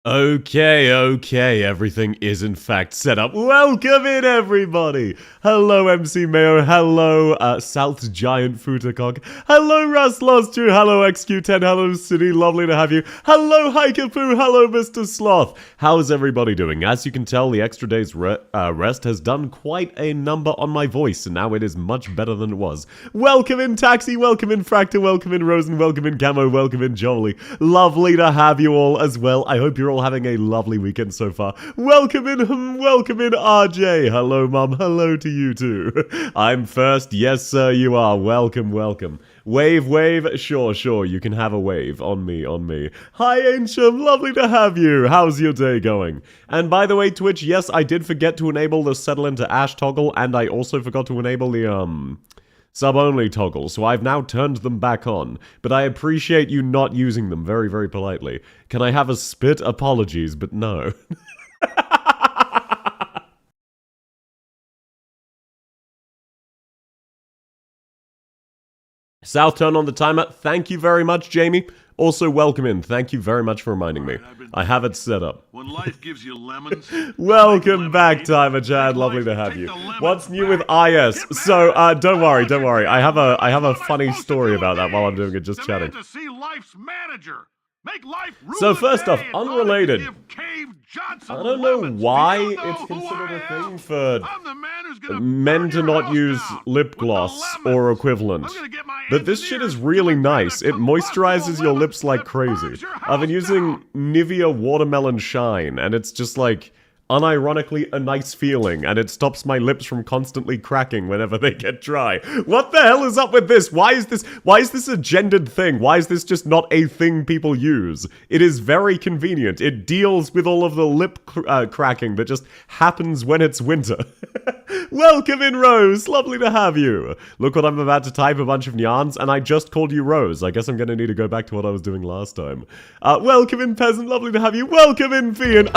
Okay, everything is in fact set up. Welcome in, everybody! Hello, MC Mayo, hello, South's Giant Futakog, hello, Russ Lost You, hello, XQ10, hello, City, lovely to have you, hello, Hikapoo, hello, Mr. Sloth. How's everybody doing? As you can tell, the extra day's rest has done quite a number on my voice, and now it is much better than it was. Welcome in, Taxi, welcome in, Fractor, welcome in, Rosen, welcome in, Camo, welcome in, Jolie. Lovely to have you all as well. I hope you're all having a lovely weekend so far. Welcome in, RJ. Hello, Mum. Hello to you too. I'm first. Yes, sir, you are. Welcome. Wave. Sure. You can have a wave. On me. Hi, Ancient. Lovely to have you. How's your day going? And by the way, Twitch, yes, I did forget to enable the Settle into Ash toggle, and I also forgot to enable the, sub-only toggle, so I've now turned them back on, but I appreciate you not using them very, very politely. Can I have a spit? Apologies, but no. South turn on the timer. Thank you very much, Jamie. Also, welcome in. Thank you very much for reminding me. I have it set up. When life gives you lemons. Welcome back, Timer Chad. Lovely to have you. What's new with IS? So, don't worry. I have a funny story about that while I'm doing it, just chatting. So first off, unrelated. I don't know why it's considered a thing for men to not use lip gloss or equivalent. But this shit is really nice. It moisturizes your lips like crazy. I've been using Nivea Watermelon Shine, and it's just like unironically a nice feeling, and it stops my lips from constantly cracking whenever they get dry. What the hell is up with this? Why is this a gendered thing? Why is this just not a thing people use? It is very convenient. It deals with all of the lip cracking that just happens when it's winter. Welcome in, Rose. Lovely to have you. Look what I'm about to type, a bunch of yarns, and I just called you Rose. I guess I'm gonna need to go back to what I was doing last time. Welcome in, Peasant. Lovely to have you. Welcome in, Fian.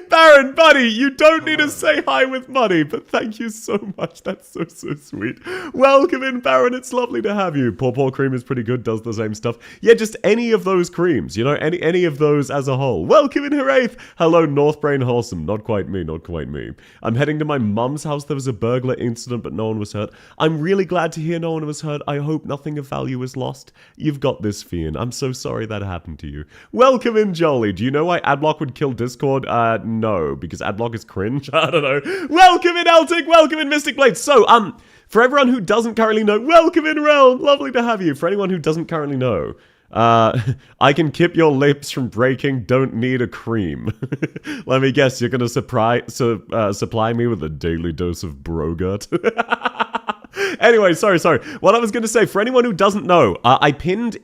Baron, buddy, you don't need to say hi with money, but thank you so much. That's so sweet. Welcome in, Baron. It's lovely to have you. Paw Cream is pretty good, does the same stuff. Yeah, just any of those creams, you know, any of those as a whole. Welcome in, Haraith. Hello, Northbrain Wholesome. Not quite me. I'm heading to my mum's house. There was a burglar incident, but no one was hurt. I'm really glad to hear no one was hurt. I hope nothing of value was lost. You've got this, Fian. I'm so sorry that happened to you. Welcome in, Jolie. Do you know why Adblock would kill Discord? No, because Adblock is cringe. I don't know. Welcome in, Eltic. Welcome in, Mystic Blade. So, for everyone who doesn't currently know, welcome in, Realm. Lovely to have you. For anyone who doesn't currently know, I can keep your lips from breaking, don't need a cream. Let me guess, you're gonna supply me with a daily dose of Brogurt. Anyway, sorry. What I was going to say, for anyone who doesn't know, I pinged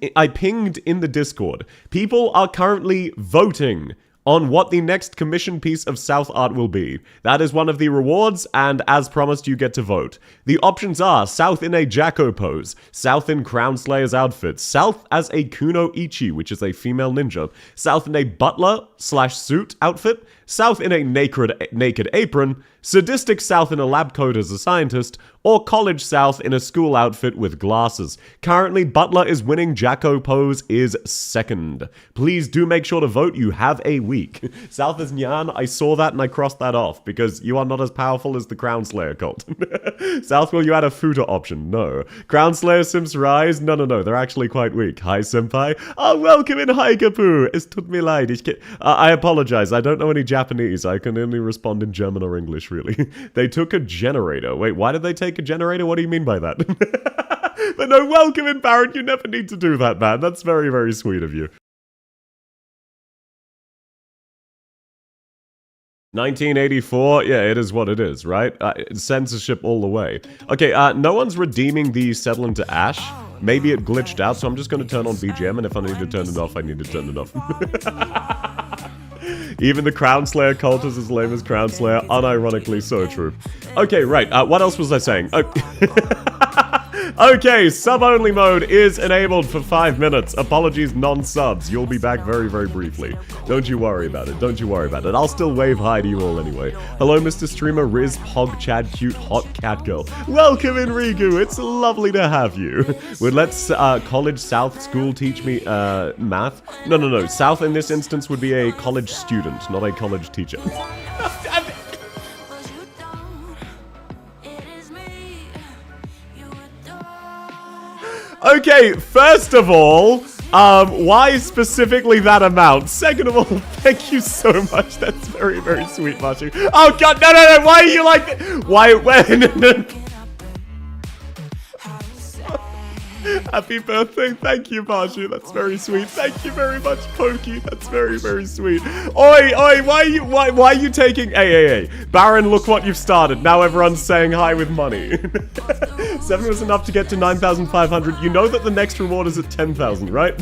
in the Discord. People are currently voting on what the next commission piece of South art will be. That is one of the rewards, and as promised, you get to vote. The options are South in a Jacko pose, South in Crown Slayer's outfit, South as a Kuno Ichi, which is a female ninja, South in a butler/suit outfit, South in a naked apron, sadistic South in a lab coat as a scientist, or college South in a school outfit with glasses. Currently, Butler is winning, Jacko pose is second. Please do make sure to vote, you have a week. South is Nyan, I saw that and I crossed that off, because you are not as powerful as the Crown Slayer cult. South, will you add a Futa option? No. Crown Slayer Sims Rise? No, they're actually quite weak. Hi, Senpai. Oh, welcome in, Hikapoo. Es tut mir leid. I apologize, I don't know any Japanese. I can only respond in German or English, really. They took a generator. Wait, why did they take a generator? What do you mean by that? But no, welcome in, Baron. You never need to do that, man. That's very, very sweet of you. 1984? Yeah, it is what it is, right? Censorship all the way. Okay, no one's redeeming the Settle into Ash. Maybe it glitched out, so I'm just going to turn on BGM, and if I need to turn it off, I need to turn it off. Even the Crown Slayer cult is as lame as Crown Slayer. Unironically so true. Okay, right. What else was I saying? Okay, sub-only mode is enabled for 5 minutes. Apologies, non-subs. You'll be back very, very briefly. Don't you worry about it. Don't you worry about it. I'll still wave hi to you all anyway. Hello, Mr. Streamer, Riz, Pog, Chad, Cute, Hot Cat Girl. Welcome, Enrico. It's lovely to have you. Would let's college South school teach me math? No. South in this instance would be a college student, not a college teacher. Okay, first of all, why specifically that amount? Second of all, thank you so much. That's very, very sweet, Marshu. Oh god, no, why are you like that? Why, when? Happy birthday, thank you, Marshu. That's very sweet. Thank you very much, Pokey. That's very, very sweet. Oi, why are you taking... Hey. Baron, look what you've started. Now everyone's saying hi with money. 7 was enough to get to 9,500. You know that the next reward is at 10,000, right?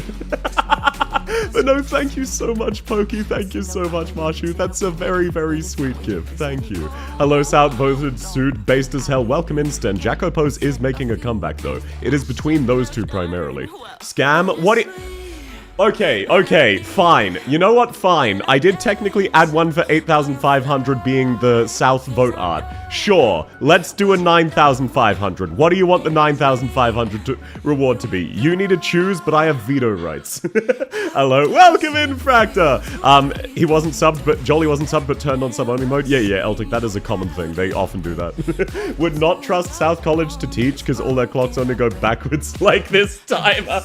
But no, thank you so much, Pokey. Thank you so much, Marshu. That's a very, very sweet gift. Thank you. Hello, South Voted Suit, based as hell. Welcome in, Sten. Jacopose is making a comeback, though. It is between those two primarily. Scam? What Okay, fine. You know what? Fine. I did technically add one for 8,500 being the South vote art. Sure, let's do a 9,500. What do you want the 9,500 reward to be? You need to choose, but I have veto rights. Hello, welcome in, Fractor! He wasn't subbed, but Jolly wasn't subbed, but turned on sub-only mode. Yeah, Eltic, that is a common thing. They often do that. Would not trust South College to teach, because all their clocks only go backwards like this timer.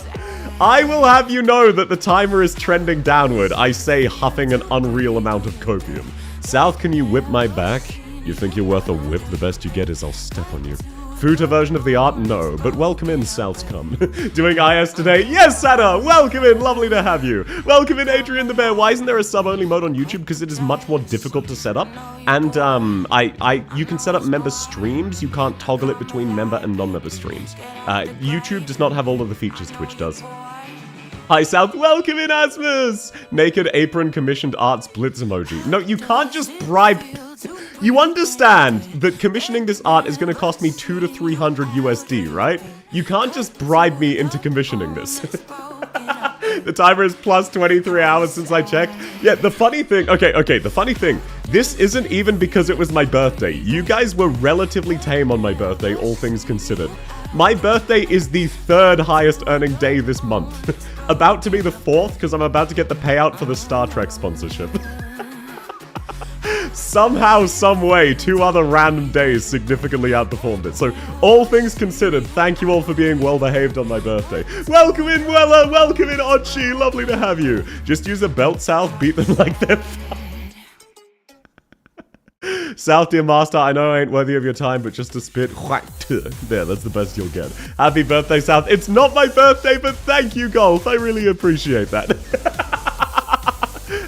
I will have you know that the timer is trending downward. I say huffing an unreal amount of copium. South, can you whip my back? You think you're worth a whip? The best you get is I'll step on you. Futa version of the art? No, but welcome in, South's come. Doing IS today? Yes, Sada! Welcome in, lovely to have you. Welcome in, Adrian the Bear. Why isn't there a sub-only mode on YouTube? Because it is much more difficult to set up. And, you can set up member streams. You can't toggle it between member and non-member streams. YouTube does not have all of the features Twitch does. Hi, South. Welcome in, Asmus! Naked apron commissioned arts blitz emoji. No, you can't just bribe... You understand that commissioning this art is going to cost me 200 to 300 USD, right? You can't just bribe me into commissioning this. The timer is plus 23 hours since I checked. Yeah, the funny thing... Okay, the funny thing. This isn't even because it was my birthday. You guys were relatively tame on my birthday, all things considered. My birthday is the 3rd highest earning day this month. About to be the 4th, because I'm about to get the payout for the Star Trek sponsorship. Somehow, someway, 2 other random days significantly outperformed it. So, all things considered, thank you all for being well-behaved on my birthday. Welcome in, Weller! Welcome in, Ochi! Lovely to have you. Just use a belt, South, beat them like they're South, dear master, I know I ain't worthy of your time, but just a spit. There, that's the best you'll get. Happy birthday, South. It's not my birthday, but thank you, Golf. I really appreciate that.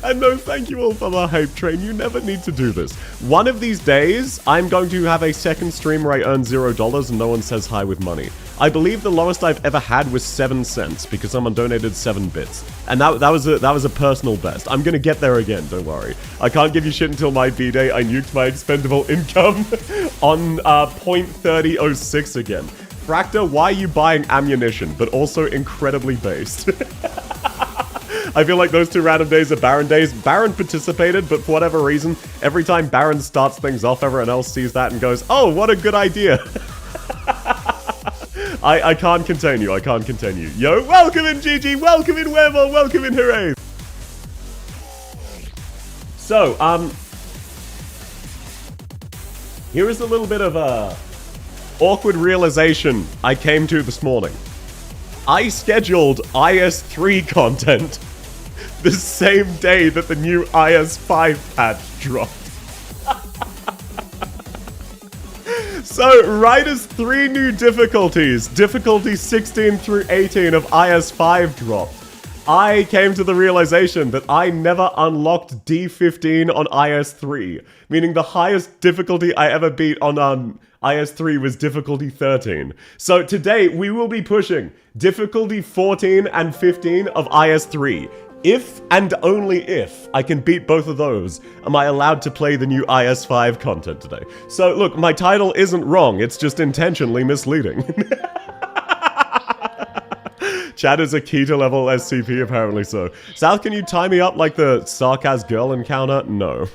And no, thank you all for the hype train. You never need to do this. One of these days, I'm going to have a second stream where I earn $0 and no one says hi with money. I believe the lowest I've ever had was 7 cents because someone donated 7 bits. And that was a personal best. I'm gonna get there again, don't worry. I can't give you shit until my B-day. I nuked my expendable income on 0.3006 again. Fractor, why are you buying ammunition, but also incredibly based? I feel like those 2 random days are Baron days. Baron participated, but for whatever reason, every time Baron starts things off, everyone else sees that and goes, oh, what a good idea. I can't contain you, I can't contain you. Yo, welcome in, GG, welcome in, Werewolf, welcome in, Hooray! So, here is a little bit of a awkward realization I came to this morning. I scheduled IS3 content the same day that the new IS5 patch dropped. So, right as 3 new difficulties, difficulty 16 through 18 of IS5 dropped, I came to the realization that I never unlocked D15 on IS3, meaning the highest difficulty I ever beat on IS3 was difficulty 13. So today, we will be pushing difficulty 14 and 15 of IS3. If and only if I can beat both of those, am I allowed to play the new IS5 content today. So look, my title isn't wrong, it's just intentionally misleading. Chad is a key to level SCP, apparently so. South, can you tie me up like the sarcasm girl encounter? No.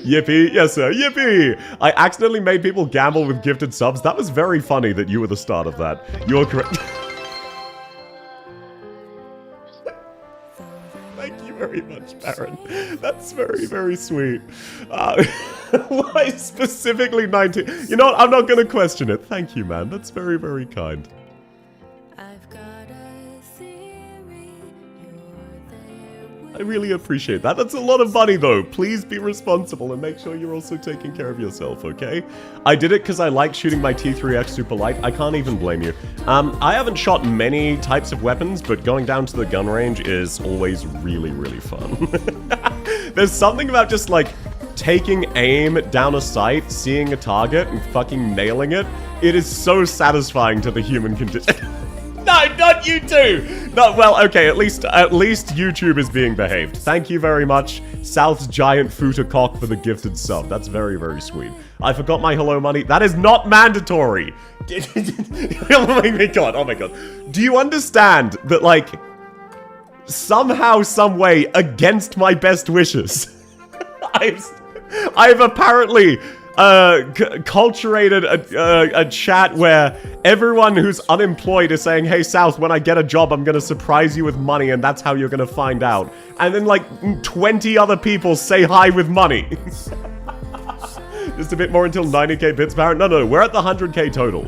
Yippee. Yes, sir. Yippee. I accidentally made people gamble with gifted subs. That was very funny that you were the start of that. You're correct. Thank you very much, Baron. That's very, very sweet. Why specifically 19? You know what? I'm not going to question it. Thank you, man. That's very, very kind. I really appreciate that. That's a lot of money, though. Please be responsible and make sure you're also taking care of yourself, okay? I did it because I like shooting my T3X super light. I can't even blame you. I haven't shot many types of weapons, but going down to the gun range is always really, really fun. There's something about just, like, taking aim down a sight, seeing a target, and fucking nailing it. It is so satisfying to the human condition. No, not you two! No, well, okay, at least YouTube is being behaved. Thank you very much, South's giant Futa cock, for the gifted sub. That's very, very sweet. I forgot my hello money. That is not mandatory! Oh my god, oh my god. Do you understand that, like, somehow, some way, against my best wishes, I've apparently culturated a chat where everyone who's unemployed is saying, hey South, when I get a job I'm gonna surprise you with money and that's how you're gonna find out. And then like 20 other people say hi with money. Just a bit more until 90k bits, Barrett. No, we're at the 100k total.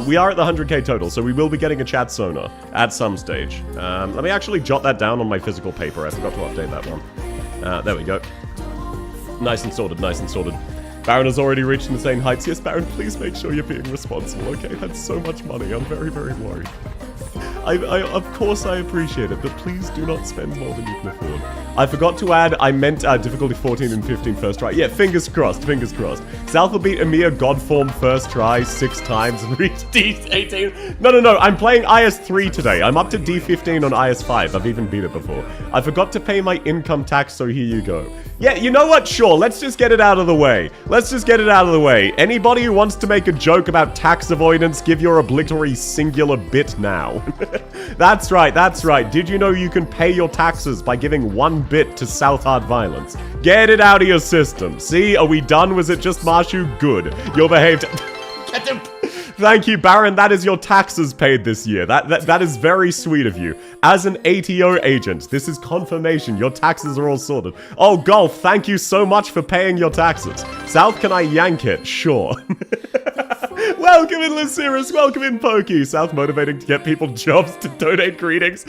We are at the 100k total, so we will be getting a chat sonar at some stage. Let me actually jot that down on my physical paper. I forgot to update that one. There we go. Nice and sorted, nice and sorted. Baron has already reached insane heights. Yes, Baron, please make sure you're being responsible, okay? That's so much money. I'm very, very worried. Of course I appreciate it, but please do not spend more than you can afford. I forgot to add, I meant difficulty 14 and 15 first try. Yeah, fingers crossed, fingers crossed. South will beat Emir Godform first try 6 times and reach D18. No, I'm playing IS-3 today. I'm up to D15 on IS-5. I've even beat it before. I forgot to pay my income tax, so here you go. Yeah, you know what? Sure, let's just get it out of the way. Let's just get it out of the way. Anybody who wants to make a joke about tax avoidance, give your obligatory singular bit now. That's right, that's right. Did you know you can pay your taxes by giving 1 bit to South Hard Violence? Get it out of your system. See, are we done? Was it just Marshu? Good. You're behaved. Get him. Thank you, Baron. That is your taxes paid this year. That is very sweet of you. As an ATO agent, this is confirmation. Your taxes are all sorted. Oh, Golf, thank you so much for paying your taxes. South, can I yank it? Sure. Welcome in, Lysiris. Welcome in, Pokey. South motivating to get people jobs to donate greetings.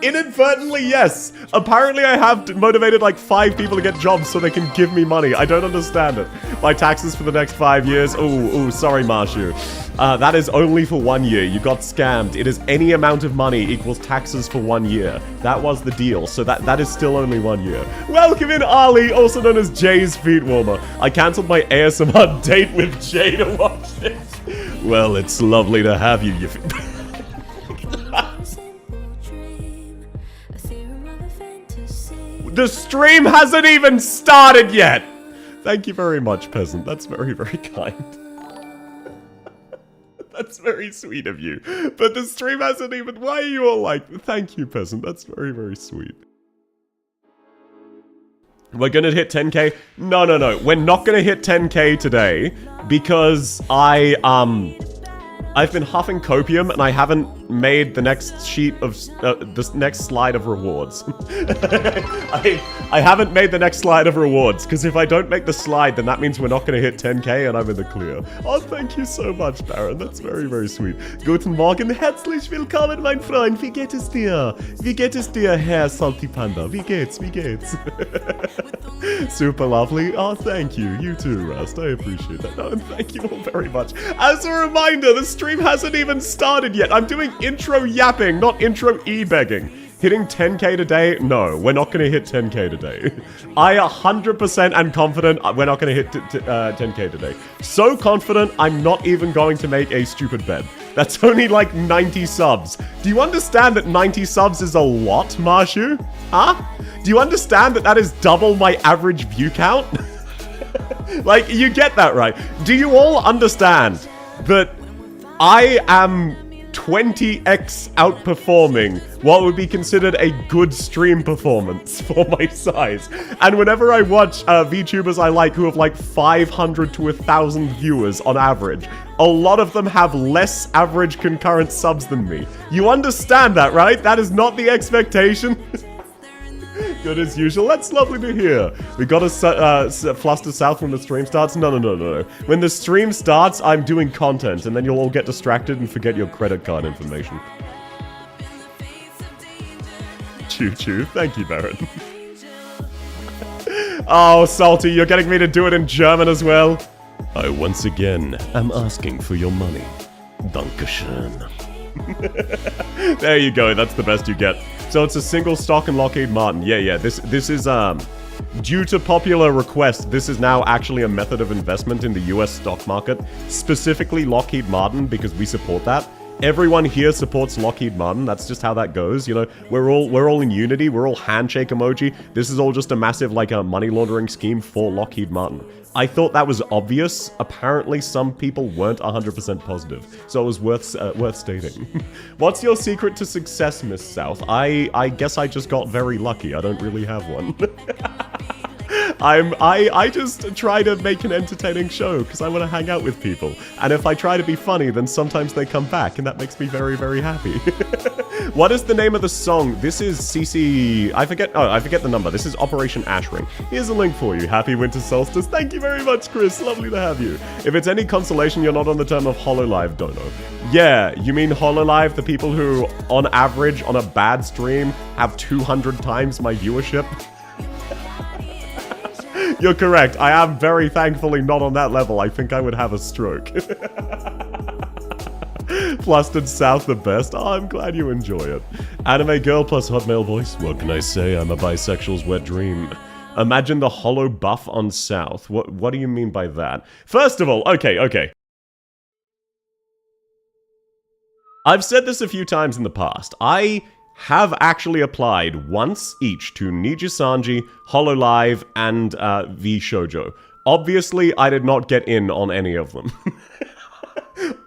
Inadvertently, yes. Apparently, I have motivated like 5 people to get jobs so they can give me money. I don't understand it. My taxes for the next 5 years. Ooh, sorry, Marshu. That is only for 1 year. You got scammed. It is any amount of money equals taxes for 1 year. That was the deal. So that is still only 1 year. Welcome in, Ali, also known as Jay's Feet Warmer. I cancelled my ASMR date with Jay to watch this. Well, it's lovely to have you. The stream hasn't even started yet! Thank you very much, Peasant. That's very, very kind. That's very sweet of you. But the stream hasn't even... Why are you all like... Thank you, Peasant. That's very, very sweet. We're gonna hit 10k? No. We're not gonna hit 10k today because I've been huffing copium and I haven't made the next sheet of this next slide of rewards. I haven't made the next slide of rewards because if I don't make the slide, then that means we're not going to hit 10k and I'm in the clear. Oh, thank you so much, Baron. That's very, very sweet. Guten Morgen, herzlich willkommen, mein Freund. Wie geht es dir? Wie geht es dir, Herr Salty Panda? Wie geht's? Wie geht's? Super lovely. Oh, thank you. You too, Rust. I appreciate that. No, and thank you all very much. As a reminder, the stream hasn't even started yet. I'm doing intro yapping, not intro e-begging. Hitting 10k today? No, we're not going to hit 10k today. I 100% am confident we're not going to hit 10k today. So confident, I'm not even going to make a stupid bet. That's only like 90 subs. Do you understand that 90 subs is a lot, Marshu? Huh? Do you understand that that is double my average view count? Like, you get that, right? Do you all understand that I am 20x outperforming what would be considered a good stream performance for my size. And whenever I watch VTubers I like who have like 500 to 1,000 viewers on average, a lot of them have less average concurrent subs than me. You understand that, right? That is not the expectation. Good as usual. That's lovely to hear. We got a fluster south when the stream starts. No. When the stream starts, I'm doing content, and then you'll all get distracted and forget your credit card information. Choo-choo. Thank you, Baron. Oh, Salty, you're getting me to do it in German as well. I once again am asking for your money. Dankeschön. There you go, that's the best you get. So it's a single stock in Lockheed Martin. Yeah, this is, due to popular request, this is now actually a method of investment in the US stock market, specifically Lockheed Martin, because we support that. Everyone here supports Lockheed Martin. That's just how that goes. You know, we're all in unity. We're all handshake emoji. This is all just a massive, like, a money laundering scheme for Lockheed Martin. I thought that was obvious. Apparently, some people weren't 100% positive, so it was worth stating. What's your secret to success, Miss South? I guess I just got very lucky. I don't really have one. I just try to make an entertaining show because I want to hang out with people. And if I try to be funny, then sometimes they come back, and that makes me very, very happy. What is the name of the song? This is CC... I forget the number. This is Operation Ashring. Here's a link for you. Happy Winter Solstice. Thank you very much, Chris. Lovely to have you. If it's any consolation, you're not on the term of HoloLive dono. Yeah, you mean HoloLive, the people who, on average, on a bad stream, have 200 times my viewership? You're correct. I am very thankfully not on that level. I think I would have a stroke. Flustered South the best. Oh, I'm glad you enjoy it. Anime girl plus hotmail voice. What can I say? I'm a bisexual's wet dream. Imagine the hollow buff on South. What do you mean by that? First of all, okay. I've said this a few times in the past. I have actually applied once each to Nijisanji, HoloLive, and V Shoujo. Obviously, I did not get in on any of them.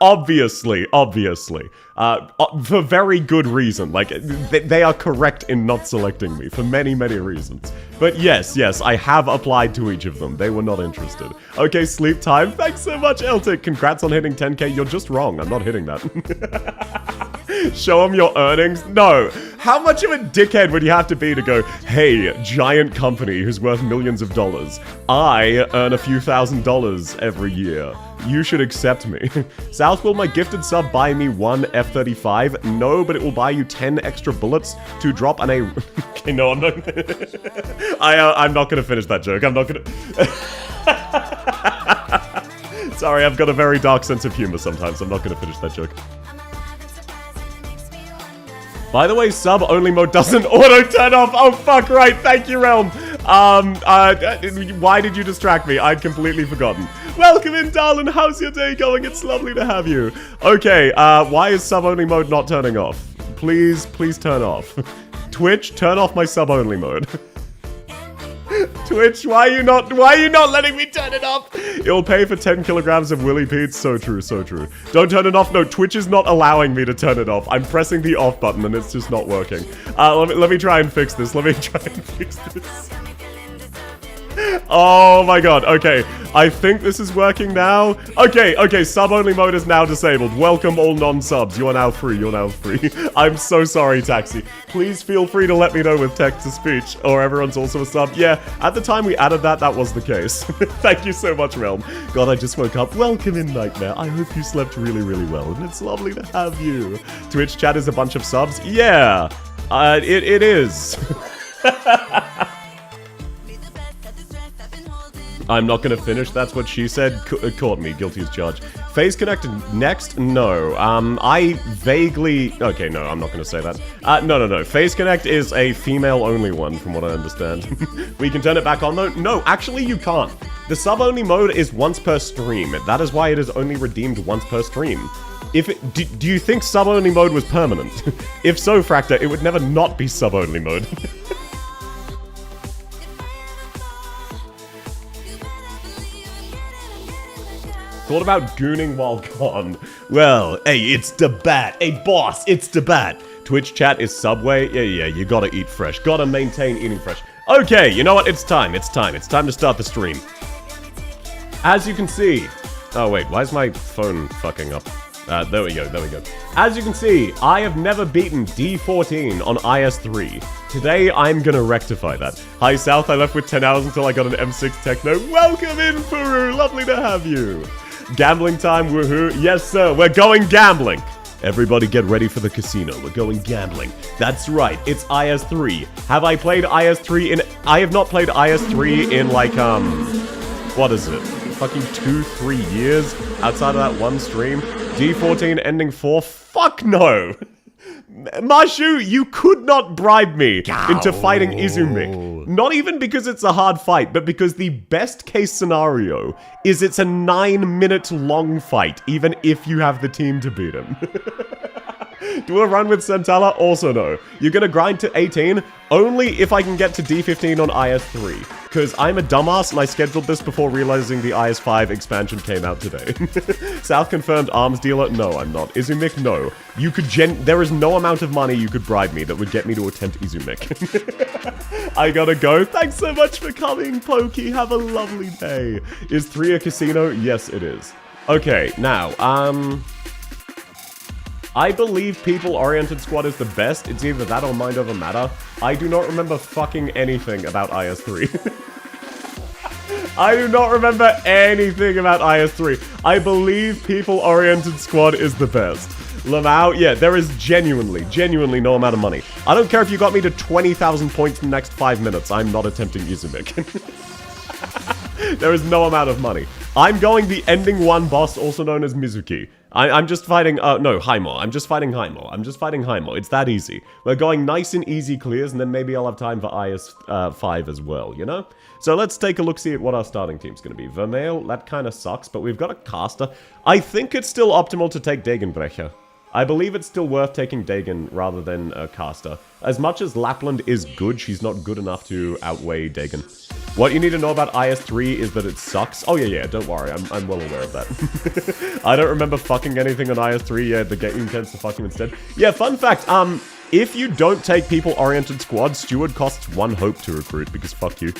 Obviously. For very good reason. Like, they are correct in not selecting me for many, many reasons. But yes, I have applied to each of them. They were not interested. Okay, sleep time. Thanks so much, Eltic. Congrats on hitting 10k. You're just wrong. I'm not hitting that. Show them your earnings? No. How much of a dickhead would you have to be to go, hey, giant company who's worth millions of dollars. I earn a few $1,000s every year. You should accept me. South, will my gifted sub buy me one F-35? No, but it will buy you 10 extra bullets to drop an A... Okay, no, I'm not... I'm not gonna finish that joke. I'm not gonna... Sorry, I've got a very dark sense of humor sometimes. I'm not gonna finish that joke. By the way, sub-only mode doesn't auto-turn off. Oh, fuck, right. Thank you, Realm. Why did you distract me? I'd completely forgotten. Welcome in, darling. How's your day going? It's lovely to have you. Okay, why is sub-only mode not turning off? Please turn off. Twitch, turn off my sub-only mode. Twitch, why are you not letting me turn it off? It'll pay for 10 kilograms of Willy Pete. So true. Don't turn it off. No, Twitch is not allowing me to turn it off. I'm pressing the off button and it's just not working. Let me try and fix this. Oh my god, okay. I think this is working now. Okay, sub-only mode is now disabled. Welcome all non-subs. You are now free, I'm so sorry, Taxi. Please feel free to let me know with text-to-speech, or everyone's also a sub. Yeah, at the time we added that was the case. Thank you so much, Realm. God, I just woke up. Welcome in, Nightmare. I hope you slept really, really well, and it's lovely to have you. Twitch chat is a bunch of subs? Yeah, it is. I'm not gonna finish, that's what she said. Caught me, guilty as charged. Phase Connect next? No. I vaguely... Okay, no, I'm not gonna say that. No. Phase Connect is a female-only one, from what I understand. We can turn it back on, though? No, actually you can't. The sub-only mode is once per stream. That is why it is only redeemed once per stream. Do you think sub-only mode was permanent? If so, Fractor, it would never not be sub-only mode. Thought about gooning while gone. Well, hey, it's the bat. Hey, boss, it's the bat. Twitch chat is Subway. Yeah, you gotta eat fresh. Gotta maintain eating fresh. Okay, you know what? It's time. It's time to start the stream. As you can see... Oh, wait, why is my phone fucking up? There we go. As you can see, I have never beaten D14 on IS3. Today, I'm gonna rectify that. Hi, South, I left with 10 hours until I got an M6 Techno. Welcome in, Peru, lovely to have you. Gambling time, woohoo. Yes, sir, we're going gambling. Everybody get ready for the casino, we're going gambling. That's right, it's IS3. Have I played IS3 in... I have not played IS3 in, like, what is it? Fucking 2-3 years outside of that one stream. D14 ending 4? Fuck no! Mashu, you could not bribe me into fighting Izumik. Not even because it's a hard fight, but because the best case scenario is it's a 9-minute long fight, even if you have the team to beat him. Do a run with Centella? Also no. You're gonna grind to 18? Only if I can get to D15 on IS3. Because I'm a dumbass and I scheduled this before realizing the IS5 expansion came out today. South confirmed arms dealer? No, I'm not. Izumik? No. You could there is no amount of money you could bribe me that would get me to attempt Izumik. I gotta go. Thanks so much for coming, Pokey. Have a lovely day. Is 3 a casino? Yes, it is. Okay, now, I believe people-oriented squad is the best. It's either that or mind over matter. I do not remember fucking anything about IS3. I do not remember anything about IS3. I believe people-oriented squad is the best. Lamau, yeah, there is genuinely no amount of money. I don't care if you got me to 20,000 points in the next 5 minutes. I'm not attempting Izumik. There is no amount of money. I'm going the ending 1 boss, also known as Mizuki. I'm just fighting, no, Haimo. I'm just fighting Haimo. It's that easy. We're going nice and easy clears, and then maybe I'll have time for IS5 as well, you know? So let's take a look-see at what our starting team's gonna be. Vermeil, that kinda sucks, but we've got a caster. I think it's still optimal to take Dagenbrecher. I believe it's still worth taking Dagon rather than a caster. As much as Lapland is good, she's not good enough to outweigh Dagon. What you need to know about IS3 is that it sucks. Oh yeah, don't worry, I'm well aware of that. I don't remember fucking anything on IS3, yeah, the game tends to fuck him instead. Yeah, fun fact, if you don't take people-oriented squad, Steward costs 1 hope to recruit, because fuck you.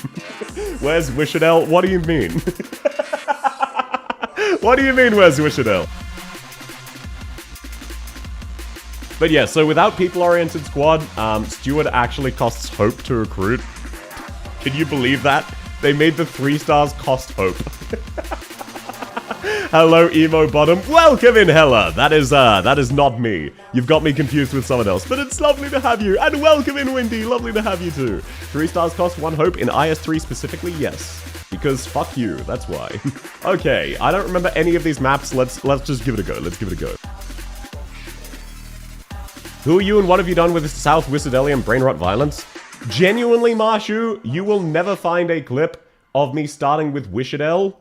Where's Wishadel? What do you mean? What do you mean, where's Wishadel? But yeah, so without people-oriented squad, Steward actually costs hope to recruit. Can you believe that? They made the 3 stars cost hope. Hello, Emo Bottom. Welcome in, Hella. That is not me. You've got me confused with someone else, but it's lovely to have you. And welcome in, Windy. Lovely to have you too. 3 stars cost 1 hope. In IS3 specifically, yes. Because fuck you, that's why. Okay, I don't remember any of these maps. Let's just give it a go. Let's give it a go. Who are you and what have you done with South Wissadelian Brainrot Violence? Genuinely, Marshu, you will never find a clip of me starting with Wishadel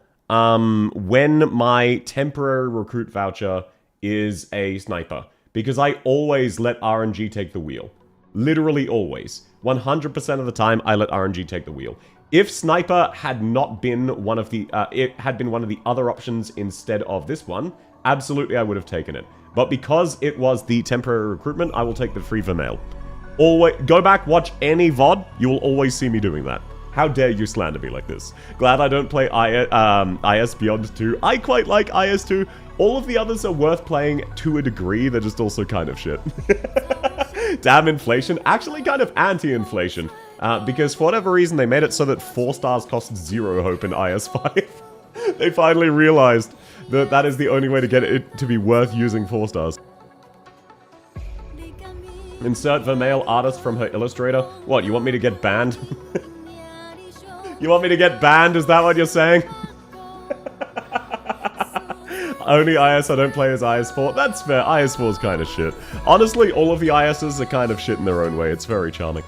when my temporary recruit voucher is a sniper. Because I always let RNG take the wheel. Literally always. 100% of the time, I let RNG take the wheel. If sniper had not been one of the, it had been one of the other options instead of this one, absolutely I would have taken it. But because it was the temporary recruitment, I will take the free Vermeil. Always go back, watch any VOD, you will always see me doing that. How dare you slander me like this? Glad I don't play IS Beyond 2. I quite like IS2. All of the others are worth playing to a degree, they're just also kind of shit. Damn inflation. Actually kind of anti-inflation. Because for whatever reason they made it so that 4 stars cost 0 hope in IS5. They finally realized that is the only way to get it to be worth using 4 stars. Insert Vermeil artist from her illustrator. What, you want me to get banned? You want me to get banned? Is that what you're saying? Only IS I don't play as IS4. That's fair. IS4 is kind of shit. Honestly, all of the ISs are kind of shit in their own way. It's very charming.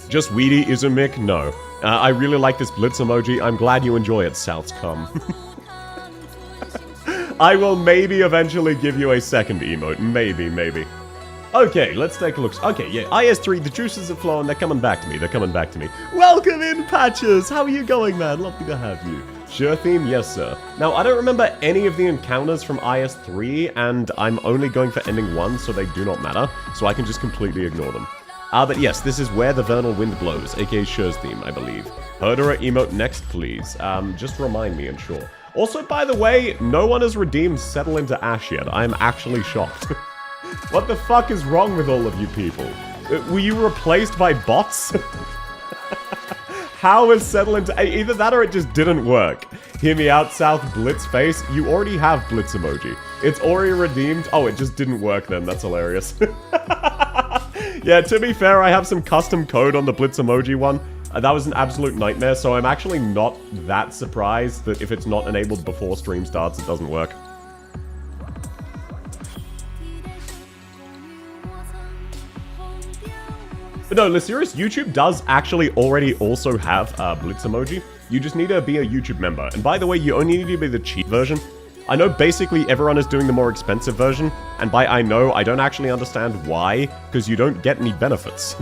Just Weedy Izumik? No. I really like this blitz emoji. I'm glad you enjoy it, South's come. I will maybe eventually give you a second emote. Maybe. Okay, let's take a look. Okay, yeah, IS3, the juices are flowing. They're coming back to me. Welcome in, Patches. How are you going, man? Lovely to have you. Sure theme, yes sir. Now, I don't remember any of the encounters from IS-3, and I'm only going for ending 1, so they do not matter, so I can just completely ignore them. But yes, this is Where the Vernal Wind Blows, aka Sher's theme, I believe. Herderer emote next, please. Just remind me, and sure. Also, by the way, no one has redeemed Settle into Ash yet. I'm actually shocked. What the fuck is wrong with all of you people? Were you replaced by bots? How is Settle into... Either that or it just didn't work. Hear me out, South Blitz face. You already have Blitz emoji. It's already redeemed. Oh, it just didn't work then. That's hilarious. Yeah, to be fair, I have some custom code on the Blitz emoji one. That was an absolute nightmare, so I'm actually not that surprised that if it's not enabled before stream starts, it doesn't work. But no, serious, YouTube does actually already also have Blitz emoji. You just need to be a YouTube member. And by the way, you only need to be the cheap version. I know basically everyone is doing the more expensive version, and by I know, I don't actually understand why, because you don't get any benefits.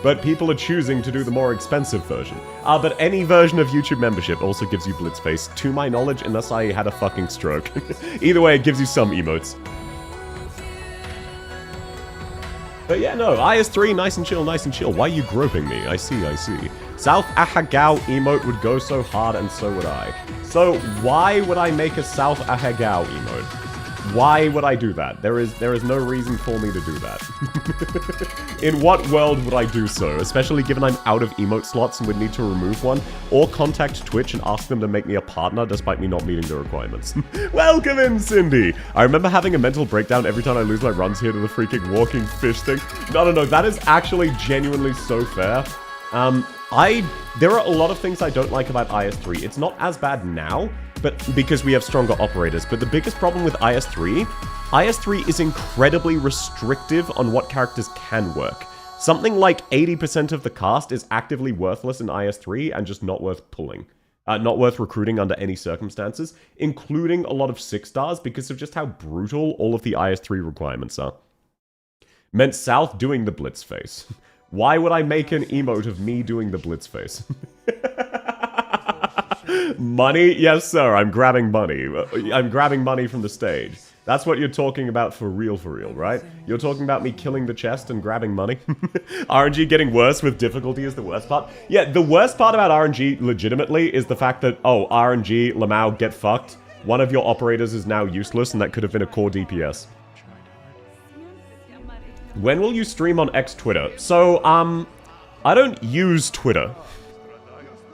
But people are choosing to do the more expensive version. But any version of YouTube membership also gives you Blitzface, to my knowledge, unless I had a fucking stroke. Either way, it gives you some emotes. But yeah, no, IS-3, nice and chill, nice and chill. Why are you groping me? I see, I see. South Ahagao emote would go so hard, and so would I. So, why would I make a South Ahagao emote? Why would I do that? There is no reason for me to do that. In what world would I do so? Especially given I'm out of emote slots and would need to remove one, or contact Twitch and ask them to make me a partner despite me not meeting the requirements. Welcome in, Cindy! I remember having a mental breakdown every time I lose my runs here to the freaking walking fish thing. No, that is actually genuinely so fair. There are a lot of things I don't like about IS-3. It's not as bad now, but because we have stronger operators. But the biggest problem with IS-3 is incredibly restrictive on what characters can work. Something like 80% of the cast is actively worthless in IS-3 and just not worth pulling. Not worth recruiting under any circumstances, including a lot of 6-stars because of just how brutal all of the IS-3 requirements are. Meant South doing the Blitz face. Why would I make an emote of me doing the Blitz face? Money? Yes, sir, I'm grabbing money. I'm grabbing money from the stage. That's what you're talking about for real, right? You're talking about me killing the chest and grabbing money? RNG getting worse with difficulty is the worst part. Yeah, the worst part about RNG, legitimately, is the fact that, oh, RNG, Lamau, get fucked. One of your operators is now useless, and that could have been a core DPS. When will you stream on X Twitter? So, I don't use Twitter.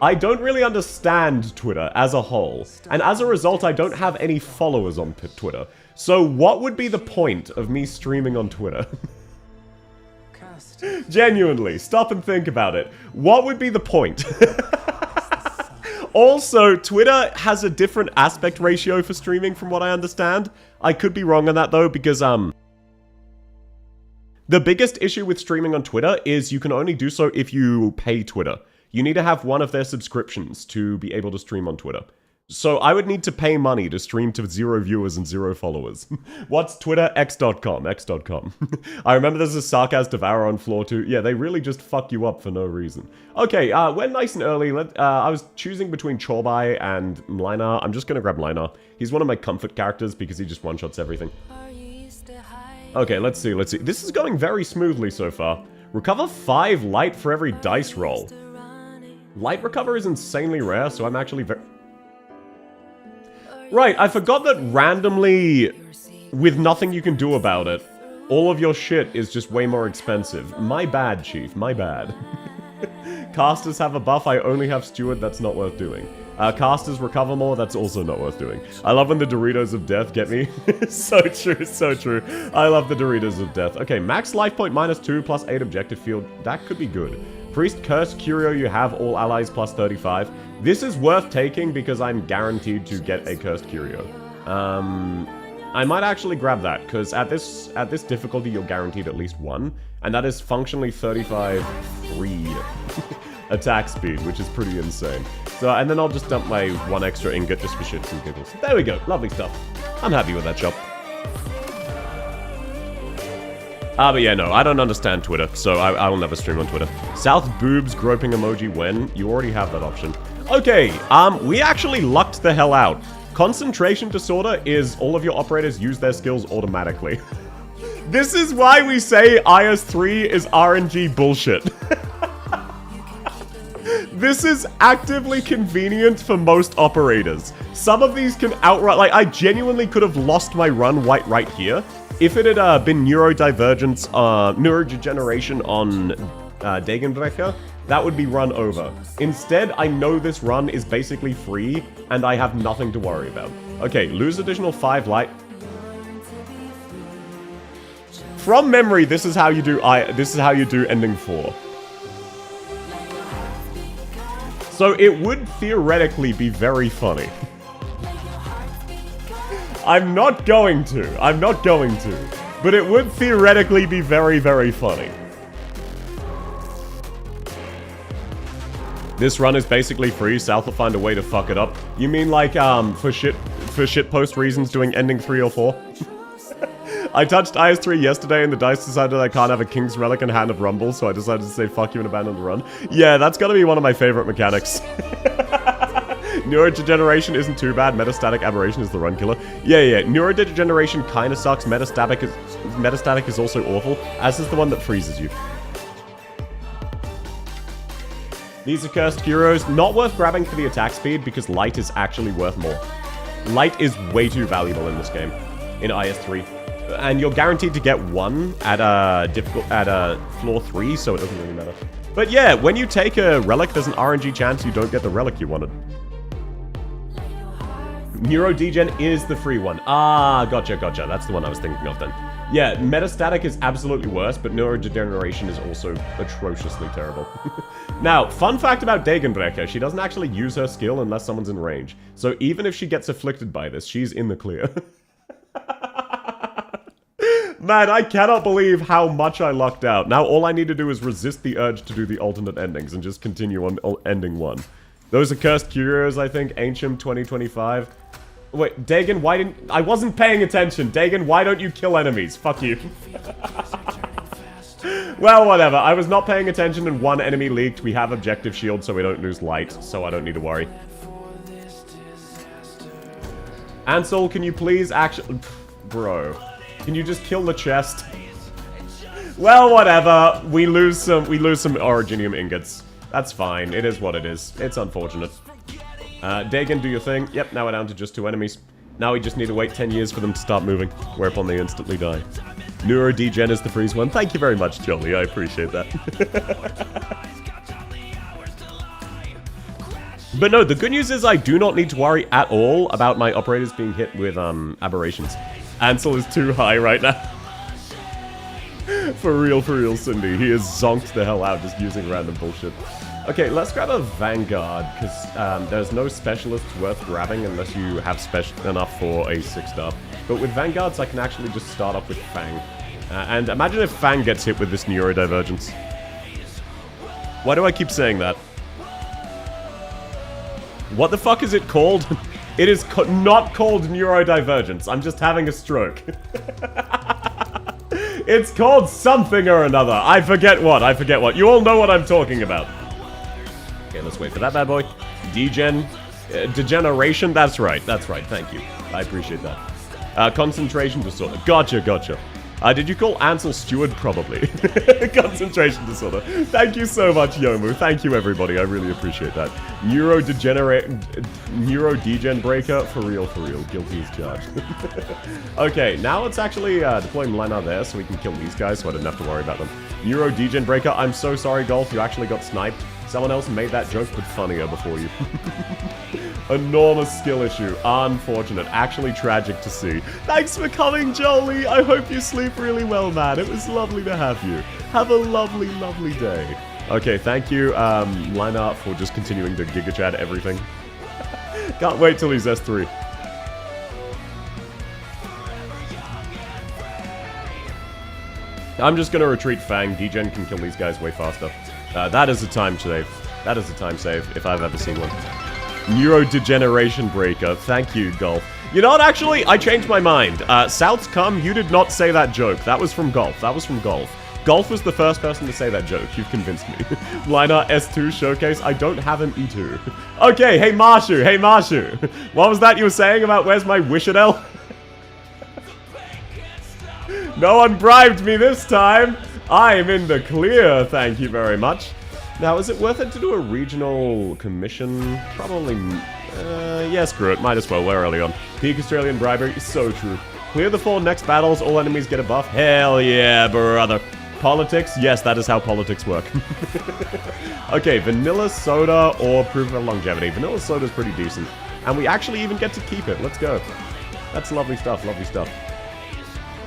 I don't really understand Twitter as a whole, and as a result, I don't have any followers on Twitter. So what would be the point of me streaming on Twitter? Genuinely, stop and think about it. What would be the point? Also, Twitter has a different aspect ratio for streaming from what I understand. I could be wrong on that though, because, the biggest issue with streaming on Twitter is you can only do so if you pay Twitter. You need to have one of their subscriptions to be able to stream on Twitter. So I would need to pay money to stream to 0 viewers and 0 followers. What's Twitter? X.com. X.com. I remember there's a Sarkaz Devour on floor 2. Yeah, they really just fuck you up for no reason. Okay, we're nice and early. I was choosing between Chorbai and Mlinar. I'm just gonna grab Mlinar. He's one of my comfort characters because he just one-shots everything. Okay, let's see. This is going very smoothly so far. Recover 5 light for every dice roll. Light recover is insanely rare, so I'm actually very... Right, I forgot that randomly, with nothing you can do about it, all of your shit is just way more expensive. My bad, Chief, my bad. Casters have a buff, I only have Steward, that's not worth doing. Casters recover more, that's also not worth doing. I love when the Doritos of Death get me. So true, so true. I love the Doritos of Death. Okay, max life point -2 plus 8 objective field. That could be good. Priest Cursed Curio, you have all allies plus 35. This is worth taking because I'm guaranteed to get a Cursed Curio. I might actually grab that, because at this difficulty you're guaranteed at least 1, and that is functionally 35 free attack speed, which is pretty insane. So, and then I'll just dump my 1 extra ingot just for shits and giggles. There we go, lovely stuff. I'm happy with that shop. But yeah, no, I don't understand Twitter, so I will never stream on Twitter. South boobs groping emoji when? You already have that option. Okay, we actually lucked the hell out. Concentration disorder is all of your operators use their skills automatically. This is why we say IS-3 is RNG bullshit. This is actively convenient for most operators. Some of these can outright, like, I genuinely could have lost my run right here if it had been neurodegeneration on Degenbrecher. That would be run over. Instead, I know this run is basically free, and I have nothing to worry about. Okay, lose additional 5 light. From memory, this is how you do ending 4. So it would theoretically be very funny. I'm not going to. But it would theoretically be very, very funny. This run is basically free. South will find a way to fuck it up. You mean like, for shitpost reasons doing ending 3 or 4? I touched IS-3 yesterday and the dice decided I can't have a King's Relic and Hand of Rumble, so I decided to say fuck you and abandon the run. Yeah, that's gotta be one of my favorite mechanics. Neurodegeneration isn't too bad. Metastatic Aberration is the run killer. Yeah. Neurodegeneration kinda sucks. Metastatic is also awful, as is the one that freezes you. These are cursed heroes. Not worth grabbing for the attack speed because light is actually worth more. Light is way too valuable in this game, in IS-3. And you're guaranteed to get 1 at floor 3, so it doesn't really matter. But yeah, when you take a relic, there's an RNG chance you don't get the relic you wanted. Neurodegen is the free one. Ah, gotcha. That's the one I was thinking of then. Yeah, Metastatic is absolutely worse, but Neurodegeneration is also atrociously terrible. Now, fun fact about Degenbrecher, she doesn't actually use her skill unless someone's in range. So even if she gets afflicted by this, she's in the clear. Man, I cannot believe how much I lucked out. Now all I need to do is resist the urge to do the alternate endings and just continue on ending 1. Those are cursed curios, I think. Ancient 2025. Wait, Dagon, why didn't... I wasn't paying attention. Dagon, why don't you kill enemies? Fuck you. Well, whatever. I was not paying attention and 1 enemy leaked. We have objective shield so we don't lose light, so I don't need to worry. Ansel, can you please actually... Bro. Can you just kill the chest? Well, whatever. We lose some Originium ingots. That's fine. It is what it is. It's unfortunate. Dagon, do your thing. Yep, now we're down to just 2 enemies. Now we just need to wait 10 years for them to start moving, whereupon they instantly die. Neurodegen is the freeze one. Thank you very much, Jolly. I appreciate that. But no, the good news is I do not need to worry at all about my operators being hit with aberrations. Ansel is too high right now. For real, Cindy. He is zonked the hell out just using random bullshit. Okay, let's grab a Vanguard, because there's no specialists worth grabbing unless you have special enough for a 6-star. But with Vanguards, I can actually just start off with Fang. And imagine if Fang gets hit with this neurodivergence. Why do I keep saying that? What the fuck is it called? It is not called neurodivergence. I'm just having a stroke. It's called something or another. I forget what. You all know what I'm talking about. Okay, let's wait for that bad boy. Degeneration. That's right. Thank you. I appreciate that. Concentration disorder. Gotcha. Did you call Ansel Steward? Probably. Concentration disorder. Thank you so much, Yomu. Thank you, everybody. I really appreciate that. Neurodegen breaker. For real. Guilty as charged. Okay, now let's actually deploy Mlena there so we can kill these guys so I don't have to worry about them. Neurodegen breaker. I'm so sorry, Golf. You actually got sniped. Someone else made that joke, but funnier before you. Enormous skill issue. Unfortunate. Actually tragic to see. Thanks for coming, Jolie. I hope you sleep really well, man. It was lovely to have you. Have a lovely, lovely day. Okay, thank you, Lina, for just continuing to Giga Chat everything. Can't wait till he's S3. I'm just gonna retreat Fang. Degen can kill these guys way faster. That is a time save. That is a time save, if I've ever seen one. Neurodegeneration breaker. Thank you, Golf. You know what, actually? I changed my mind. South's come, you did not say that joke. That was from Golf. Golf was the first person to say that joke. You've convinced me. Liner S2 showcase. I don't have an E2. Okay, hey Marshu. Hey Marshu. What was that you were saying about where's my Wishadel? No one bribed me this time. I'm in the clear, thank you very much. Now, is it worth it to do a regional commission? Probably, yeah, screw it, might as well, we're early on. Peak Australian bribery, so true. Clear the 4 next battles, all enemies get a buff. Hell yeah, brother. Politics, yes, that is how politics work. Okay, vanilla soda or proof of longevity. Vanilla soda is pretty decent. And we actually even get to keep it, let's go. That's lovely stuff, lovely stuff.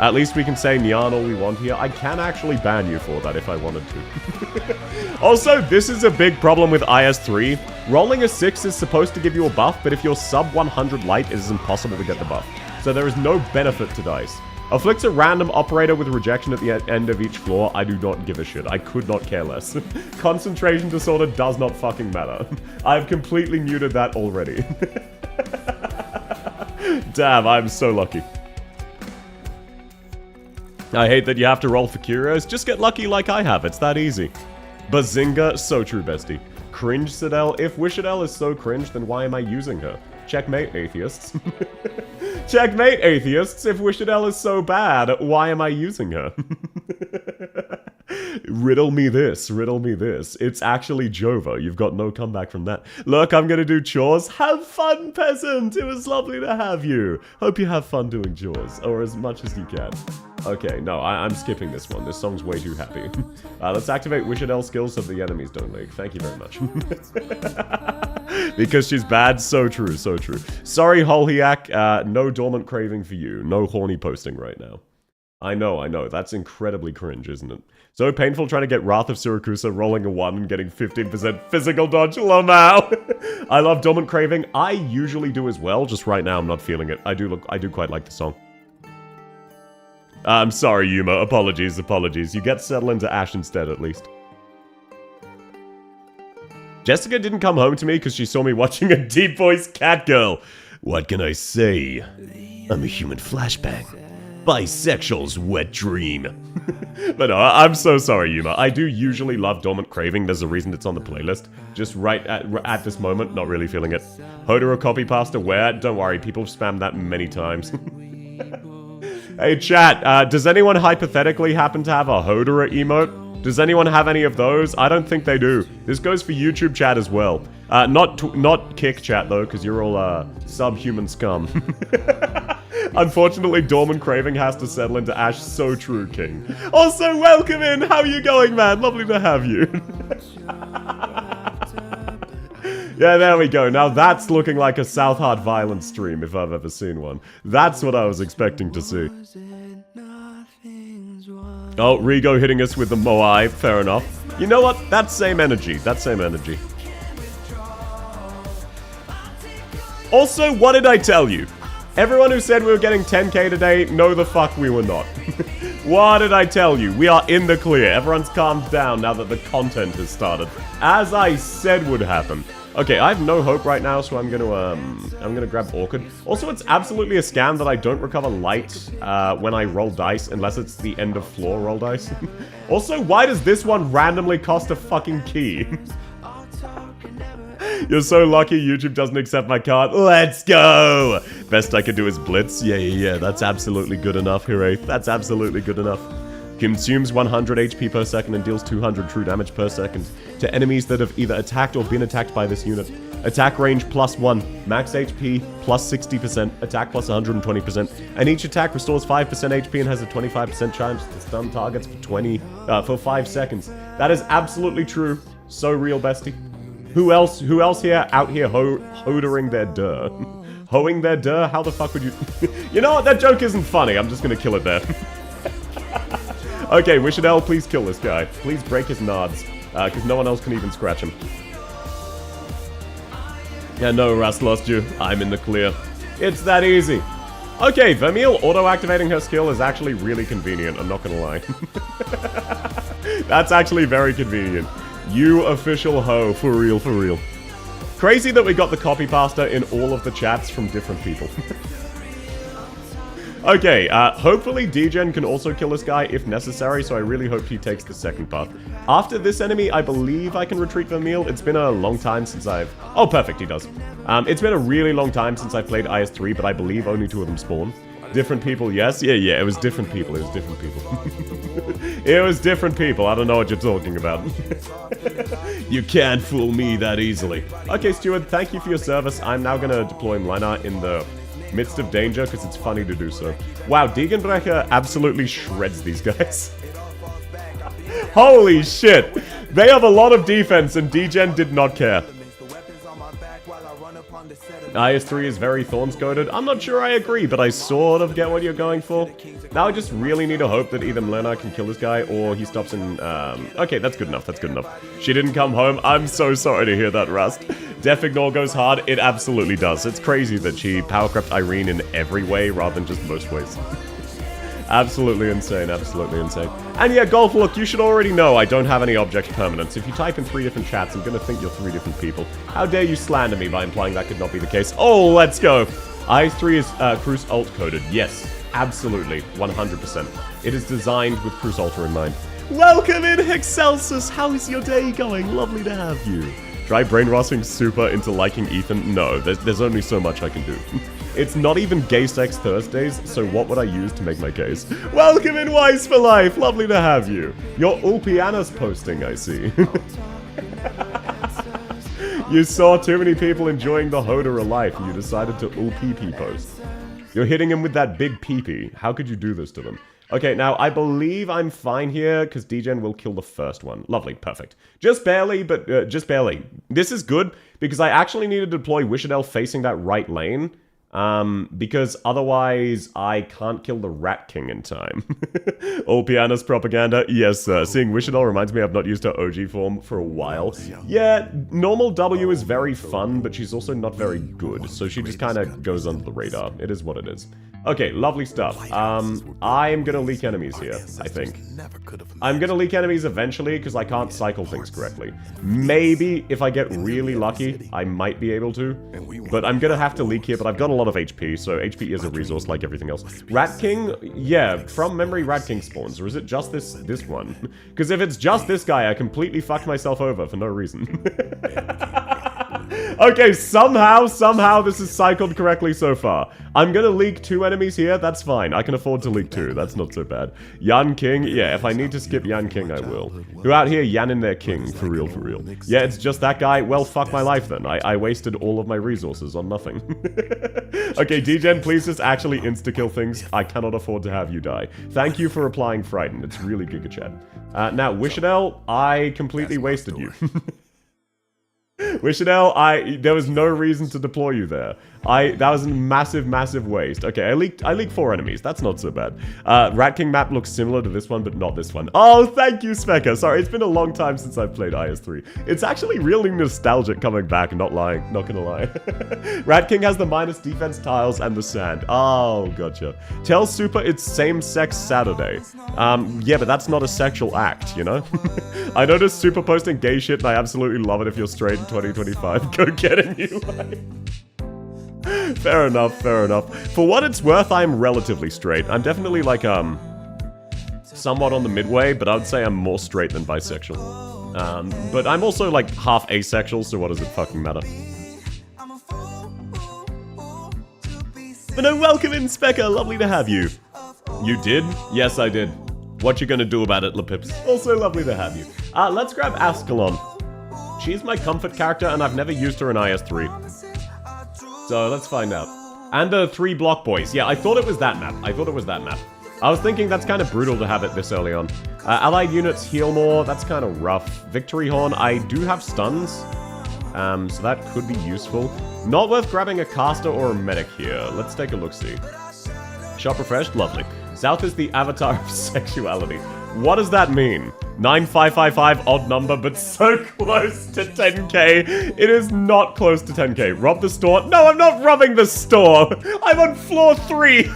At least we can say Nyan all we want here. I can actually ban you for that if I wanted to. Also, this is a big problem with IS-3. Rolling a 6 is supposed to give you a buff, but if you're sub 100 light, it is impossible to get the buff. So there is no benefit to dice. Afflicts a random operator with rejection at the end of each floor. I do not give a shit. I could not care less. Concentration disorder does not fucking matter. I've completely muted that already. Damn, I'm so lucky. I hate that you have to roll for curios. Just get lucky like I have. It's that easy. Bazinga, so true, bestie. Cringe Sidel. If Wishadel is so cringe, then why am I using her? Checkmate, atheists. Checkmate, atheists. If Wishadel is so bad, why am I using her? Riddle me this, riddle me this. It's actually Jova. You've got no comeback from that. Look, I'm gonna do chores. Have fun, peasant. It was lovely to have you. Hope you have fun doing chores, or as much as you can. Okay, no, I'm skipping this one. This song's way too happy. Let's activate Wishadel skills so the enemies don't leak. Thank you very much. Because she's bad. So true, so true. Sorry, Holhiak. No dormant craving for you. No horny posting right now. I know. That's incredibly cringe, isn't it? So painful trying to get Wrath of Siracusa, rolling a 1 and getting 15% physical dodge. Lamau. I love dormant craving. I usually do as well. Just right now, I'm not feeling it. I do quite like the song. I'm sorry, Yuma. Apologies. You get settled into Ash instead, at least. Jessica didn't come home to me because she saw me watching a deep voice cat girl. What can I say? I'm a human flashbang. Bisexual's wet dream. But no, I'm so sorry, Yuma. I do usually love Dormant Craving. There's a reason it's on the playlist. Just right at this moment, not really feeling it. Hodor copy pasta where? Don't worry, people spam that many times. Hey chat, does anyone hypothetically happen to have a Hodor emote? Does anyone have any of those? I don't think they do. This goes for YouTube chat as well. Not Kick chat though, because you're all subhuman scum. Unfortunately, Dormant Craving has to settle into Ash. So true, King. Also, welcome in. How are you going, man? Lovely to have you. Yeah, there we go. Now that's looking like a South Hard Violence stream, if I've ever seen one. That's what I was expecting to see. Oh, Rigo hitting us with the Moai. Fair enough. You know what? That same energy. That same energy. Also, what did I tell you? Everyone who said we were getting 10k today, no the fuck we were not. What did I tell you? We are in the clear. Everyone's calmed down now that the content has started. As I said would happen. Okay, I have no hope right now, so I'm gonna grab Orchid. Also, it's absolutely a scam that I don't recover light when I roll dice, unless it's the end of floor roll dice. Also, why does this one randomly cost a fucking key? You're so lucky YouTube doesn't accept my card. Let's go! Best I could do is blitz. Yeah, that's absolutely good enough, Hooray. That's absolutely good enough. Consumes 100 HP per second and deals 200 true damage per second to enemies that have either attacked or been attacked by this unit. Attack range +1, max HP +60%, attack +120%, and each attack restores 5% HP and has a 25% chance to stun targets for 5 seconds. That is absolutely true. So real, bestie. Who else here out here hodering their dir? Hoeing their dir? How the fuck would you... You know what? That joke isn't funny. I'm just gonna kill it there. Okay, Wishadel, please kill this guy. Please break his nards, because no one else can even scratch him. Yeah, no, Rust lost you. I'm in the clear. It's that easy. Okay, Vermeil auto-activating her skill is actually really convenient, I'm not gonna lie. That's actually very convenient. You official hoe, for real, for real. Crazy that we got the copy pasta in all of the chats from different people. Okay, hopefully Degen can also kill this guy if necessary, so I really hope he takes the second path. After this enemy, I believe I can retreat for a meal. It's been a long time since I've... Oh, perfect, he does. It's been a really long time since I played IS-3, but I believe only 2 of them spawn. Different people, yes? Yeah, it was different people, it was different people. It was different people, I don't know what you're talking about. You can't fool me that easily. Okay, Steward, thank you for your service. I'm now gonna deploy Mlena in the midst of danger, because it's funny to do so. Wow, Degenbrecher absolutely shreds these guys. Holy shit! They have a lot of defense, and Degen did not care. IS-3 is very Thorns-coded. I'm not sure I agree, but I sort of get what you're going for. Now I just really need to hope that either Mlena can kill this guy, or he stops in, Okay, that's good enough, that's good enough. She didn't come home. I'm so sorry to hear that, Rust. Def Ignore goes hard. It absolutely does. It's crazy that she power crept Irene in every way, rather than just most ways. Absolutely insane, absolutely insane. And yeah, Golf, look, you should already know I don't have any object permanence. If you type in 3 different chats, I'm gonna think you're 3 different people. How dare you slander me by implying that could not be the case? Oh, let's go! IS-3 is Cruise Alt coded. Yes, absolutely, 100%. It is designed with Cruise Alter in mind. Welcome in, Hexcelsus! How is your day going? Lovely to have you. Try brainwashing Super into liking Ethan? No, there's only so much I can do. It's not even Gay Sex Thursdays, so what would I use to make my case? Welcome in, Wise for Life! Lovely to have you. You're Ulpiana's posting, I see. You saw too many people enjoying the Hodor of life, and you decided to Ulpp post. You're hitting him with that big peepee. How could you do this to them? Okay, now, I believe I'm fine here, because Degen will kill the first one. Lovely, perfect. Just barely, but just barely. This is good, because I actually need to deploy Wishadel facing that right lane. Because otherwise I can't kill the Rat King in time. All Piana's propaganda? Yes, sir. Seeing Wishadel reminds me I've not used her OG form for a while. Yeah, normal W is very fun, but she's also not very good, so she just kind of goes under the radar. It is what it is. Okay, lovely stuff. I'm gonna leak enemies here, I think. I'm gonna leak enemies eventually, because I can't cycle things correctly. Maybe, if I get really lucky, I might be able to. But I'm gonna have to leak here, but I've got a lot of HP, so HP is a resource like everything else. Rat King? Yeah, from memory Rat King spawns, or is it just this one? Because if it's just this guy, I completely fucked myself over for no reason. Okay, somehow this is cycled correctly so far. I'm gonna leak 2 enemies here, that's fine. I can afford to leak 2, that's not so bad. Yan King, yeah, if I need to skip Yan King, I will. Who out here yanning their king, for real, for real. Yeah, it's just that guy, well, fuck my life then. I wasted all of my resources on nothing. Okay, Degen, please just actually insta-kill things. I cannot afford to have you die. Thank you for replying frightened, it's really Giga Chat. Now, Wishadel, I completely wasted you. Wishadel, there was no reason to deploy you there. That was a massive waste. Okay, I leaked 4 enemies. That's not so bad. Rat King map looks similar to this one, but not this one. Oh, thank you, Sveka. Sorry, it's been a long time since I've played IS-3. It's actually really nostalgic coming back, not lying. Not gonna lie. Rat King has the minus defense tiles and the sand. Oh, gotcha. Tell Super it's same-sex Saturday. Yeah, but that's not a sexual act, you know? I noticed Super posting gay shit, and I absolutely love it if you're straight in 2025. Go get a new life. Fair enough, fair enough. For what it's worth, I'm relatively straight. I'm definitely like, somewhat on the midway, but I would say I'm more straight than bisexual. But I'm also like half asexual, so what does it fucking matter? But no, welcome in, Specker, lovely to have you. You did? Yes, I did. What you gonna do about it, Lepips? Also lovely to have you. Let's grab Ascalon. She's my comfort character, and I've never used her in IS-3. So, let's find out. And the 3 block boys. Yeah, I thought it was that map. I was thinking that's kind of brutal to have it this early on. Allied units heal more. That's kind of rough. Victory Horn. I do have stuns. So that could be useful. Not worth grabbing a caster or a medic here. Let's take a look-see. Shop refreshed. Lovely. South is the avatar of sexuality. What does that mean? 9555 odd number, but so close to 10k. It is not close to 10k. Rob the store. No, I'm not robbing the store. I'm on floor 3.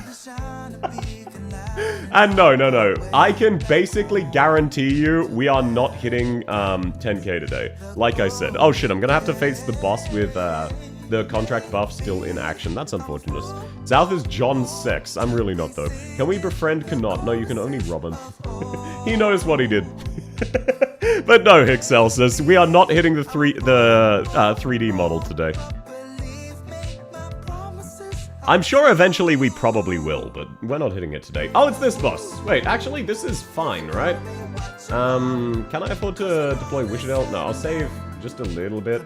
And no. I can basically guarantee you we are not hitting 10k today. Like I said. Oh shit, I'm gonna have to face the boss with The contract buff still in action. That's unfortunate. South is John Sex. I'm really not, though. Can we befriend? Cannot. No, you can only rob him. He knows what he did. But no, Hixelsis, we are not hitting the 3D model today. I'm sure eventually we probably will, but we're not hitting it today. Oh, it's this boss. Wait, actually, this is fine, right? Can I afford to deploy Wishadel? No, I'll save just a little bit,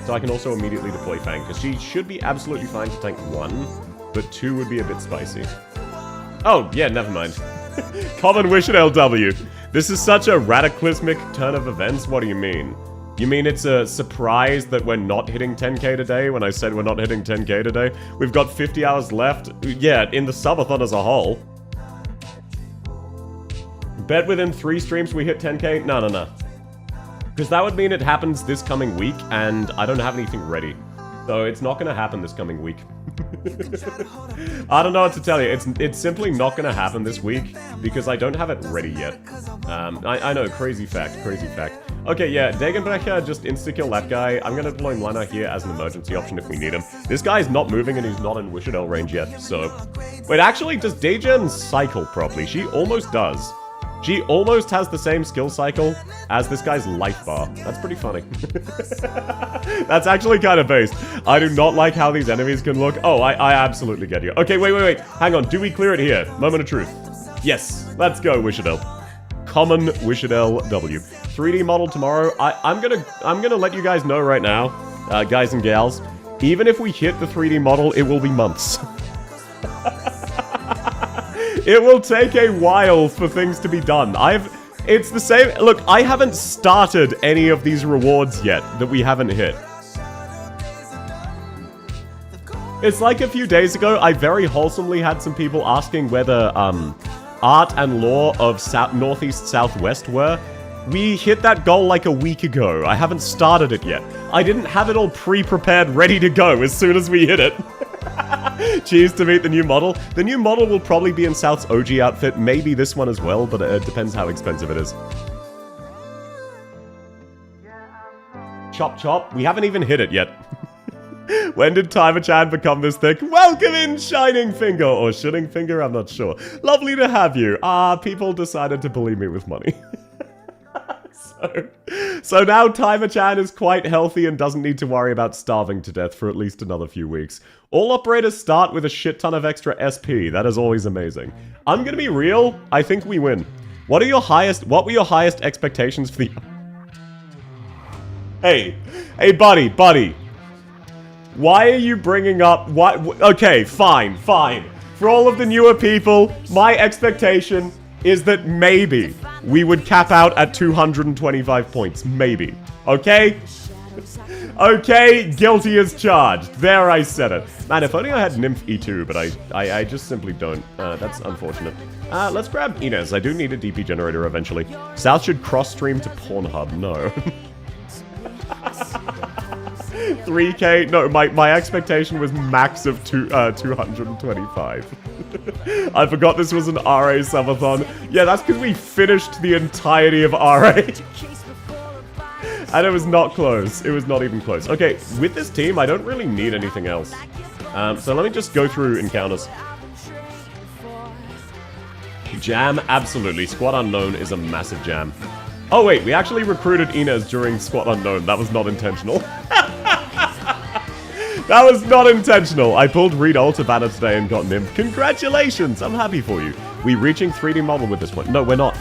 so I can also immediately deploy Fang, because she should be absolutely fine to tank 1, but 2 would be a bit spicy. Oh, yeah, never mind. Common Wishadel W. This is such a radicalismic turn of events, what do you mean? You mean it's a surprise that we're not hitting 10k today when I said we're not hitting 10k today? We've got 50 hours left. Yeah, in the subathon as a whole. Bet within 3 streams we hit 10k? No, no, no. Because that would mean it happens this coming week, and I don't have anything ready. So it's not going to happen this coming week. I don't know what to tell you. It's simply not going to happen this week, because I don't have it ready yet. I know, crazy fact, crazy fact. Okay, yeah, Degenbrecher, just insta-kill that guy. I'm going to deploy Mliner here as an emergency option if we need him. This guy's not moving and he's not in Wishadel range yet, so... Wait, actually, does Degen cycle properly? She almost does. She almost has the same skill cycle as this guy's life bar. That's pretty funny. That's actually kind of based. I do not like how these enemies can look. Oh, I absolutely get you. Okay, wait. Hang on, do we clear it here? Moment of truth. Yes, let's go, Wishadel. Common Wishadel W. 3D model tomorrow. I'm gonna let you guys know right now, guys and gals. Even if we hit the 3D model, it will be months. It will take a while for things to be done. It's the same. Look, I haven't started any of these rewards yet that we haven't hit. It's like a few days ago, I very wholesomely had some people asking whether art and lore of Northeast Southwest were. We hit that goal like a week ago. I haven't started it yet. I didn't have it all pre-prepared, ready to go as soon as we hit it. Cheers to meet the new model. The new model will probably be in South's OG outfit, maybe this one as well, but it depends how expensive it is. Chop chop. We haven't even hit it yet. When did Timer-chan become this thick? Welcome in, Shining Finger, or Shooting Finger, I'm not sure. Lovely to have you. People decided to bully me with money. So now Timer-chan is quite healthy and doesn't need to worry about starving to death for at least another few weeks. All operators start with a shit ton of extra SP. That is always amazing. I'm gonna be real. I think we win. What were your highest expectations for the... Hey, buddy. Why are you bringing up... Okay, fine. For all of the newer people, my expectation is that maybe we would cap out at 225 points. Maybe. Okay? Okay, guilty as charged. There, I said it. Man, if only I had Nymph E2, but I just simply don't. That's unfortunate. Let's grab Inez. I do need a DP generator eventually. South should cross-stream to Pornhub. No. 3k? No, my expectation was max of 225. I forgot this was an RA subathon. Yeah, that's because we finished the entirety of RA. And it was not close. It was not even close. Okay, with this team, I don't really need anything else. So let me just go through encounters. Jam, absolutely. Squad Unknown is a massive jam. Oh wait, we actually recruited Inez during Squad Unknown. That was not intentional. That was not intentional. I pulled Reed Alter banner today and got Nymph. Congratulations! I'm happy for you. We reaching 3D model with this one? No, we're not.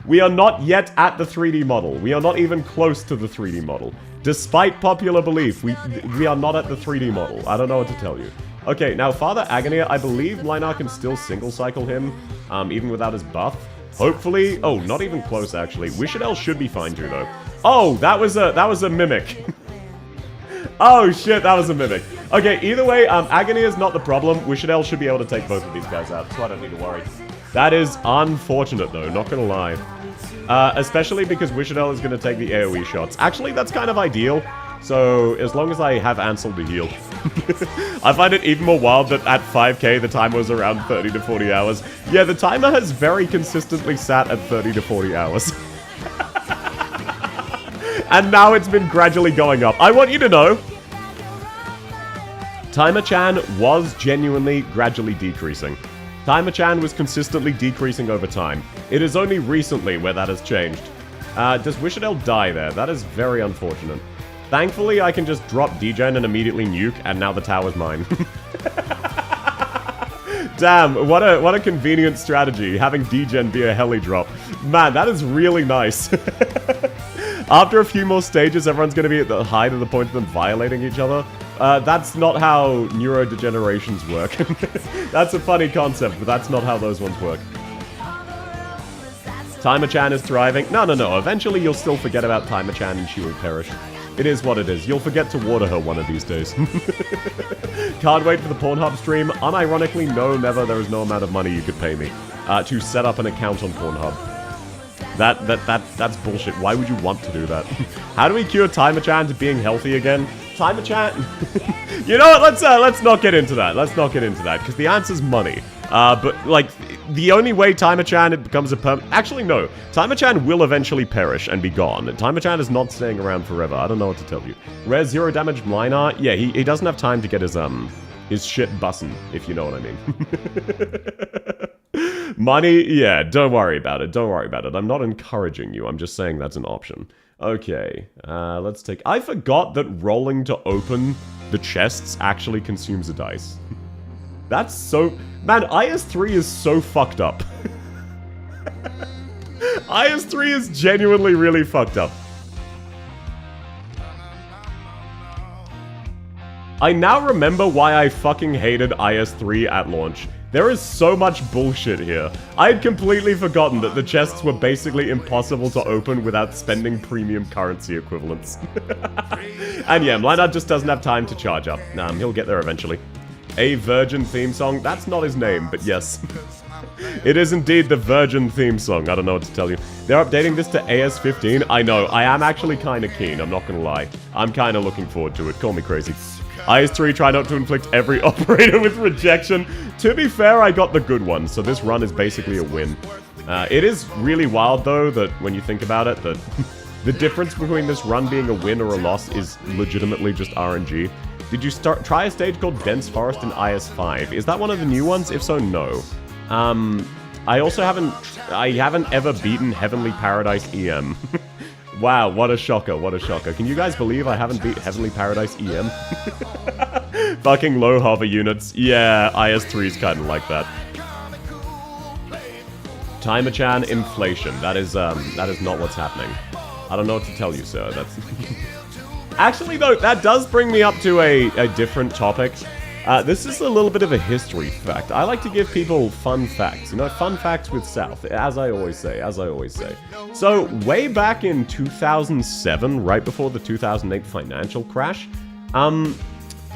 We are not yet at the 3D model. We are not even close to the 3D model. Despite popular belief, we are not at the 3D model. I don't know what to tell you. Okay, now Father Agonia, I believe Mlinar can still single cycle him, even without his buff. Hopefully, oh, not even close actually. Wishadel should be fine too though. Oh, that was a mimic. Oh shit, that was a mimic. Okay, either way, Agony is not the problem. Wishadel should be able to take both of these guys out, so I don't need to worry. That is unfortunate though, not gonna lie. Especially because Wishadel is gonna take the AoE shots. Actually, that's kind of ideal. So, as long as I have Ansel to heal. I find it even more wild that at 5k the timer was around 30 to 40 hours. Yeah, the timer has very consistently sat at 30 to 40 hours. And now it's been gradually going up. I want you to know, Timer-chan was genuinely gradually decreasing. Timer-chan was consistently decreasing over time. It is only recently where that has changed. Does Wishadel die there? That is very unfortunate. Thankfully, I can just drop degen and immediately nuke, and now the tower's mine. Damn, what a convenient strategy, having degen be a heli drop. Man, that is really nice. After a few more stages, everyone's going to be at the high to the point of them violating each other. That's not how neurodegenerations work. That's a funny concept, but that's not how those ones work. Timer-chan is thriving. No. Eventually, you'll still forget about Timer-chan and she will perish. It is what it is. You'll forget to water her one of these days. Can't wait for the Pornhub stream. Unironically, no, never. There is no amount of money you could pay me to set up an account on Pornhub. That's bullshit. Why would you want to do that? How do we cure Timer-chan to being healthy again? Timer-chan? You know what? Let's not get into that. Let's not get into that, because the answer's money. But, like, the only way Timer-chan it becomes a permanent... Actually, no. Timer-chan will eventually perish and be gone. Timer-chan is not staying around forever. I don't know what to tell you. Rare 0 damage Mlinar? Yeah, he doesn't have time to get his shit bussin', if you know what I mean. Money? Yeah, don't worry about it. Don't worry about it. I'm not encouraging you. I'm just saying that's an option. Okay, let's take... I forgot that rolling to open the chests actually consumes a dice. That's so... Man, IS-3 is so fucked up. IS-3 is genuinely really fucked up. I now remember why I fucking hated IS-3 at launch. There is so much bullshit here. I had completely forgotten that the chests were basically impossible to open without spending premium currency equivalents. And yeah, Mlinar just doesn't have time to charge up. He'll get there eventually. A Virgin theme song? That's not his name, but yes. It is indeed the Virgin theme song. I don't know what to tell you. They're updating this to AS15. I know. I am actually kind of keen. I'm not going to lie. I'm kind of looking forward to it. Call me crazy. IS-3, try not to inflict every operator with rejection. To be fair, I got the good one, so this run is basically a win. It is really wild, though, that when you think about it, that the difference between this run being a win or a loss is legitimately just RNG. Did you try a stage called Dense Forest in IS-5? Is that one of the new ones? If so, no. I also haven't ever beaten Heavenly Paradise EM. Wow, what a shocker, what a shocker. Can you guys believe I haven't beat Heavenly Paradise EM? Fucking low hover units. Yeah, IS-3 is kind of like that. Timer-chan inflation. That is not what's happening. I don't know what to tell you, sir. That's... Actually, though, that does bring me up to a different topic. This is a little bit of a history fact. I like to give people fun facts. You know, fun facts with South, as I always say, So, way back in 2007, right before the 2008 financial crash,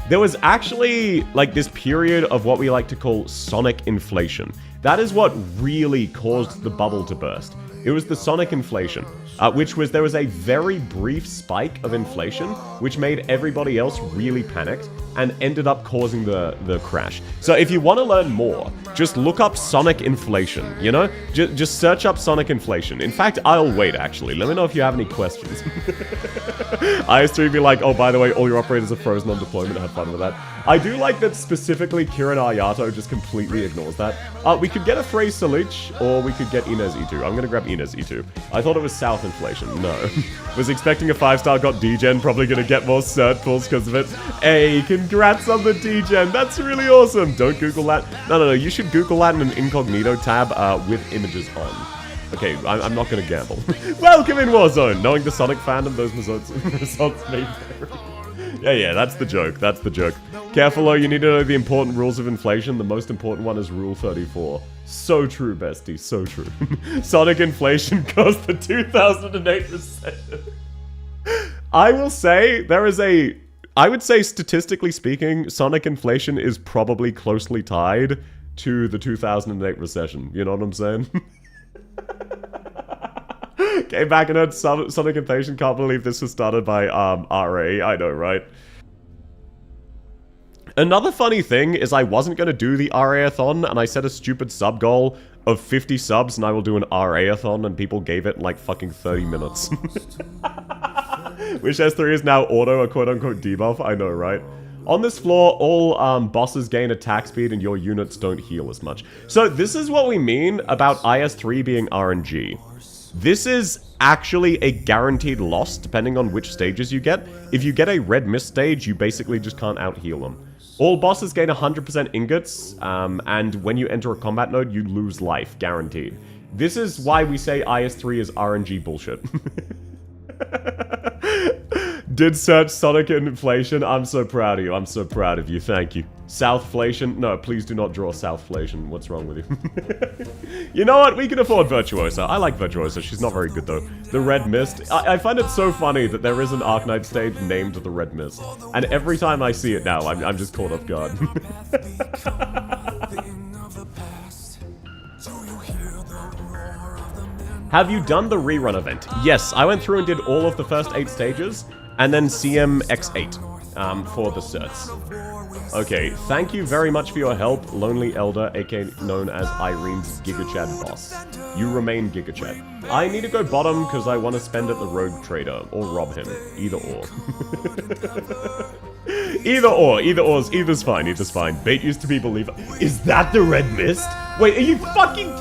there was actually, like, this period of what we like to call sonic inflation. That is what really caused the bubble to burst. It was the sonic inflation, which was there was a very brief spike of inflation, which made everybody else really panicked and ended up causing the crash. So if you want to learn more, just look up sonic inflation, you know? Just search up sonic inflation. In fact, I'll wait, actually. Let me know if you have any questions. IS-3 be like, oh, by the way, all your operators are frozen on deployment. Have fun with that. I do like that specifically Kirin Ayato just completely ignores that. We could get a Frey Salich, or we could get Inez E2. I'm gonna grab Inez E2. I thought it was South inflation. No. Was expecting a 5-star, got degen, probably gonna get more cert pulls because of it. Hey, congrats on the degen. That's really awesome. Don't Google that. No. You should Google that in an incognito tab with images on. Okay, I'm not gonna gamble. Welcome in Warzone. Knowing the Sonic fandom, those results may vary. Yeah, that's the joke. That's the joke. Careful, though, you need to know the important rules of inflation. The most important one is Rule 34. So true, bestie. So true. Sonic inflation caused the 2008 recession. I will say, I would say, statistically speaking, Sonic inflation is probably closely tied to the 2008 recession. You know what I'm saying? Came back and heard Sonic inflation. Can't believe this was started by RA. I know, right? Another funny thing is I wasn't going to do the RA-a-thon, and I set a stupid sub goal of 50 subs, and I will do an RA-a-thon, and people gave it like fucking 30 minutes. Wish S3 is now auto a quote-unquote debuff. I know, right? On this floor, all bosses gain attack speed and your units don't heal as much. So this is what we mean about IS-3 being RNG. This is actually a guaranteed loss depending on which stages you get. If you get a red mist stage, you basically just can't out-heal them. All bosses gain 100% ingots, and when you enter a combat node, you lose life, guaranteed. This is why we say IS-3 is RNG bullshit. Did search Sonic Inflation. I'm so proud of you. I'm so proud of you. Thank you. Southflation. No, please do not draw Southflation. What's wrong with you? You know what? We can afford Virtuosa. I like Virtuosa. She's not very good, though. The Red Mist. I find it so funny that there is an Arknight stage named the Red Mist. And every time I see it now, I'm just caught off guard. Have you done the rerun event? Yes, I went through and did all of the first 8 stages, and then CMX8 for the certs. Okay, thank you very much for your help, Lonely Elder, aka known as Irene's GigaChad boss. You remain GigaChad. I need to go bottom because I want to spend at the Rogue Trader, or rob him. Either or. Either's fine, either's fine. Bait used to be believer. Is that the Red Mist? Wait, are you fucking...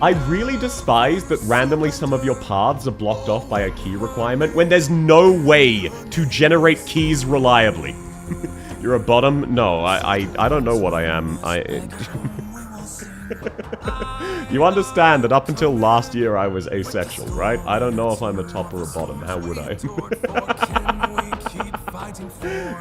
I really despise that randomly some of your paths are blocked off by a key requirement when there's no way to generate keys reliably. You're a bottom? No, I don't know what I am. You understand that up until last year I was asexual, right? I don't know if I'm a top or a bottom. How would I?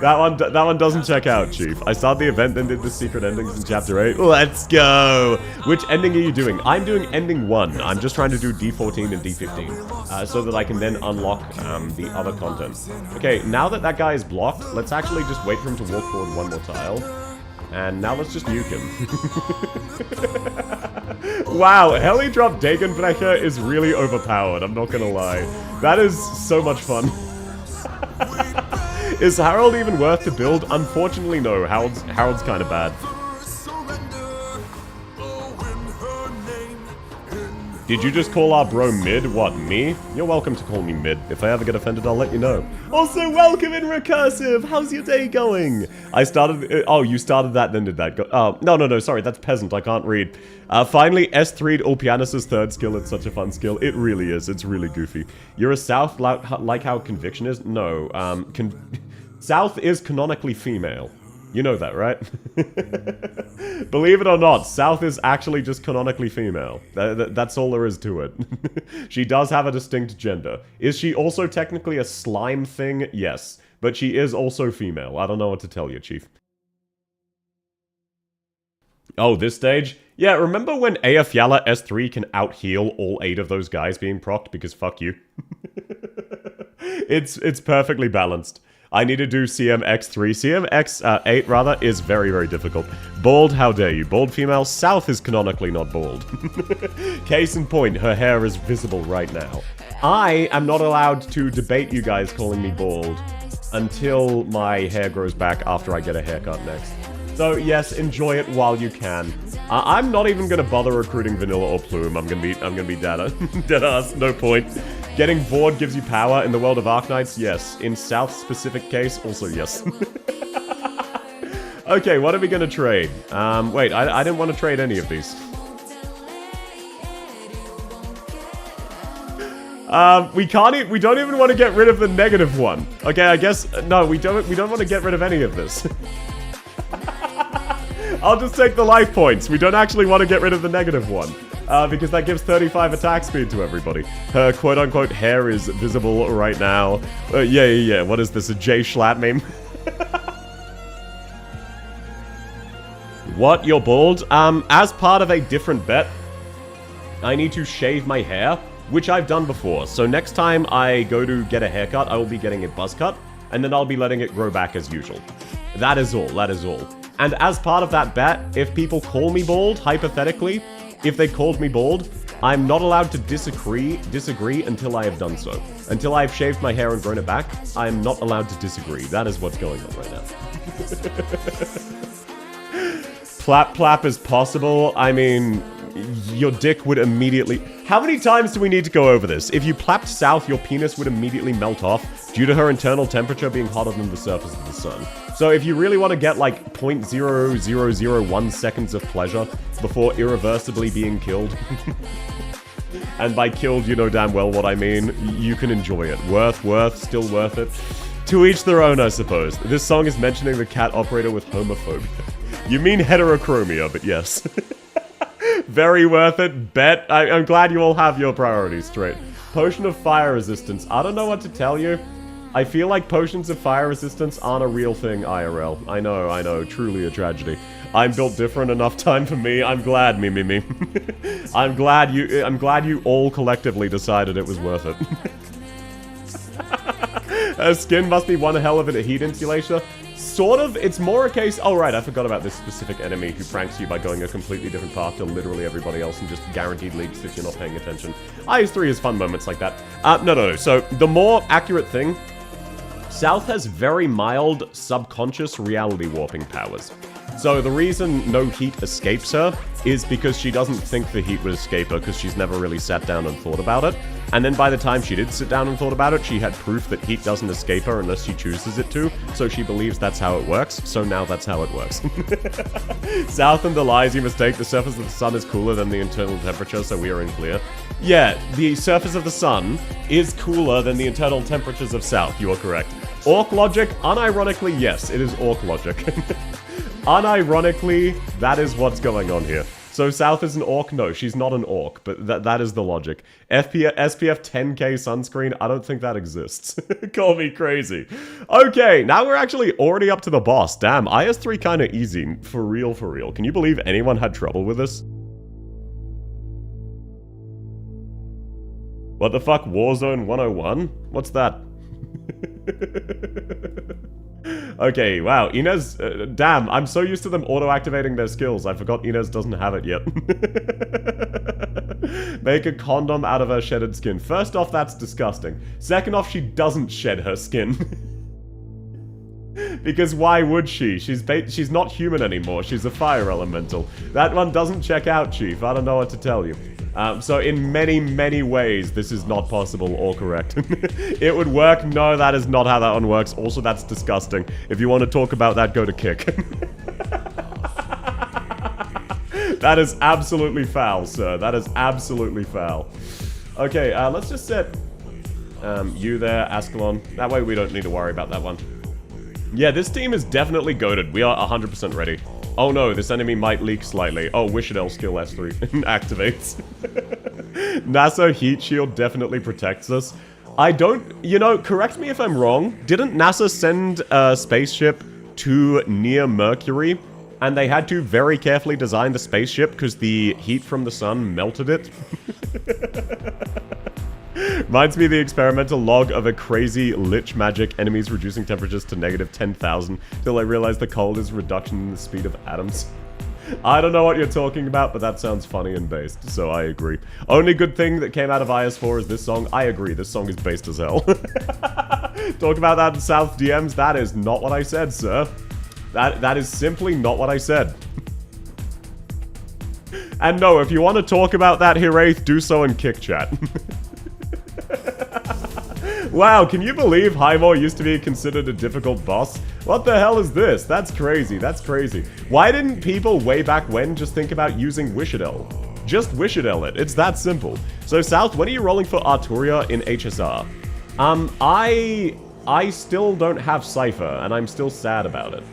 That one doesn't check out, Chief. I started the event, then did the secret endings in Chapter 8. Let's go! Which ending are you doing? I'm doing ending 1. I'm just trying to do D14 and D15, so that I can then unlock the other content. Okay, now that guy is blocked, let's actually just wait for him to walk forward one more tile. And now let's just nuke him. Wow, Heli Drop Dagenbrecher is really overpowered, I'm not gonna lie. That is so much fun. Is Harold even worth to build? Unfortunately, no. Harold's kind of bad. Did you just call our bro mid? What, me? You're welcome to call me mid. If I ever get offended, I'll let you know. Also, welcome in Recursive! How's your day going? I started... oh, you started that, then did that. Oh, no, sorry, that's peasant. I can't read. Finally, S3'd Ulpianus' third skill. It's such a fun skill. It really is. It's really goofy. You're a South like how Conviction is? No, South is canonically female. You know that, right? Believe it or not, South is actually just canonically female. That's all there is to it. She does have a distinct gender. Is she also technically a slime thing? Yes. But she is also female. I don't know what to tell you, Chief. Oh, this stage? Yeah, remember when Eyjafjalla S3 can out-heal all 8 of those guys being procced because fuck you? It's perfectly balanced. I need to do CMX3. CMX8, rather, is very, very difficult. Bald, how dare you. Bald female, South is canonically not bald. Case in point, her hair is visible right now. I am not allowed to debate you guys calling me bald until my hair grows back after I get a haircut next. So, yes, enjoy it while you can. I'm not even gonna bother recruiting Vanilla or Plume. I'm gonna be dead ass, no point. Getting bored gives you power in the world of Arknights? Yes. In South's specific case, also yes. Okay, what are we gonna trade? Wait, I didn't want to trade any of these. We don't even want to get rid of the negative one. Okay, I guess, no, we don't want to get rid of any of this. I'll just take the life points. We don't actually want to get rid of the negative one. Because that gives 35 attack speed to everybody. Her quote-unquote hair is visible right now. Yeah. What is this, a Jay Schlatt meme? What, you're bald? As part of a different bet, I need to shave my hair, which I've done before. So next time I go to get a haircut, I will be getting a buzz cut, and then I'll be letting it grow back as usual. That is all. And as part of that bet, if people call me bald, hypothetically, if they called me bald, I'm not allowed to disagree until I have done so. Until I've shaved my hair and grown it back, I'm not allowed to disagree. That is what's going on right now. Plap is possible. I mean, your dick would immediately... How many times do we need to go over this? If you plapped south, your penis would immediately melt off due to her internal temperature being hotter than the surface of the sun. So if you really want to get like 0.0001 seconds of pleasure before irreversibly being killed, and by killed you know damn well what I mean, you can enjoy it. Worth, still worth it. To each their own, I suppose. This song is mentioning the cat operator with homophobia. You mean heterochromia, but yes. Very worth it, bet. I'm glad you all have your priorities straight. Potion of fire resistance. I don't know what to tell you. I feel like potions of fire resistance aren't a real thing IRL. I know, truly a tragedy. I'm built different, enough time for me. I'm glad, me. I'm glad you all collectively decided it was worth it. Her skin must be one hell of a heat insulator. Sort of, it's more a case... Oh, right, I forgot about this specific enemy who pranks you by going a completely different path to literally everybody else and just guaranteed leaks if you're not paying attention. IS3 has fun moments like that. No. So, the more accurate thing... South has very mild, subconscious reality warping powers. So the reason no heat escapes her is because she doesn't think the heat would escape her because she's never really sat down and thought about it. And then by the time she did sit down and thought about it, she had proof that heat doesn't escape her unless she chooses it to, so she believes that's how it works, so now that's how it works. South and the lies you mistake, the surface of the sun is cooler than the internal temperature, so we are in clear. Yeah, the surface of the sun is cooler than the internal temperatures of South, you are correct. Orc logic? Unironically, yes, it is orc logic. Unironically, that is what's going on here. So South is an orc? No, she's not an orc, but that is the logic. SPF 10k sunscreen? I don't think that exists. Call me crazy. Okay, now we're actually already up to the boss. Damn, IS3 kinda easy. For real. Can you believe anyone had trouble with this? What the fuck? Warzone 101? What's that? Okay, wow, Inez, damn, I'm so used to them auto-activating their skills, I forgot Inez doesn't have it yet. Make a condom out of her shedded skin. First off, that's disgusting. Second off, she doesn't shed her skin. Because why would she? She's not human anymore, she's a fire elemental. That one doesn't check out, Chief, I don't know what to tell you. So in many ways, this is not possible or correct. It would work? No, that is not how that one works. Also, that's disgusting. If you want to talk about that, go to kick. That is absolutely foul, sir. That is absolutely foul. Okay, let's just set you there, Ascalon. That way we don't need to worry about that one. Yeah, this team is definitely goated. We are 100% ready. Oh no, this enemy might leak slightly. Oh, Wishadel skill S3 activates. NASA heat shield definitely protects us. I don't... You know, correct me if I'm wrong. Didn't NASA send a spaceship to near Mercury? And they had to very carefully design the spaceship because the heat from the sun melted it? Reminds me of the experimental log of a crazy lich magic, enemies reducing temperatures to negative 10,000, till I realized the cold is reduction in the speed of atoms. I don't know what you're talking about, but that sounds funny and based, so I agree. Only good thing that came out of IS4 is this song. I agree, this song is based as hell. Talk about that in South DMs, that is not what I said, sir. That is simply not what I said. And no, if you want to talk about that, Hiraeth, do so in kick chat. Wow, can you believe Highmore used to be considered a difficult boss? What the hell is this? That's crazy, that's crazy. Why didn't people way back when just think about using Wishadel? Just Wishadel it, it's that simple. So South, when are you rolling for Arturia in HSR? I still don't have Cypher, and I'm still sad about it.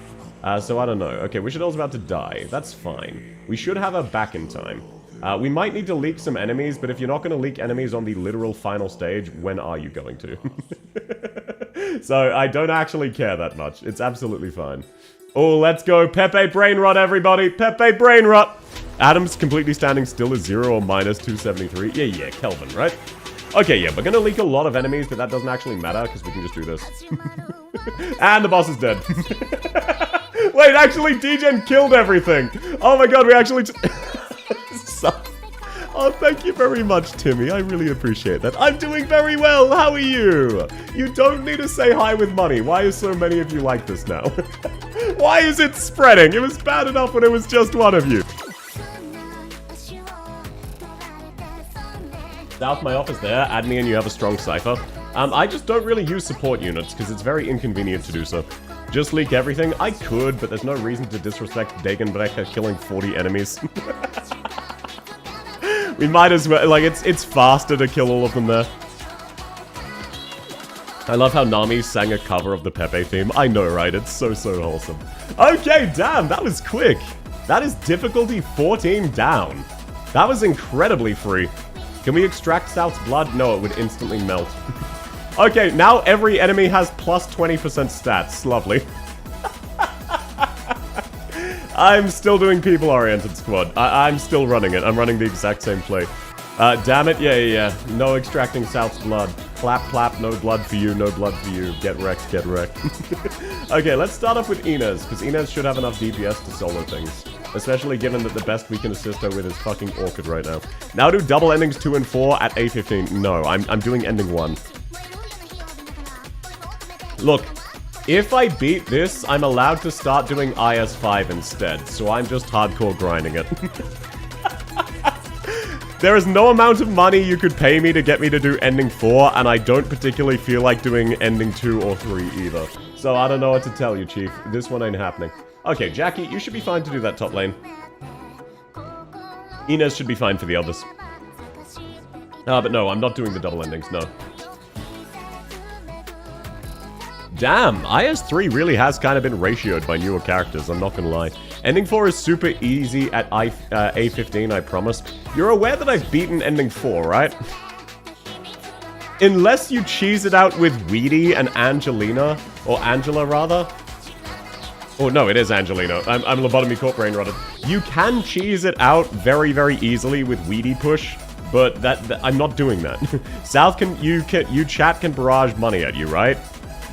So I don't know. Okay, Wishadel's about to die, that's fine. We should have her back in time. We might need to leak some enemies, but if you're not going to leak enemies on the literal final stage, when are you going to? So, I don't actually care that much. It's absolutely fine. Oh, let's go. Pepe Brain Rot, everybody. Pepe Brain Rot. Adam's completely standing still is 0 or minus 273. Yeah, Kelvin, right? Okay, yeah, we're going to leak a lot of enemies, but that doesn't actually matter, because we can just do this. And the boss is dead. Wait, actually, D-Gen killed everything. Oh my god, we actually... Oh, thank you very much, Timmy. I really appreciate that. I'm doing very well. How are you? You don't need to say hi with money. Why are so many of you like this now? Why is it spreading? It was bad enough when it was just one of you. South, my office there. Add me and you have a strong cipher. I just don't really use support units, because it's very inconvenient to do so. Just leak everything? I could, but there's no reason to disrespect Degenbrecher killing 40 enemies. We might as well, like, it's faster to kill all of them there. I love how Nami sang a cover of the Pepe theme. I know, right? It's so wholesome. Okay, damn, that was quick. That is difficulty 14 down. That was incredibly free. Can we extract South's blood? No, it would instantly melt. Okay, now every enemy has plus 20% stats. Lovely. I'm still doing people-oriented squad. I'm still running it. I'm running the exact same play. Damn it. Yeah. No extracting South's blood. Clap, no blood for you, no blood for you. Get wrecked. Okay, let's start off with Inez, because Inez should have enough DPS to solo things. Especially given that the best we can assist her with is fucking Orchid right now. Now do double endings 2 and 4 at A15. No, I'm doing ending 1. Look, if I beat this, I'm allowed to start doing IS5 instead, so I'm just hardcore grinding it. There is no amount of money you could pay me to get me to do ending 4, and I don't particularly feel like doing ending 2 or 3 either. So I don't know what to tell you, Chief. This one ain't happening. Okay, Jackie, you should be fine to do that top lane. Inez should be fine for the others. But no, I'm not doing the double endings, no. Damn, IS3 really has kind of been ratioed by newer characters, I'm not gonna lie. Ending 4 is super easy at A15, I promise. You're aware that I've beaten Ending 4, right? Unless you cheese it out with Weedy and Angelina, or Angela, rather. Oh, no, it is Angelina. I'm lobotomy corp brain rotted. You can cheese it out very, very easily with Weedy push, but that I'm not doing that. South you chat can barrage money at you, right?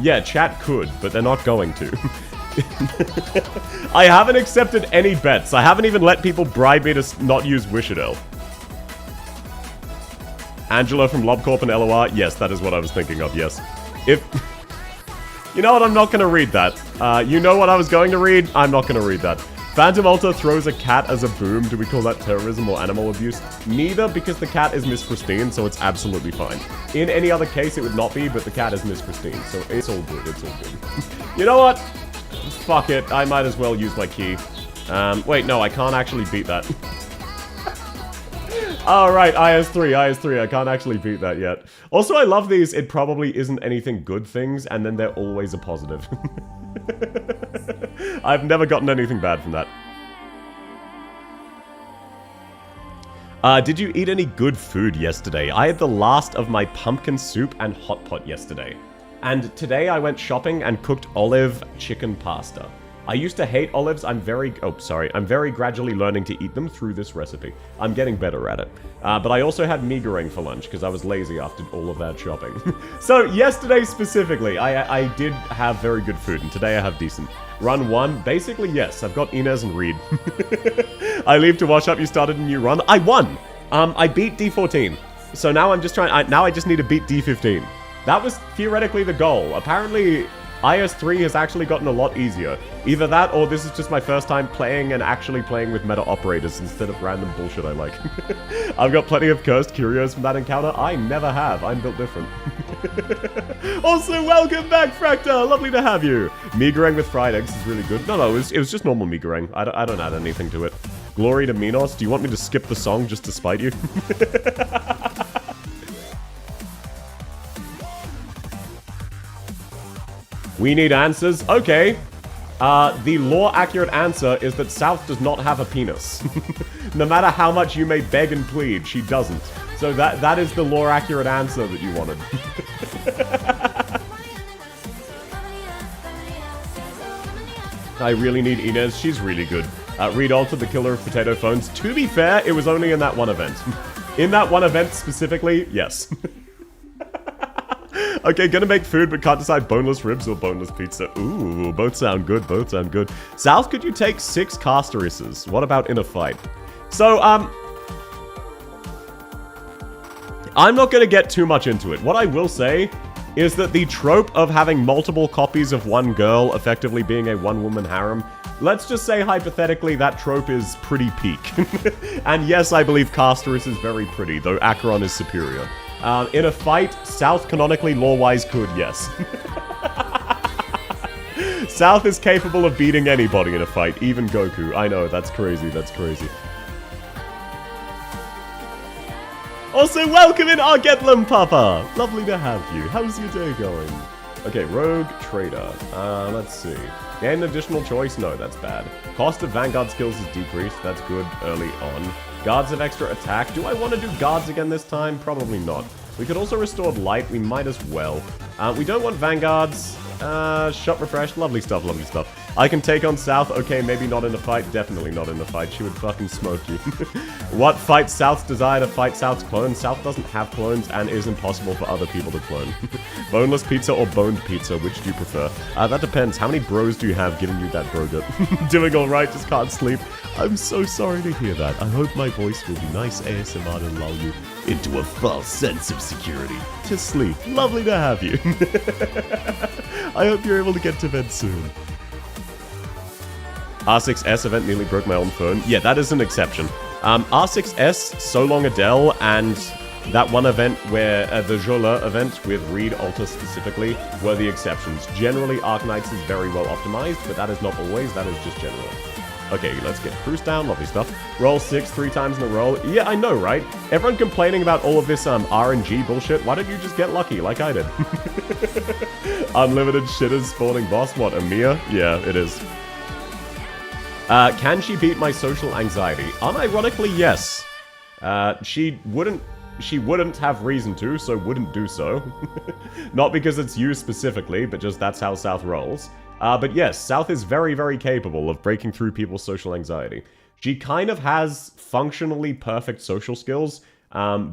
Yeah, chat could, but they're not going to. I haven't accepted any bets. I haven't even let people bribe me to not use Wishadel. Angela from Lobcorp and LOR? Yes, that is what I was thinking of, yes. If... You know what? I'm not going to read that. You know what I was going to read? I'm not going to read that. Phantom Alta throws a cat as a boom. Do we call that terrorism or animal abuse? Neither, because the cat is Miss Pristine, so it's absolutely fine. In any other case, it would not be, but the cat is Miss Pristine, so it's all good, it's all good. You know what? Fuck it, I might as well use my key. Wait, no, I can't actually beat that. Alright, IS3, I can't actually beat that yet. Also, I love these, it probably isn't anything good things, and then they're always a positive. I've never gotten anything bad from that. Did you eat any good food yesterday? I had the last of my pumpkin soup and hot pot yesterday. And today I went shopping and cooked olive chicken pasta. I used to hate olives. I'm very gradually learning to eat them through this recipe. I'm getting better at it. But I also had mee goreng for lunch because I was lazy after all of that shopping. So yesterday specifically, I did have very good food, and today I have decent. Run 1, basically yes, I've got Inez and Reed. I leave to wash up, you started a new run. I won! I beat D14. So now I'm just trying, now I just need to beat D15. That was theoretically the goal. Apparently, IS3 has actually gotten a lot easier. Either that, or this is just my first time playing and actually playing with meta operators instead of random bullshit I like. I've got plenty of cursed curios from that encounter. I never have. I'm built different. Also, welcome back, Fracta! Lovely to have you! Mee goreng with fried eggs is really good. No, it was just normal mee goreng. I don't add anything to it. Glory to Minos. Do you want me to skip the song just to spite you? We need answers. Okay. The lore-accurate answer is that South does not have a penis. No matter how much you may beg and plead, she doesn't. So that is the lore-accurate answer that you wanted. I really need Inez. She's really good. Reed altered the killer of potato phones. To be fair, it was only in that one event. In that one event specifically, yes. Okay, gonna make food, but can't decide boneless ribs or boneless pizza. Ooh, both sound good, both sound good. South, could you take 6 casteresses? What about in a fight? So, I'm not gonna get too much into it. What I will say is that the trope of having multiple copies of one girl effectively being a one-woman harem, let's just say hypothetically that trope is pretty peak. And yes, I believe Casteress is very pretty, though Acheron is superior. In a fight, South canonically, lore-wise, could, yes. South is capable of beating anybody in a fight, even Goku. I know, that's crazy, that's crazy. Also, welcome in Argetlam Papa! Lovely to have you. How's your day going? Okay, Rogue Trader. Let's see. Gain an additional choice? No, that's bad. Cost of Vanguard skills is decreased. That's good early on. Guards have extra attack. Do I want to do guards again this time? Probably not. We could also restore light. We might as well. We don't want Vanguards. Shot refresh. Lovely stuff, lovely stuff. I can take on South. Okay, maybe not in a fight. Definitely not in a fight. She would fucking smoke you. What fights South's desire to fight South's clone? South doesn't have clones and is impossible for other people to clone. Boneless pizza or boned pizza? Which do you prefer? That depends. How many bros do you have giving you that burger? Doing alright, just can't sleep. I'm so sorry to hear that. I hope my voice will be nice ASMR to lull you into a false sense of security. To sleep. Lovely to have you. I hope you're able to get to bed soon. R6S event nearly broke my own phone. Yeah, that is an exception. R6S, So Long Adele, and that one event where the Jola event with Reed Alta specifically were the exceptions. Generally, Arknights is very well optimized, but that is not always, that is just generally. Okay, let's get Cruise down, lovely stuff. Roll 6 3 times in a row. Yeah, I know, right? Everyone complaining about all of this RNG bullshit, why don't you just get lucky like I did? Unlimited shitters spawning boss, what, Amia? Yeah, it is. Can she beat my social anxiety? Unironically, yes. She wouldn't have reason to, so wouldn't do so. Not because it's you specifically, but just that's how South rolls. But yes, South is very, very capable of breaking through people's social anxiety. She kind of has functionally perfect social skills,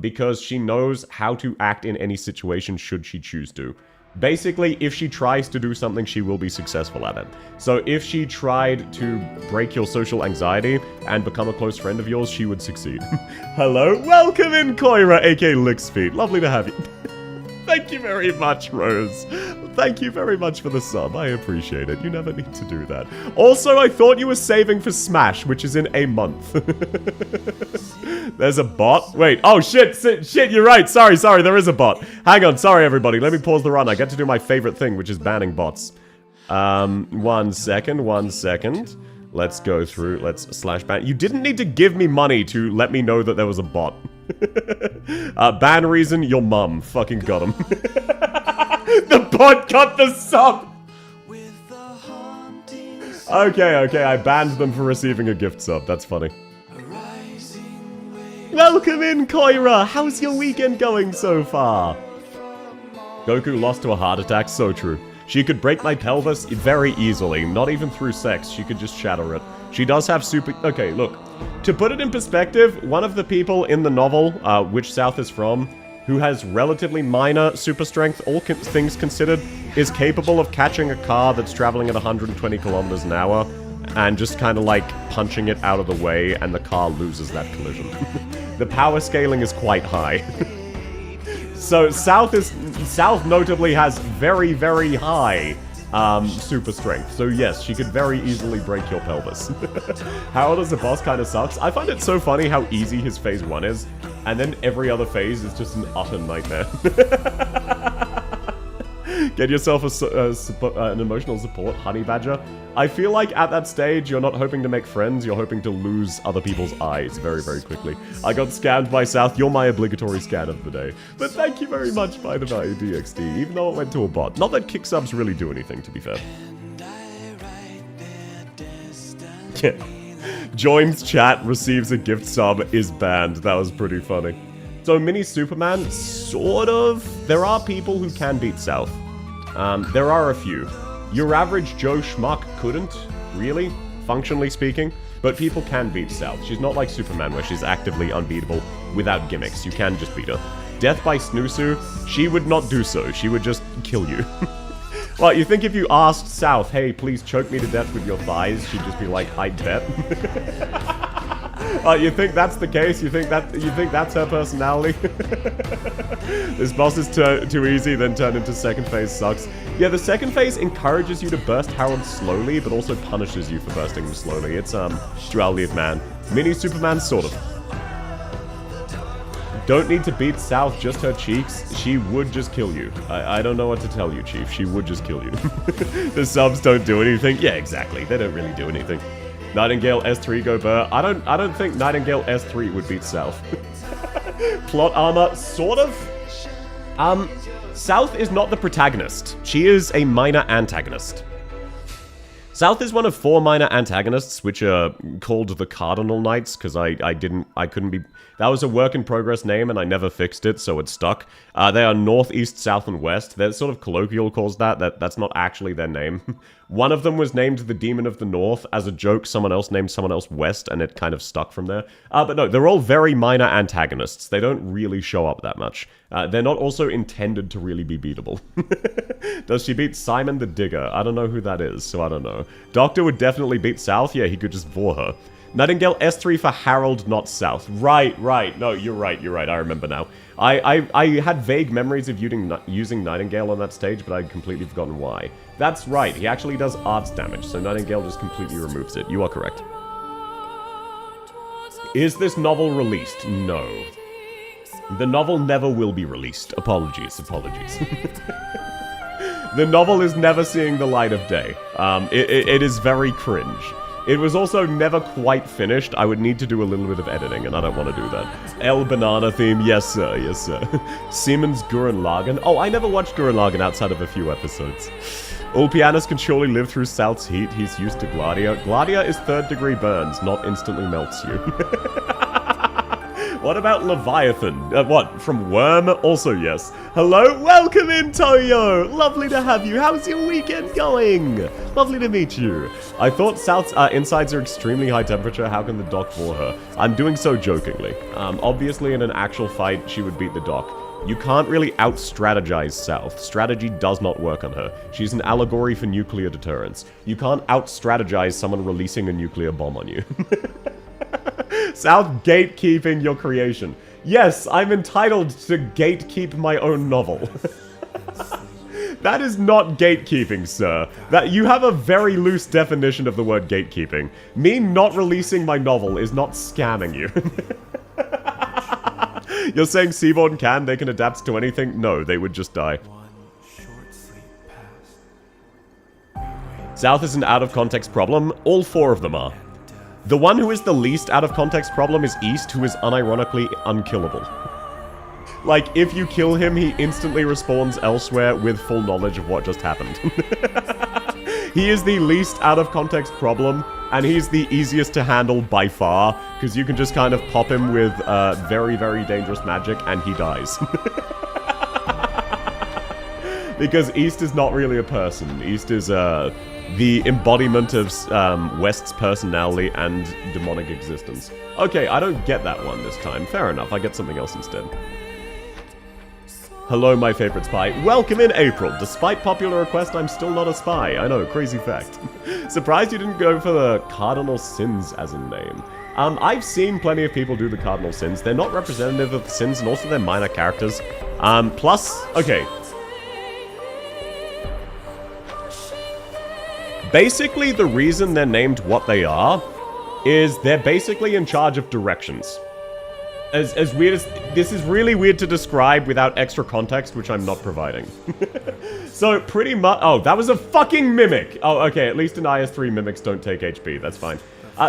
because she knows how to act in any situation should she choose to. Basically, if she tries to do something, she will be successful at it. So if she tried to break your social anxiety and become a close friend of yours, she would succeed. Hello, welcome in Koira, aka Licksfeet. Lovely to have you. Thank you very much, Rose. Thank you very much for the sub. I appreciate it. You never need to do that. Also, I thought you were saving for Smash, which is in a month. There's a bot. Wait. Oh, shit. Shit, you're right. Sorry. There is a bot. Hang on. Sorry, everybody. Let me pause the run. I get to do my favorite thing, which is banning bots. 1 second. Let's go through. Let's /ban. You didn't need to give me money to let me know that there was a bot. Ban reason, your mum. Fucking got him. The bot got the sub! Okay, I banned them for receiving a gift sub. That's funny. Welcome in, Koira! How's your weekend going so far? Goku lost to a heart attack, so true. She could break my pelvis very easily, not even through sex, she could just shatter it. She does have super... Okay, look. To put it in perspective, one of the people in the novel, which South is from, who has relatively minor super strength, all things considered, is capable of catching a car that's traveling at 120 kilometers an hour, and just kind of like punching it out of the way, and the car loses that collision. The power scaling is quite high. So South notably has very, very high super strength. So yes, she could very easily break your pelvis. Harold as a boss kind of sucks. I find it so funny how easy his phase 1 is, and then every other phase is just an utter nightmare. Get yourself an emotional support, honey badger. I feel like at that stage, you're not hoping to make friends, you're hoping to lose other people's eyes very, very quickly. I got scammed by South, you're my obligatory scan of the day. But thank you very much, by the way, DXD, even though it went to a bot. Not that kick subs really do anything, to be fair. Yeah. Joins chat, receives a gift sub, is banned. That was pretty funny. So, Mini Superman, sort of. There are people who can beat South. There are a few. Your average Joe Schmuck couldn't, really, functionally speaking, but people can beat South. She's not like Superman, where she's actively unbeatable without gimmicks. You can just beat her. Death by Snoosu, she would not do so. She would just kill you. Well, you think if you asked South, hey, please choke me to death with your thighs, she'd just be like, I bet. You think that's the case? You think that's her personality? This boss is too easy, then turned into second phase sucks. Yeah, the second phase encourages you to burst Harold slowly, but also punishes you for bursting him slowly. It's duality of man. Mini Superman, sort of. Don't need to beat South, just her cheeks. She would just kill you. I don't know what to tell you, Chief. She would just kill you. The subs don't do anything. Yeah, exactly. They don't really do anything. Nightingale S3 go Burr. I don't think Nightingale S3 would beat South. Plot armor, sort of. South is not the protagonist. She is a minor antagonist. South is one of 4 minor antagonists, which are called the Cardinal Knights, because I couldn't be... That was a work-in-progress name, and I never fixed it, so it stuck. They are North, East, South, and West. They're sort of colloquial calls that's not actually their name. One of them was named the Demon of the North. As a joke, someone else named someone else West, and it kind of stuck from there. But no, they're all very minor antagonists. They don't really show up that much. They're not also intended to really be beatable. Does she beat Simon the Digger? I don't know who that is, so I don't know. Doctor would definitely beat South. Yeah, he could just vor her. Nightingale S3 for Harold, not South. Right. No, you're right. I remember now. I had vague memories of using Nightingale on that stage, but I'd completely forgotten why. That's right. He actually does arts damage, so Nightingale just completely removes it. You are correct. Is this novel released? No. The novel never will be released. Apologies. The novel is never seeing the light of day. It is very cringe. It was also never quite finished. I would need to do a little bit of editing, and I don't want to do that. El Banana theme, yes sir. Siemens Gurren Lagann. Oh, I never watched Gurren Lagann outside of a few episodes. All pianists can surely live through South's heat. He's used to Gladia. Gladia is 3rd degree burns, not instantly melts you. What about Leviathan? What, from Worm? Also yes. Hello, welcome in, Toyo! Lovely to have you. How's your weekend going? Lovely to meet you. I thought South's insides are extremely high temperature. How can the doc for her? I'm doing so jokingly. Obviously, in an actual fight, she would beat the doc. You can't really out-strategize South. Strategy does not work on her. She's an allegory for nuclear deterrence. You can't out-strategize someone releasing a nuclear bomb on you. South gatekeeping your creation. Yes, I'm entitled to gatekeep my own novel. That is not gatekeeping, sir. That you have a very loose definition of the word gatekeeping. Me not releasing my novel is not scamming you. You're saying Seaborn they can adapt to anything? No, they would just die. South is an out-of-context problem. All 4 of them are. The one who is the least out-of-context problem is East, who is unironically unkillable. Like, if you kill him, he instantly respawns elsewhere with full knowledge of what just happened. He is the least out-of-context problem, and he's the easiest to handle by far, because you can just kind of pop him with very, very dangerous magic, and he dies. Because East is not really a person. East is the embodiment of West's personality and demonic existence. Okay, I don't get that one this time. Fair enough, I get something else instead. Hello, my favorite spy. Welcome in, April. Despite popular request, I'm still not a spy. I know, crazy fact. Surprised you didn't go for the Cardinal Sins as a name. I've seen plenty of people do the Cardinal Sins. They're not representative of the sins, and also they're minor characters. Plus, okay. Basically, the reason they're named what they are is they're basically in charge of directions. As weird as... This is really weird to describe without extra context, which I'm not providing. So, pretty much... Oh, that was a fucking mimic! Oh, okay, at least in IS3, mimics don't take HP. That's fine.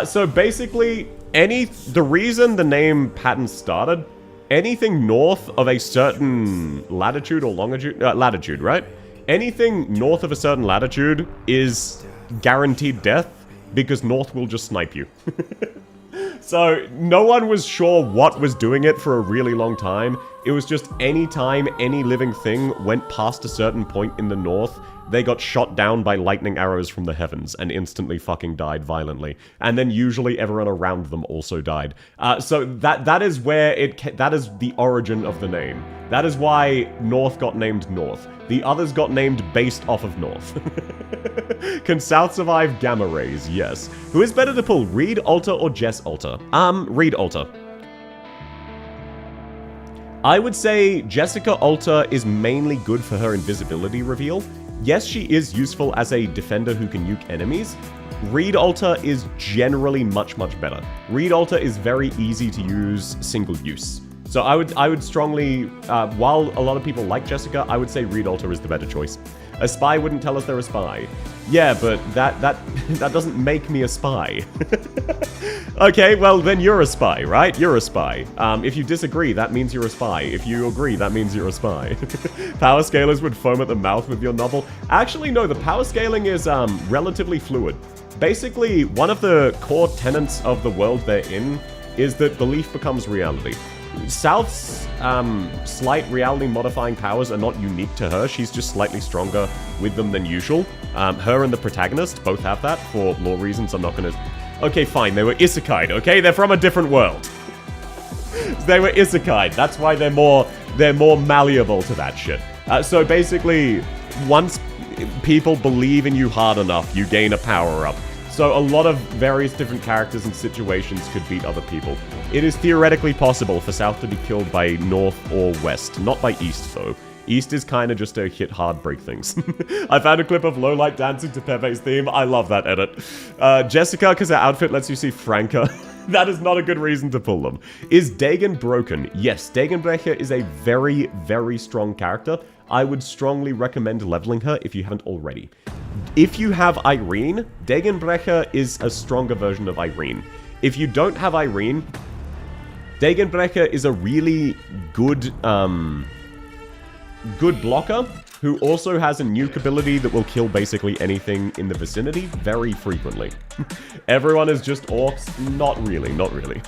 So, basically, the reason the name pattern started, anything north of a certain latitude or longitude... latitude, right? Anything north of a certain latitude is guaranteed death, because north will just snipe you. So, no one was sure what was doing it for a really long time. It was just any time any living thing went past a certain point in the north, they got shot down by lightning arrows from the heavens and instantly fucking died violently. And then usually everyone around them also died. So that is where that is the origin of the name. That is why North got named North. The others got named based off of North. Can South survive gamma rays? Yes. Who is better to pull, Reed Alter or Jess Alter? Reed Alter. I would say Jessica Alter is mainly good for her invisibility reveal. Yes, she is useful as a defender who can nuke enemies. Reed Alter is generally much, much better. Reed Alter is very easy to use single use. So I would strongly, while a lot of people like Jessica, I would say Reed Alter is the better choice. A spy wouldn't tell us they're a spy. Yeah, but that doesn't make me a spy. Okay, well then you're a spy, right? You're a spy. If you disagree, that means you're a spy. If you agree, that means you're a spy. Power scalers would foam at the mouth with your novel. Actually, no, the power scaling is relatively fluid. Basically, one of the core tenets of the world they're in is that belief becomes reality. South's slight reality-modifying powers are not unique to her. She's just slightly stronger with them than usual. Her and the protagonist both have that. For lore reasons, I'm not gonna... Okay, fine, they were isekai'd, okay? They're from a different world. They were isekai'd. That's why they're more malleable to that shit. So basically, once people believe in you hard enough, you gain a power-up. So a lot of various different characters and situations could beat other people. It is theoretically possible for South to be killed by North or West, not by East though. East is kind of just a hit hard break things. I found a clip of Lowlight dancing to Pepe's theme. I love that edit. Jessica, because her outfit lets you see Franca. That is not a good reason to pull them. Is Dagon broken? Yes, Dagonbrecher is a very, very strong character. I would strongly recommend leveling her if you haven't already. If you have Irene, Dagonbrecher is a stronger version of Irene. If you don't have Irene, Dagonbrecher is a really good, good blocker who also has a nuke ability that will kill basically anything in the vicinity very frequently. Everyone is just orcs? Not really, not really.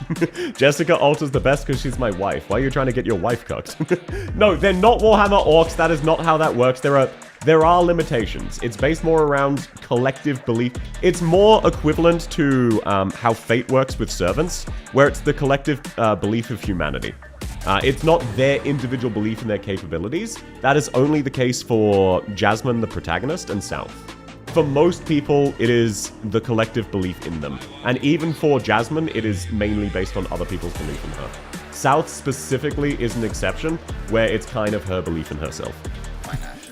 Jessica Alter's the best because she's my wife. Why are you trying to get your wife cucked? No, they're not Warhammer orcs. That is not how that works. There are limitations. It's based more around collective belief. It's more equivalent to how fate works with servants, where it's the collective belief of humanity. It's not their individual belief in their capabilities. That is only the case for Jasmine, the protagonist, and South. For most people, it is the collective belief in them. And even for Jasmine, it is mainly based on other people's belief in her. South specifically is an exception, where it's kind of her belief in herself.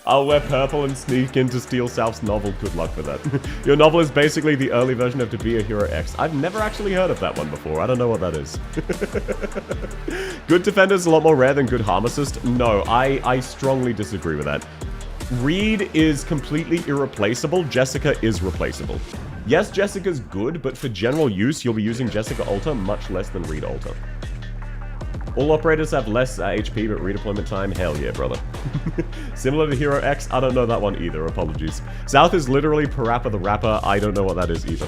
I'll wear purple and sneak in to steal South's novel. Good luck with that. Your novel is basically the early version of To Be a Hero X. I've never actually heard of that one before. I don't know what that is. Good Defender is a lot more rare than good Harmacist. No, I strongly disagree with that. Reed is completely irreplaceable. Jessica is replaceable. Yes, Jessica's good, but for general use, you'll be using Jessica Alter much less than Reed Alter. All operators have less HP, but redeployment time? Hell yeah, brother. Similar to Hero X? I don't know that one either, apologies. South is literally Parappa the Rapper. I don't know what that is either.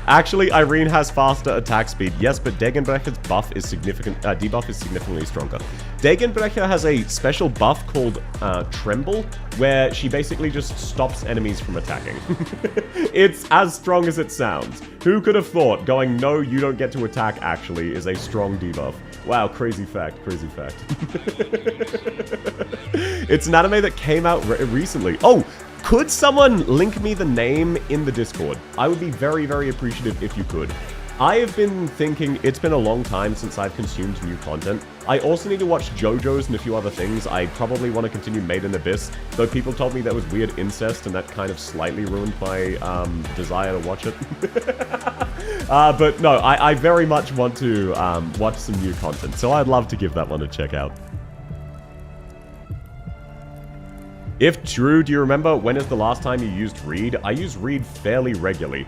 Actually, Irene has faster attack speed, yes, but Dagonbrecher's buff is debuff is significantly stronger. Dagonbrecher has a special buff called Tremble, where she basically just stops enemies from attacking. It's as strong as it sounds. Who could have thought going, no, you don't get to attack, actually, is a strong debuff. Wow, crazy fact, crazy fact. It's an anime that came out recently. Oh, could someone link me the name in the Discord? I would be very, very appreciative if you could. I have been thinking it's been a long time since I've consumed new content. I also need to watch JoJo's and a few other things. I probably want to continue Made in Abyss, though people told me there was weird incest and that kind of slightly ruined my desire to watch it. But no, I very much want to watch some new content, so I'd love to give that one a check out. If Drew, do you remember when is the last time you used Reed? I use Reed fairly regularly.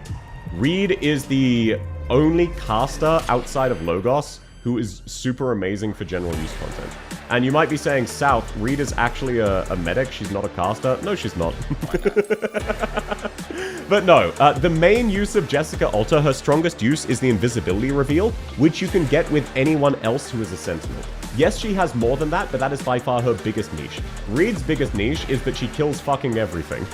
Reed is the only caster outside of Logos who is super amazing for general use content. And you might be saying, South, Reed is actually a medic, she's not a caster. No, she's not. But no, the main use of Jessica Alter, her strongest use is the invisibility reveal, which you can get with anyone else who is a sentinel. Yes, she has more than that, but that is by far her biggest niche. Reed's biggest niche is that she kills fucking everything.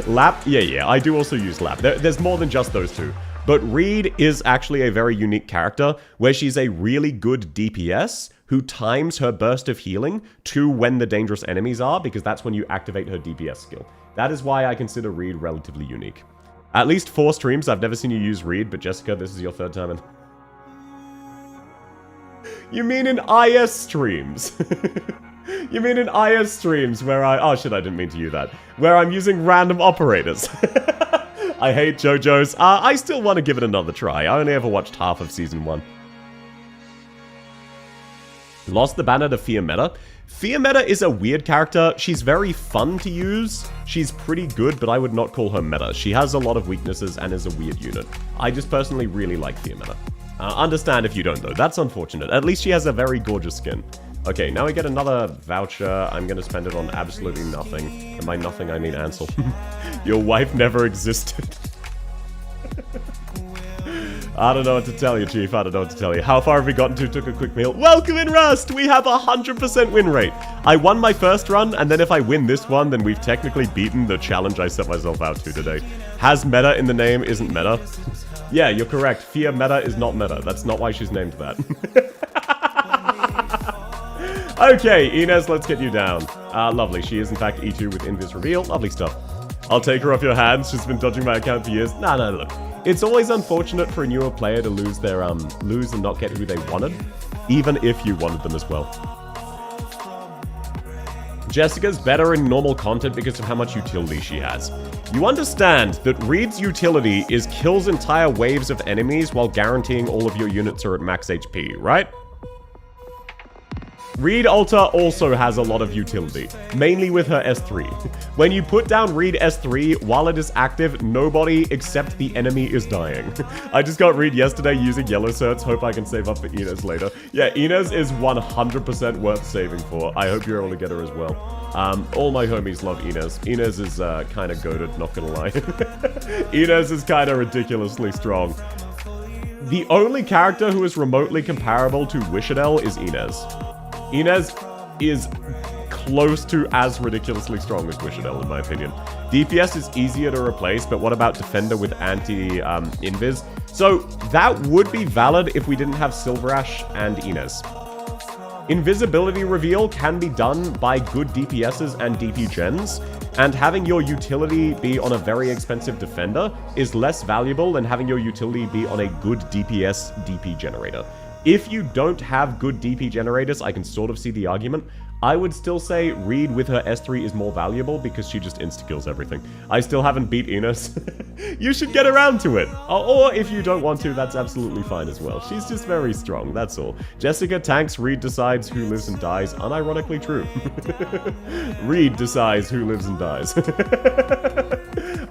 Lap? Yeah, I do also use Lap. There's more than just those two. But Reed is actually a very unique character, where she's a really good DPS who times her burst of healing to when the dangerous enemies are, because that's when you activate her DPS skill. That is why I consider Reed relatively unique. At least 4 streams, I've never seen you use Reed, but Jessica, this is your 3rd time in... You mean in IS streams? You mean in IS streams where oh shit, I didn't mean to use that. Where I'm using random operators. I hate JoJo's. I still want to give it another try. I only ever watched half of season 1. Lost the banner to Fear Meta. Fear Meta is a weird character. She's very fun to use. She's pretty good, but I would not call her meta. She has a lot of weaknesses and is a weird unit. I just personally really like Fear Meta. Understand if you don't, though. That's unfortunate. At least she has a very gorgeous skin. Okay, now we get another voucher. I'm gonna spend it on absolutely nothing. And by nothing, I mean Ansel. Your wife never existed. I don't know what to tell you, Chief. I don't know what to tell you. How far have we gotten to? Took a quick meal. Welcome in, Rust! We have 100% win rate. I won my first run, and then if I win this one, then we've technically beaten the challenge I set myself out to today. Has meta in the name isn't meta. Yeah, you're correct. Fear Meta is not meta. That's not why she's named that. Okay, Inez, let's get you down. Lovely. She is, in fact, E2 with Invis Reveal. Lovely stuff. I'll take her off your hands. She's been dodging my account for years. No, look. It's always unfortunate for a newer player to lose their, lose and not get who they wanted, even if you wanted them as well. Jessica's better in normal content because of how much utility she has. You understand that Reed's utility is kills entire waves of enemies while guaranteeing all of your units are at max HP, right? Reed Alta also has a lot of utility, mainly with her S3. When you put down Reed S3, while it is active, nobody except the enemy is dying. I just got Reed yesterday using yellow certs, hope I can save up for Inez later. Yeah, Inez is 100% worth saving for. I hope you're able to get her as well. All my homies love Inez. Inez is kind of goated, not gonna lie. Inez is kind of ridiculously strong. The only character who is remotely comparable to Wishadel is Inez. Inez is close to as ridiculously strong as Wishadel, in my opinion. DPS is easier to replace, but what about Defender with anti-invis? So that would be valid if we didn't have Silverash and Inez. Invisibility reveal can be done by good DPSs and DP gens, and having your utility be on a very expensive Defender is less valuable than having your utility be on a good DPS DP generator. If you don't have good DP generators, I can sort of see the argument. I would still say Reed with her S3 is more valuable because she just insta-kills everything. I still haven't beat Inez. You should get around to it. Or if you don't want to, that's absolutely fine as well. She's just very strong, that's all. Jessica tanks, Reed decides who lives and dies. Unironically true. Reed decides who lives and dies.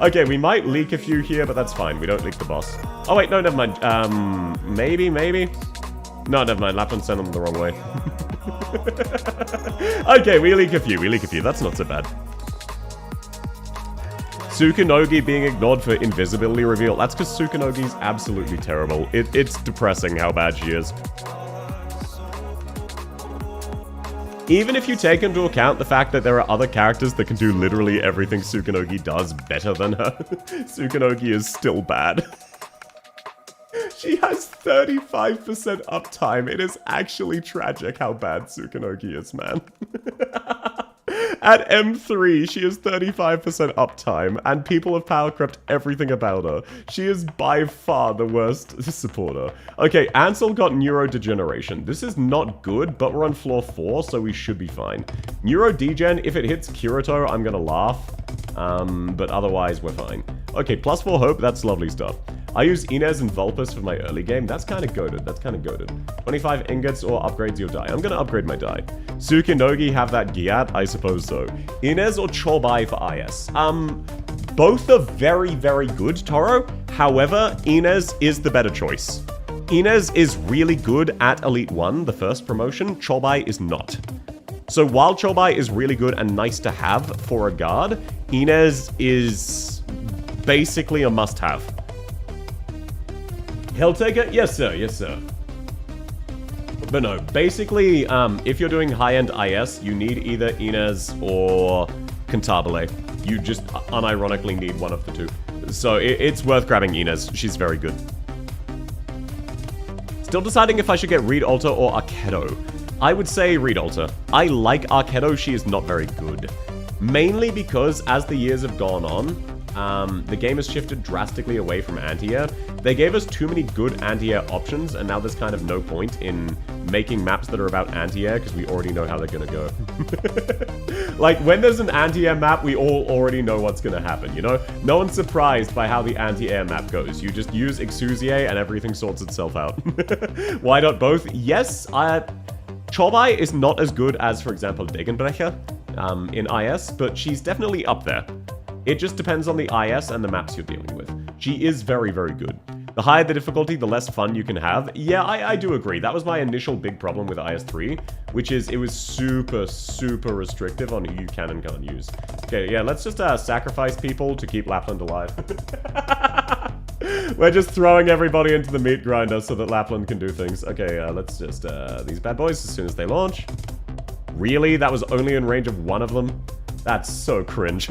Okay, we might leak a few here, but that's fine. We don't leak the boss. Oh wait, no, never mind. Maybe? No, never mind. Lapin sent them the wrong way. Okay, we leak a few. That's not so bad. Sukanogi being ignored for invisibility reveal. That's because Sukanogi's absolutely terrible. It's depressing how bad she is. Even if you take into account the fact that there are other characters that can do literally everything Sukanogi does better than her, Sukanogi is still bad. She has 35% uptime. It is actually tragic how bad Sukanogi is, man. At M3, she has 35% uptime, and people have power crept everything about her. She is by far the worst supporter. Okay, Ansel got neurodegeneration. This is not good, but we're on floor 4, so we should be fine. Neurodegen, if it hits Kirito, I'm gonna laugh. But otherwise, we're fine. Okay, +4 hope, that's lovely stuff. I use Inez and Vulpus for my early game. That's kind of goated. 25 ingots or upgrades your die. I'm going to upgrade my die. Sukanogi have that Giat? I suppose so. Inez or Chobai for IS? Both are very, very good, Toro. However, Inez is the better choice. Inez is really good at Elite 1, the first promotion. Chobai is not. So while Chobai is really good and nice to have for a guard, Inez is basically a must-have. Helltaker? Yes, sir. But no, basically, if you're doing high-end IS, you need either Inez or Cantabile. You just unironically need one of the two. So it's worth grabbing Inez. She's very good. Still deciding if I should get Reed Alta or Arkedo. I would say Reed Alta. I like Arkedo, she is not very good. Mainly because as the years have gone on, the game has shifted drastically away from anti-air. They gave us too many good anti-air options, and now there's kind of no point in making maps that are about anti-air, because we already know how they're gonna go. Like, when there's an anti-air map, we all already know what's gonna happen, you know? No one's surprised by how the anti-air map goes. You just use Exusier and everything sorts itself out. Why not both? Yes, Chorbai is not as good as, for example, Degenbrecher in IS, but she's definitely up there. It just depends on the IS and the maps you're dealing with. She is very, very good. The higher the difficulty, the less fun you can have. Yeah, I do agree. That was my initial big problem with IS-3, which is it was super, super restrictive on who you can and can't use. Okay, yeah, let's just sacrifice people to keep Lapland alive. We're just throwing everybody into the meat grinder so that Lapland can do things. Okay, let's just, these bad boys as soon as they launch. Really? That was only in range of one of them? That's so cringe.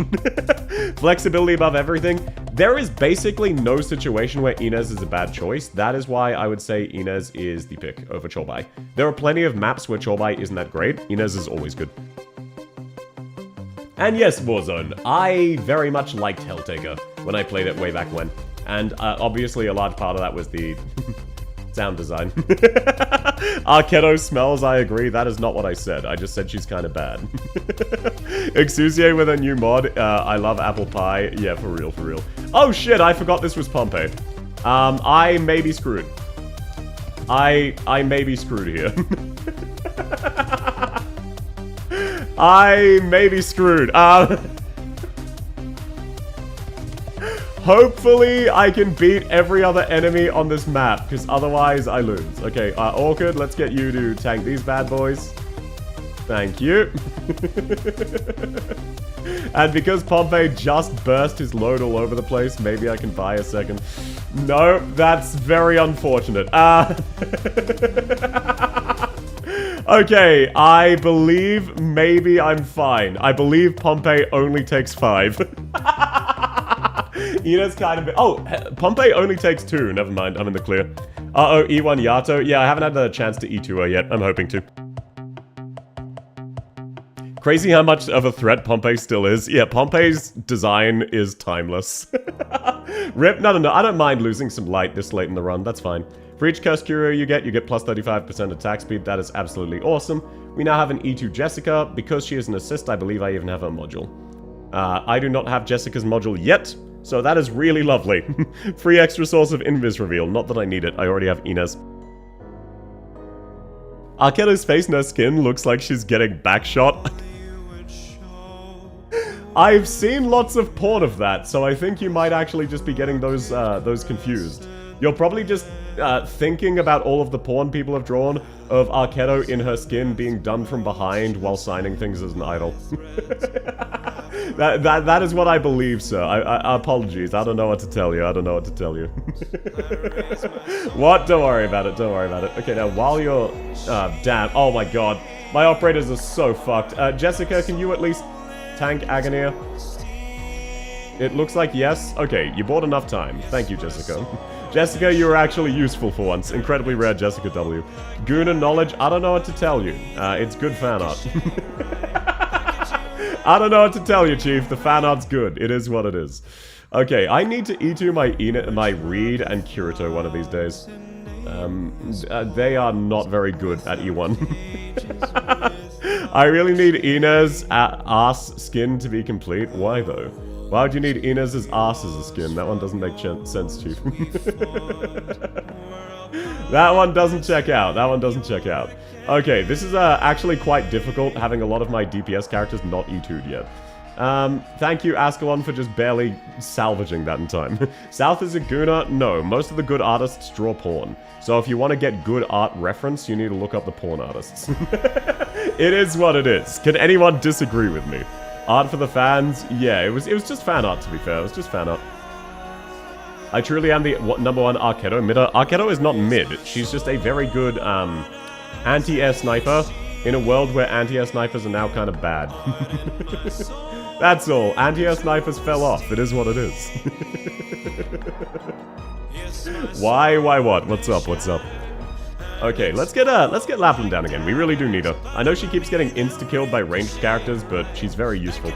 Flexibility above everything. There is basically no situation where Inez is a bad choice. That is why I would say Inez is the pick over Chorbai. There are plenty of maps where Chorbai isn't that great. Inez is always good. And yes, Warzone. I very much liked Helltaker when I played it way back when. And obviously a large part of that was the sound design. Arknights smells, I agree. That is not what I said. I just said she's kind of bad. Exusier with a new mod. I love apple pie. Yeah, for real, for real. Oh shit, I forgot this was Pompey. I may be screwed. I may be screwed here. I may be screwed. Hopefully, I can beat every other enemy on this map, because otherwise I lose. Okay, Orchid, let's get you to tank these bad boys. Thank you. And because Pompey just burst his load all over the place, maybe I can buy a second. No, that's very unfortunate. Okay, I believe maybe I'm fine. I believe Pompey only takes 5. Ina's kind of... Oh, Pompey only takes 2. Never mind, I'm in the clear. Uh-oh, E1 Yato. Yeah, I haven't had the chance to E2 her yet. I'm hoping to. Crazy how much of a threat Pompey still is. Yeah, Pompey's design is timeless. Rip, no, I don't mind losing some light this late in the run. That's fine. For each Curse Curio you get plus 35% attack speed. That is absolutely awesome. We now have an E2 Jessica. Because she is an assist, I believe I even have her module. I do not have Jessica's module yet. So that is really lovely. Free extra source of invis reveal. Not that I need it. I already have Inez. Arketta's face nurse skin looks like she's getting backshot. I've seen lots of porn of that, so I think you might actually just be getting those confused. You're probably just thinking about all of the porn people have drawn of Arketto in her skin being done from behind while signing things as an idol. That is what I believe, sir. Apologies. I don't know what to tell you. I don't know what to tell you. What? Don't worry about it. Don't worry about it. Okay, now while you're... damn. Oh my god. My operators are so fucked. Jessica, can you at least tank Agonia? It looks like yes. Okay, you bought enough time. Thank you, Jessica. Jessica, you were actually useful for once. Incredibly rare Jessica W. Guna knowledge, I don't know what to tell you. It's good fan art. I don't know what to tell you, Chief. The fan art's good. It is what it is. Okay, I need to E2 my Reed and Kirito one of these days. They are not very good at E1. I really need Inez ass skin to be complete. Why though? Why would you need Inez's ass as a skin? That one doesn't make sense, Chief. That one doesn't check out. That one doesn't check out. Okay, this is actually quite difficult, having a lot of my DPS characters not E2'd yet. Thank you, Ascalon, for just barely salvaging that in time. South is a Guna? No, most of the good artists draw porn. So if you want to get good art reference, you need to look up the porn artists. It is what it is. Can anyone disagree with me? Art for the fans? Yeah, it was just fan art, to be fair. It was just fan art. I truly am the #1 Arketto midder. Arketto is not mid. She's just a very good anti-air sniper in a world where anti-air snipers are now kind of bad. That's all. Anti-air snipers fell off. It is what it is. Why what? What's up? What's up? Okay, let's get Lapland down again. We really do need her. I know she keeps getting insta-killed by ranged characters, but she's very useful.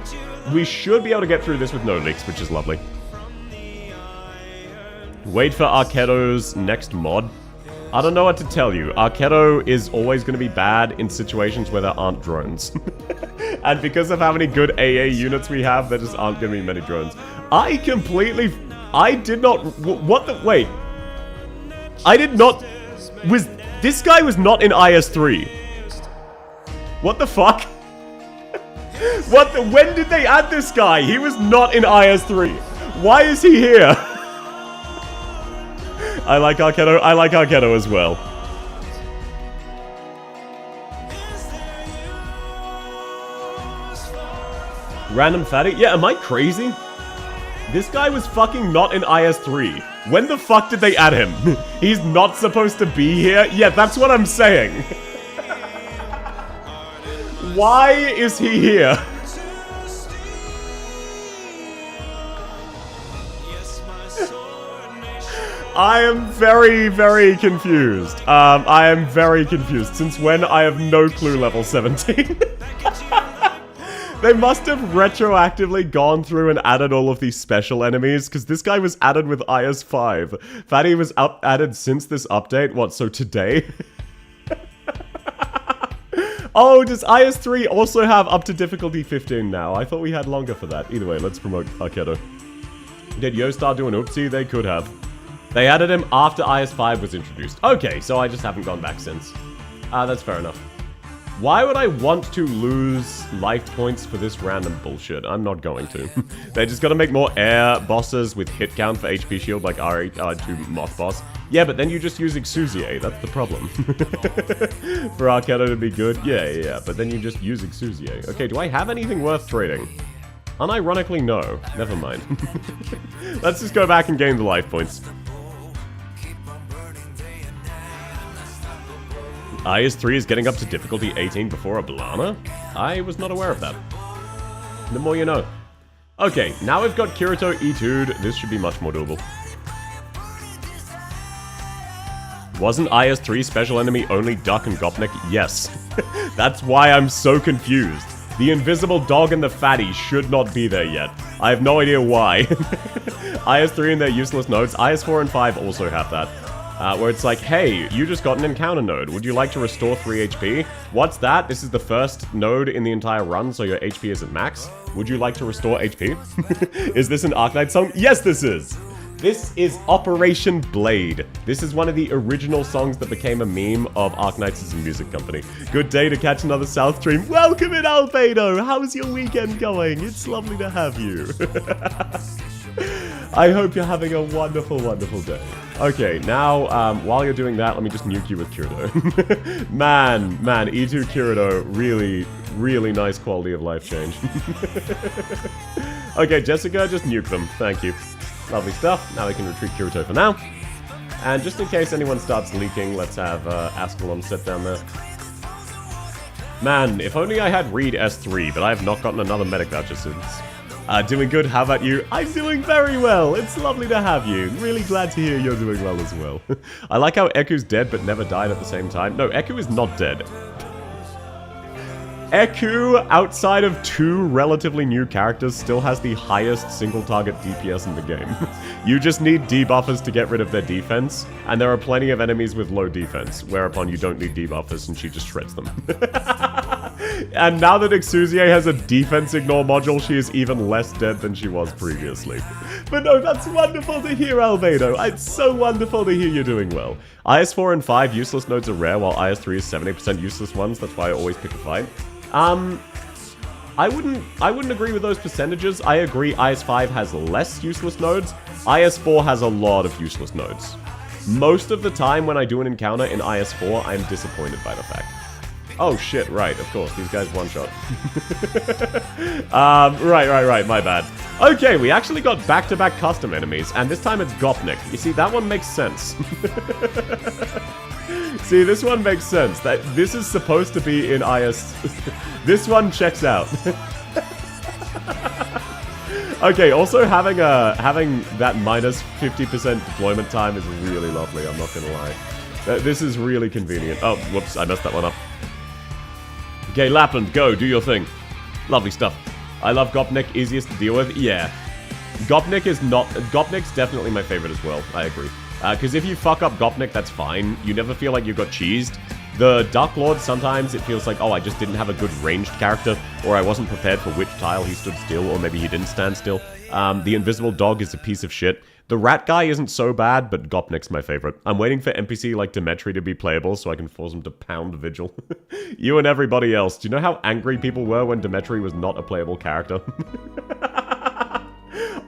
We should be able to get through this with no leaks, which is lovely. Wait for Arketto's next mod. I don't know what to tell you. Arketto is always going to be bad in situations where there aren't drones. And because of how many good AA units we have, there just aren't going to be many drones. I did not... What the... Wait. I did not... This guy was not in IS-3. What the fuck? When did they add this guy? He was not in IS3. Why is he here? I like Arknights as well. Random fatty? Yeah, am I crazy? This guy was fucking not in IS3. When the fuck did they add him? He's not supposed to be here? Yeah, that's what I'm saying. Why is he here? I am very, very confused. I am very confused. Since when? I have no clue level 17. They must have retroactively gone through and added all of these special enemies, because this guy was added with IS5. Fatty was added since this update. What, so today? Oh, does IS3 also have up to difficulty 15 now? I thought we had longer for that. Either way, let's promote Arknights. Did Yostar do an oopsie? They could have. They added him after IS5 was introduced. Okay, so I just haven't gone back since. That's fair enough. Why would I want to lose life points for this random bullshit? I'm not going to. They just gotta make more air bosses with hit count for HP shield like R2 Moth Boss. Yeah, but then you just use Exusier. That's the problem. For Arknights to be good? Yeah, but then you just use Exusier. Okay, do I have anything worth trading? Unironically, no. Never mind. Let's just go back and gain the life points. IS3 is getting up to difficulty 18 before a Blana? I was not aware of that. The more you know. Okay, now we've got Kirito E2'd. This should be much more doable. Wasn't IS3 special enemy only Duck and Gopnik? Yes. That's why I'm so confused. The invisible dog and the fatty should not be there yet. I have no idea why. IS3 and their useless nodes. IS4 and 5 also have that. Where it's like, hey, you just got an encounter node. Would you like to restore 3 HP? What's that? This is the first node in the entire run, so your HP isn't max. Would you like to restore HP? Is this an Arknights song? Yes, this is! This is Operation Blade. This is one of the original songs that became a meme of Arknights as a music company. Good day to catch another South stream. Welcome in, Albedo! How's your weekend going? It's lovely to have you. I hope you're having a wonderful, wonderful day. Okay, now, while you're doing that, let me just nuke you with Kirito. man, E2 Kirito, really, really nice quality of life change. Okay, Jessica, just nuke them. Thank you. Lovely stuff. Now we can retreat Kirito for now. And just in case anyone starts leaking, let's have Ascalon sit down there. Man, if only I had Reed S3, but I have not gotten another medic voucher since. Doing good, how about you? I'm doing very well, it's lovely to have you. Really glad to hear you're doing well as well. I like how Eku's dead but never died at the same time. No, Eku is not dead. Eku, outside of 2 relatively new characters, still has the highest single target DPS in the game. You just need debuffers to get rid of their defense, and there are plenty of enemies with low defense, whereupon you don't need debuffers and she just shreds them. And now that Exusier has a defense ignore module, she is even less dead than she was previously. But no, that's wonderful to hear, Albedo. It's so wonderful to hear you're doing well. IS4 and 5 useless nodes are rare, while IS3 is 70% useless ones. That's why I always pick a fight. I wouldn't agree with those percentages. I agree IS5 has less useless nodes. IS4 has a lot of useless nodes. Most of the time when I do an encounter in IS4, I'm disappointed by the fact. Oh shit, right, of course, these guys one-shot. Right, my bad. Okay, we actually got back-to-back custom enemies, and this time it's Gopnik. You see, that one makes sense. See, this one makes sense. That this is supposed to be in IS... This one checks out. Okay, also having that minus 50% deployment time is really lovely, I'm not gonna lie. This is really convenient. Oh, whoops, I messed that one up. Okay, Lapland, go, do your thing. Lovely stuff. I love Gopnik, easiest to deal with. Yeah. Gopnik's definitely my favorite as well, I agree. Because if you fuck up Gopnik, that's fine. You never feel like you got cheesed. The Dark Lord, sometimes it feels like, oh, I just didn't have a good ranged character, or I wasn't prepared for which tile he stood still, or maybe he didn't stand still. The Invisible Dog is a piece of shit. The rat guy isn't so bad, but Gopnik's my favorite. I'm waiting for NPC like Demetri to be playable so I can force him to pound Vigil. You and everybody else. Do you know how angry people were when Demetri was not a playable character?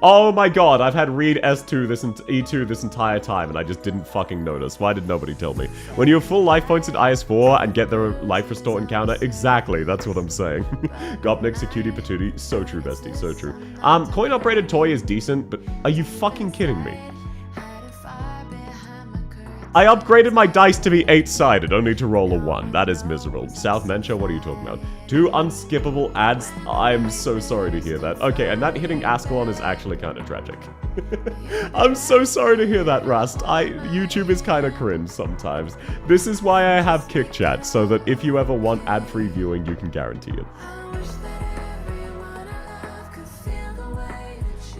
Oh my god, I've had read S2 E2 this entire time and I just didn't fucking notice. Why did nobody tell me? When you have full life points in IS4 and get the life restore encounter, exactly, that's what I'm saying. Gopnik's a cutie patootie. So true, bestie, so true. Coin-operated toy is decent, but are you fucking kidding me? I upgraded my dice to be 8-sided, only to roll a 1. That is miserable. South Mencha, what are you talking about? 2 unskippable ads? I'm so sorry to hear that. Okay, and that hitting Ascalon is actually kind of tragic. I'm so sorry to hear that, Rust. YouTube is kind of cringe sometimes. This is why I have Kick Chat, so that if you ever want ad-free viewing, you can guarantee it.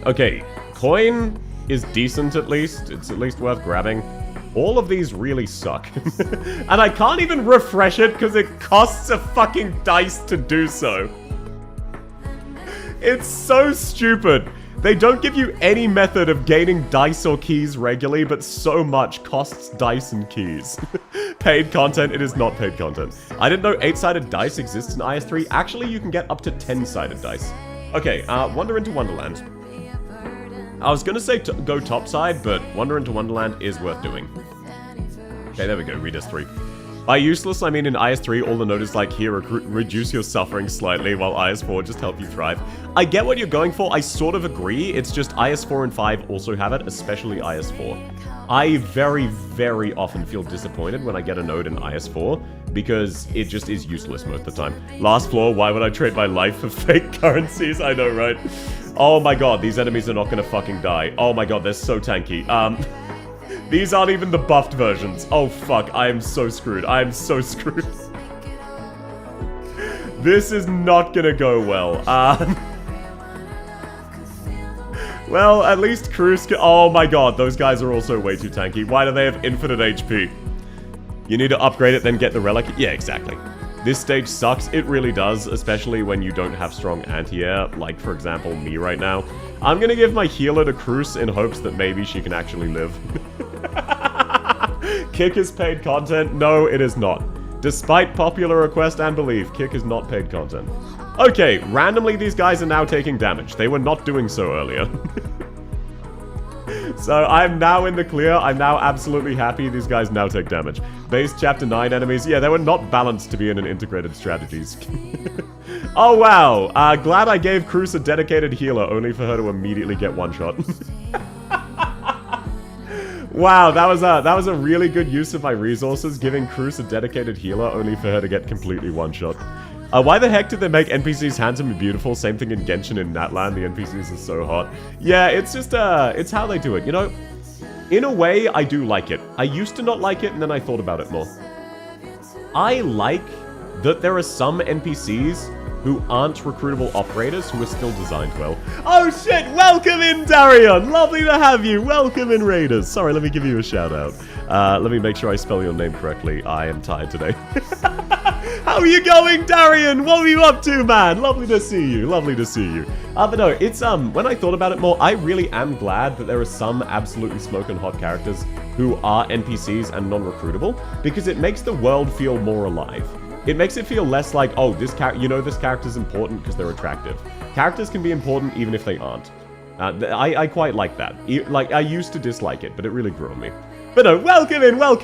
Okay, coin is decent at least. It's at least worth grabbing. All of these really suck. And I can't even refresh it because it costs a fucking dice to do so. It's so stupid. They don't give you any method of gaining dice or keys regularly, but so much costs dice and keys. Paid content, it is not paid content. I didn't know 8-sided dice exists in IS3. Actually, you can get up to 10-sided dice. Okay, Wander into Wonderland. I was gonna say go topside, but Wander into Wonderland is worth doing. Okay, there we go, read S3. By useless, I mean in IS3, all the note is like, here, reduce your suffering slightly, while IS4 just help you thrive. I get what you're going for, I sort of agree, it's just IS4 and 5 also have it, especially IS4. I very, very often feel disappointed when I get a node in IS4, because it just is useless most of the time. Last floor, why would I trade my life for fake currencies? I know, right? Oh my god, these enemies are not gonna fucking die. Oh my god, they're so tanky. These aren't even the buffed versions. Oh fuck, I am so screwed. I am so screwed. This is not gonna go well. Well, at least Cruz can— oh my god, those guys are also way too tanky. Why do they have infinite HP? You need to upgrade it, then get the relic. Yeah, exactly. This stage sucks, it really does, especially when you don't have strong anti-air, like, for example, me right now. I'm gonna give my healer to Cruz in hopes that maybe she can actually live. Kick is paid content? No, it is not. Despite popular request and belief, Kick is not paid content. Okay, randomly these guys are now taking damage. They were not doing so earlier. So I'm now in the clear. I'm now absolutely happy these guys now take damage. Base Chapter 9 enemies. Yeah, they were not balanced to be in an integrated strategies. Oh, wow. Glad I gave Cruz a dedicated healer, only for her to immediately get one-shot. Wow, that was a really good use of my resources, giving Cruz a dedicated healer, only for her to get completely one-shot. Why the heck did they make NPCs handsome and beautiful? Same thing in Genshin and Natlan, the NPCs are so hot. Yeah, it's just, it's how they do it, you know? In a way, I do like it. I used to not like it, and then I thought about it more. I like that there are some NPCs who aren't recruitable operators who are still designed well. Oh shit, welcome in, Darion! Lovely to have you, welcome in, Raiders. Sorry, let me give you a shout out. Let me make sure I spell your name correctly. I am tired today. How are you going, Darion? What are you up to, man? Lovely to see you. Lovely to see you. But no, it's, when I thought about it more, I really am glad that there are some absolutely smoking hot characters who are NPCs and non-recruitable, because it makes the world feel more alive. It makes it feel less like, oh, this character's important because they're attractive. Characters can be important even if they aren't. I quite like that. Like, I used to dislike it, but it really grew on me. But no, welcome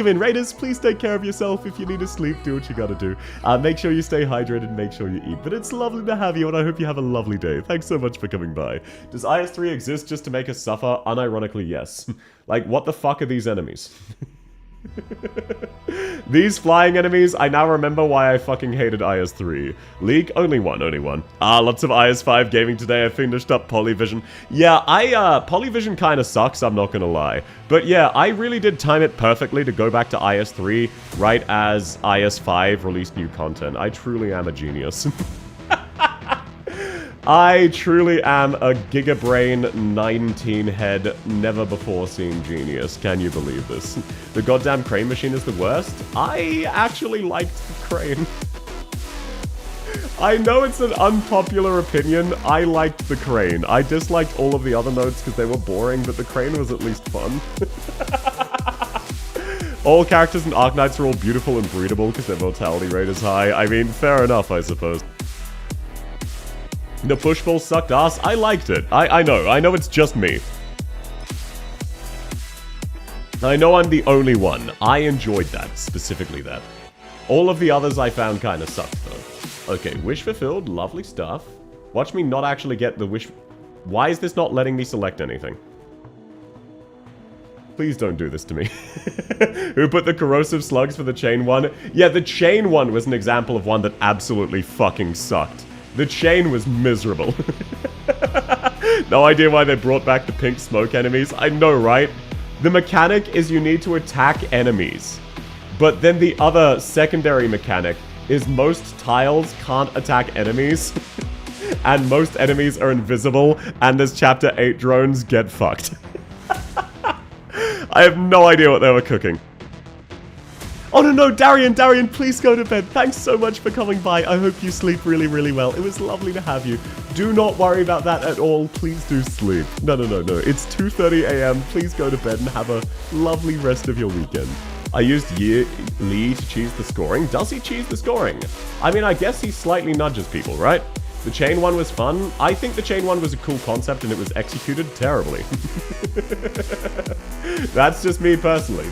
in, Raiders. Please take care of yourself. If you need to sleep, do what you gotta do. Make sure you stay hydrated, make sure you eat. But it's lovely to have you, and I hope you have a lovely day. Thanks so much for coming by. Does IS3 exist just to make us suffer? Unironically, yes. Like, what the fuck are these enemies? These flying enemies, I now remember why I fucking hated IS3. Leak? Only one. Lots of IS5 gaming today. I finished up Polyvision. Yeah, Polyvision kinda sucks, I'm not gonna lie. But yeah, I really did time it perfectly to go back to IS3 right as IS5 released new content. I truly am a genius. I truly am a gigabrain 19-head, never-before-seen genius. Can you believe this? The goddamn crane machine is the worst? I actually liked the crane. I know it's an unpopular opinion. I liked the crane. I disliked all of the other nodes because they were boring, but the crane was at least fun. All characters in Arknights are all beautiful and breedable because their mortality rate is high. I mean, fair enough, I suppose. The push-ball sucked ass. I liked it. I know it's just me. I know I'm the only one. I enjoyed that, specifically that. All of the others I found kind of sucked, though. Okay, wish fulfilled, lovely stuff. Watch me not actually get the wish... Why is this not letting me select anything? Please don't do this to me. Who put the corrosive slugs for the chain one? Yeah, the chain one was an example of one that absolutely fucking sucked. The chain was miserable. No idea why they brought back the pink smoke enemies. I know, right? The mechanic is you need to attack enemies. But then the other secondary mechanic is most tiles can't attack enemies. And most enemies are invisible. And as Chapter 8 drones get fucked. I have no idea what they were cooking. Oh no, Darian, please go to bed. Thanks so much for coming by. I hope you sleep really, really well. It was lovely to have you. Do not worry about that at all. Please do sleep. No. It's 2:30 a.m. Please go to bed and have a lovely rest of your weekend. I used Lee to cheese the scoring. Does he cheese the scoring? I mean, I guess he slightly nudges people, right? The chain one was fun. I think the chain one was a cool concept and it was executed terribly. That's just me personally.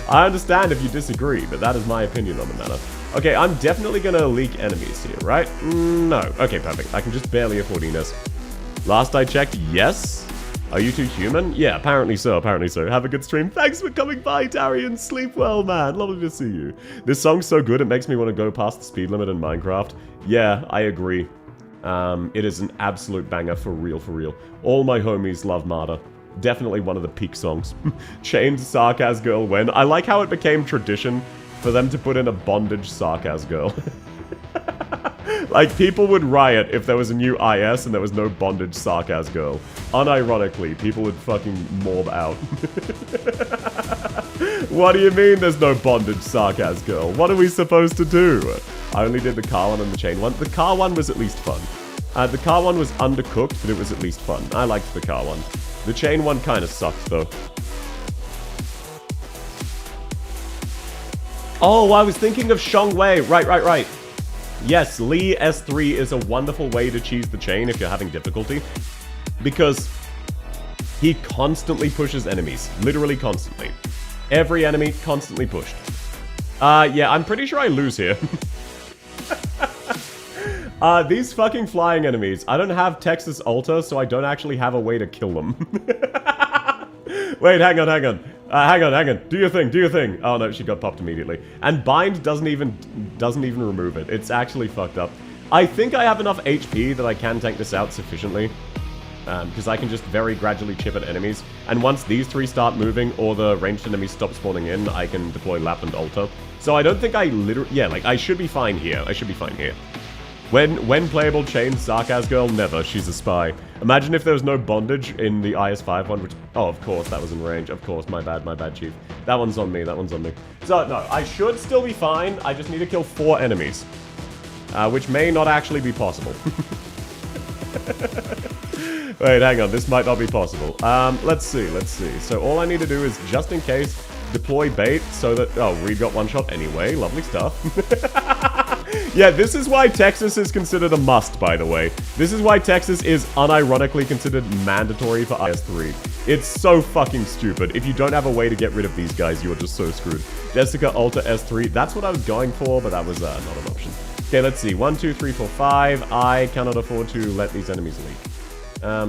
I understand if you disagree, but that is my opinion on the matter. Okay, I'm definitely gonna leak enemies here, right? No. Okay, perfect. I can just barely afford Enos. Last I checked, yes. Are you two human? Yeah, apparently so, Have a good stream. Thanks for coming by, Darian. Sleep well, man. Lovely to see you. This song's so good, it makes me want to go past the speed limit in Minecraft. Yeah, I agree. It is an absolute banger, for real. All my homies love Marta. Definitely one of the peak songs. Chained Sarkaz Girl when. I like how it became tradition for them to put in a bondage Sarkaz Girl. Like, people would riot if there was a new IS and there was no bondage Sarkaz Girl. Unironically, people would fucking mob out. What do you mean there's no bondage Sarkaz Girl? What are we supposed to do? I only did the car one and the chain one. The car one was at least fun. The car one was undercooked, but it was at least fun. I liked the car one. The chain one kind of sucked, though. Oh, I was thinking of Shongwei. Right. Yes, Lee S3 is a wonderful way to cheese the chain if you're having difficulty. Because he constantly pushes enemies. Literally constantly. Every enemy constantly pushed. Yeah, I'm pretty sure I lose here. These fucking flying enemies. I don't have Texas Alta, so I don't actually have a way to kill them. Wait, hang on. Hang on. Do your thing. Oh no, she got popped immediately. And bind doesn't even remove it. It's actually fucked up. I think I have enough HP that I can tank this out sufficiently. Because I can just very gradually chip at enemies. And once these three start moving, or the ranged enemies stop spawning in, I can deploy Lapland Alta. So I don't think I literally... Yeah, like, I should be fine here. When playable, chained Sarkaz Girl, never. She's a spy. Imagine if there was no bondage in the IS-5 one, which... Oh, of course, that was in range. Of course, my bad, Chief. That one's on me. So, no, I should still be fine. I just need to kill 4 enemies. Which may not actually be possible. Wait, hang on. This might not be possible. Let's see. So all I need to do is, just in case, deploy bait so that... Oh, Reed got one shot anyway. Lovely stuff. Yeah, this is why Texas is considered a must, by the way. This is why Texas is unironically considered mandatory for IS-3. It's so fucking stupid. If you don't have a way to get rid of these guys, you're just so screwed. Jessica Alta S3. That's what I was going for, but that was not an option. Okay, let's see. 1, 2, 3, 4, 5. I cannot afford to let these enemies leak.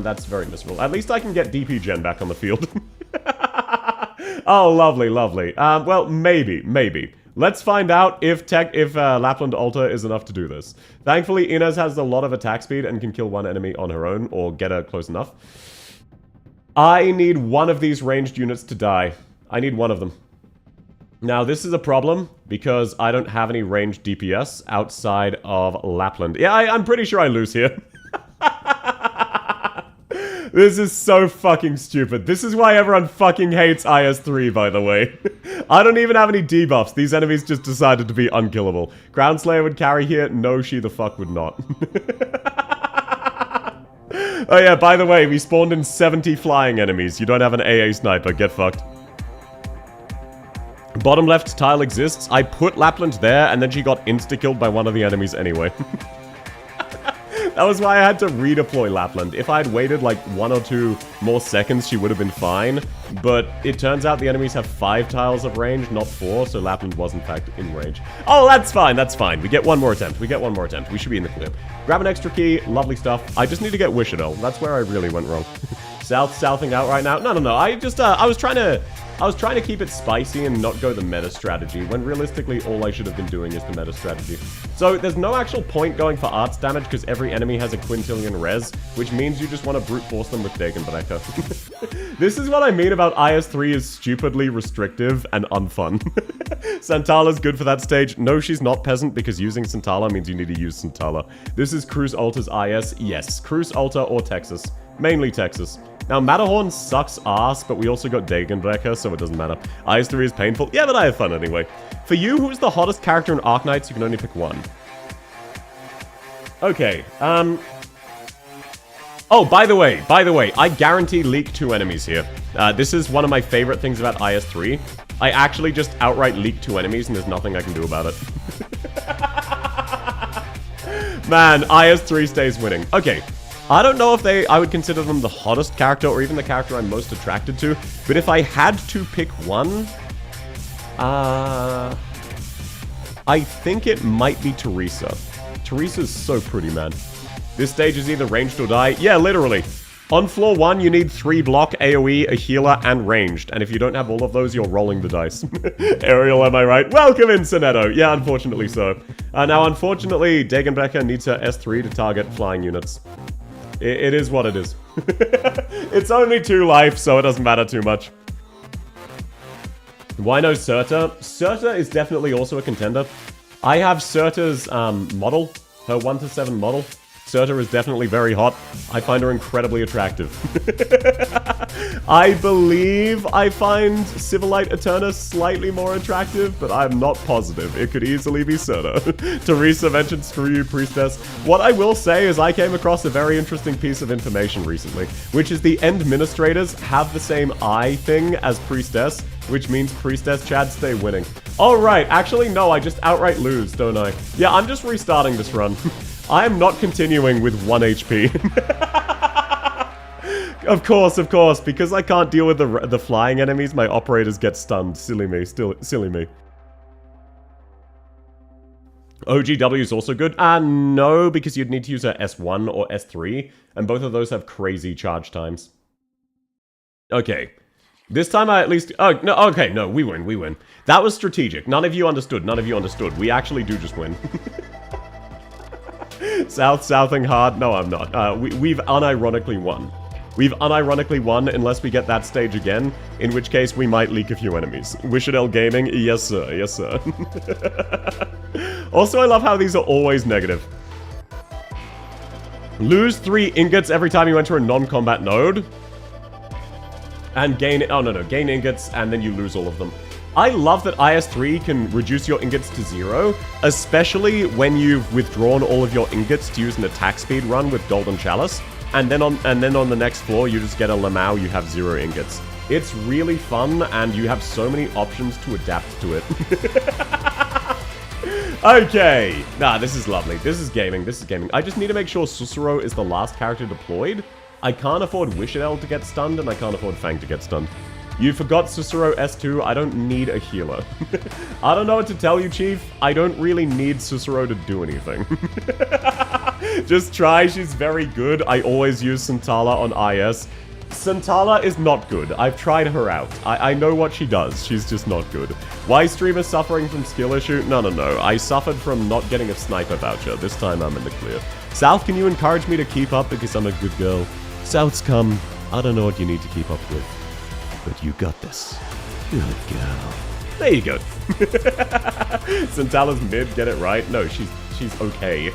That's very miserable. At least I can get DP Gen back on the field. Oh, lovely. Well, maybe. Let's find out if Lapland Alta is enough to do this. Thankfully, Inez has a lot of attack speed and can kill one enemy on her own, or get her close enough. I need one of these ranged units to die. I need one of them. Now, this is a problem, because I don't have any ranged DPS outside of Lapland. Yeah, I'm pretty sure I lose here. This is so fucking stupid. This is why everyone fucking hates IS-3, by the way. I don't even have any debuffs. These enemies just decided to be unkillable. Groundslayer would carry here. No, she the fuck would not. Oh yeah, by the way, we spawned in 70 flying enemies. You don't have an AA sniper. Get fucked. Bottom left tile exists. I put Lapland there, and then she got insta-killed by one of the enemies anyway. That was why I had to redeploy Lapland. If I had waited like 1 or 2 more seconds, she would have been fine. But it turns out the enemies have 5 tiles of range, not 4, so Lapland was in fact in range. Oh, that's fine, that's fine. We get one more attempt. We get one more attempt. We should be in the clear. Grab an extra key. Lovely stuff. I just need to get Wishadel. That's where I really went wrong. Southing out right now. No. I was trying to keep it spicy and not go the meta strategy, when realistically all I should have been doing is the meta strategy. So there's no actual point going for arts damage because every enemy has a quintillion res, which means you just want to brute force them with Dagenbreaker. This is what I mean about IS-3 is stupidly restrictive and unfun. Santala's good for that stage. No, she's not peasant because using Santala means you need to use Santala. This is Cruz Alta's IS. Yes, Cruz Alta or Texas. Mainly Texas. Now, Matterhorn sucks ass, but we also got Dagenbreaker, so it doesn't matter. IS-3 is painful. Yeah, but I have fun anyway. For you, who is the hottest character in Arknights? You can only pick one. Okay, Oh, by the way, I guarantee leak 2 enemies here. This is one of my favorite things about IS-3. I actually just outright leak 2 enemies, and there's nothing I can do about it. Man, IS-3 stays winning. Okay. I don't know if I would consider them the hottest character or even the character I'm most attracted to, but if I had to pick one, I think it might be Teresa. Teresa's so pretty, man. This stage is either ranged or die. Yeah, literally. On floor 1, you need 3 block, AoE, a healer, and ranged. And if you don't have all of those, you're rolling the dice. Ariel, am I right? Welcome in, Sonetto. Yeah, unfortunately so. Now, unfortunately, Dagenbreaker needs her S3 to target flying units. It is what it is. It's only 2 life, so it doesn't matter too much. Why no Surta? Surta is definitely also a contender. I have Surta's model, her 1-7 model. Surta is definitely very hot. I find her incredibly attractive. I believe I find Civilite Eterna slightly more attractive, but I'm not positive. It could easily be Surta. Teresa mentioned screw you, Priestess. What I will say is I came across a very interesting piece of information recently, which is the Administrators have the same eye thing as Priestess, which means Priestess Chad stay winning. Oh, right. Actually, no, I just outright lose, don't I? Yeah, I'm just restarting this run. I am not continuing with 1 HP. Of course, because I can't deal with the flying enemies, my operators get stunned. Silly me, silly me. OGW is also good. No, because you'd need to use a S1 or S3, and both of those have crazy charge times. Okay. This time I at least... Oh, no, okay, no, we win. That was strategic. None of you understood. We actually do just win. Southing hard? No, I'm not. We've unironically won. We've unironically won unless we get that stage again, in which case we might leak a few enemies. Wishadel Gaming? Yes, sir. Yes, sir. Also, I love how these are always negative. Lose 3 ingots every time you enter a non-combat node. And gain... Oh, no. Gain ingots, and then you lose all of them. I love that IS-3 can reduce your ingots to 0, especially when you've withdrawn all of your ingots to use an attack speed run with Golden Chalice, and then on the next floor you just get a Lamau, you have 0 ingots. It's really fun, and you have so many options to adapt to it. Okay, this is lovely. This is gaming. I just need to make sure Susuro is the last character deployed. I can't afford Wishadel to get stunned, and I can't afford Fang to get stunned. You forgot Susuro S2. I don't need a healer. I don't know what to tell you, Chief. I don't really need Susuro to do anything. Just try. She's very good. I always use Santala on IS. Santala is not good. I've tried her out. I know what she does. She's just not good. Why streamer suffering from skill issue? No. I suffered from not getting a sniper voucher. This time I'm in the clear. South, can you encourage me to keep up because I'm a good girl? South's come. I don't know what you need to keep up with. But you got this. Good girl. There you go. Santala's mid, get it right? No, she's okay.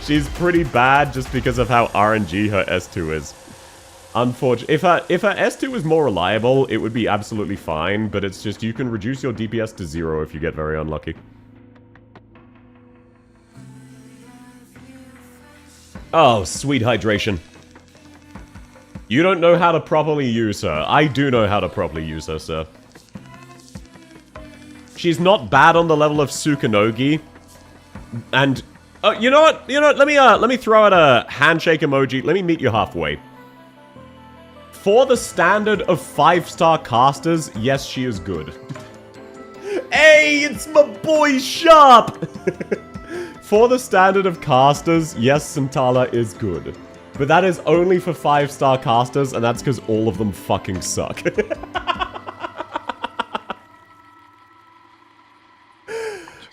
She's pretty bad just because of how RNG her S2 is. Unfortunately, if her S2 was more reliable, it would be absolutely fine, but it's just you can reduce your DPS to 0 if you get very unlucky. Oh, sweet hydration. You don't know how to properly use her. I do know how to properly use her, sir. She's not bad on the level of Sukanogi. And you know what? You know what? Let me throw out a handshake emoji. Let me meet you halfway. For the standard of 5-star casters, yes, she is good. Hey, it's my boy Sharp! For the standard of casters, yes, Sintala is good. But that is only for 5-star casters, and that's because all of them fucking suck.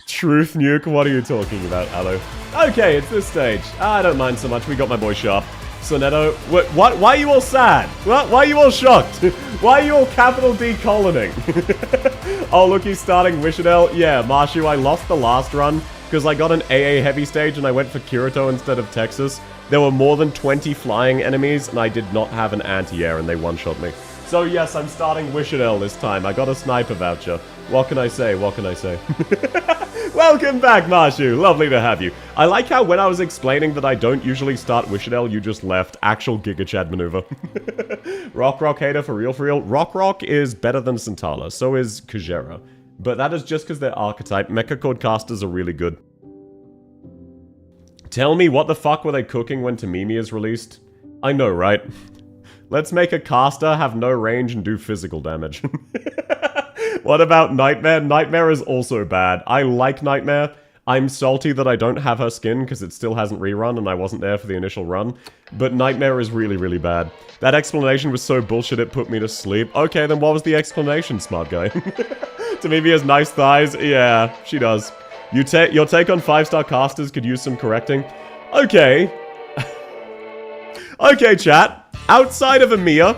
Truth nuke, what are you talking about, Aloe? Okay, it's this stage. I don't mind so much, we got my boy Sharp. Sonetto, what? Why are you all sad? Why are you all shocked? Why are you all capital D coloning? Oh, look, he's starting Wishadel. Yeah, Marshu, I lost the last run because I got an AA heavy stage and I went for Kirito instead of Texas. There were more than 20 flying enemies and I did not have an anti-air and they one-shot me. So yes, I'm starting Wishadel this time. I got a sniper voucher. What can I say? What can I say? Welcome back, Marshu. Lovely to have you. I like how when I was explaining that I don't usually start Wishadel, you just left. Actual Giga Chad maneuver. Rock hater for real, for real. Rock is better than Sintala. So is Kujera. But that is just because they're archetype. Mecha Cord casters are really good. Tell me, what the fuck were they cooking when Tamimi is released? I know, right? Let's make a caster have no range and do physical damage. What about Nightmare? Nightmare is also bad. I like Nightmare. I'm salty that I don't have her skin because it still hasn't rerun and I wasn't there for the initial run. But Nightmare is really, really bad. That explanation was so bullshit it put me to sleep. Okay, then what was the explanation, smart guy? Tamimi has nice thighs. Yeah, she does. Your take on 5-star casters could use some correcting. Okay. Okay, chat. Outside of Amiya,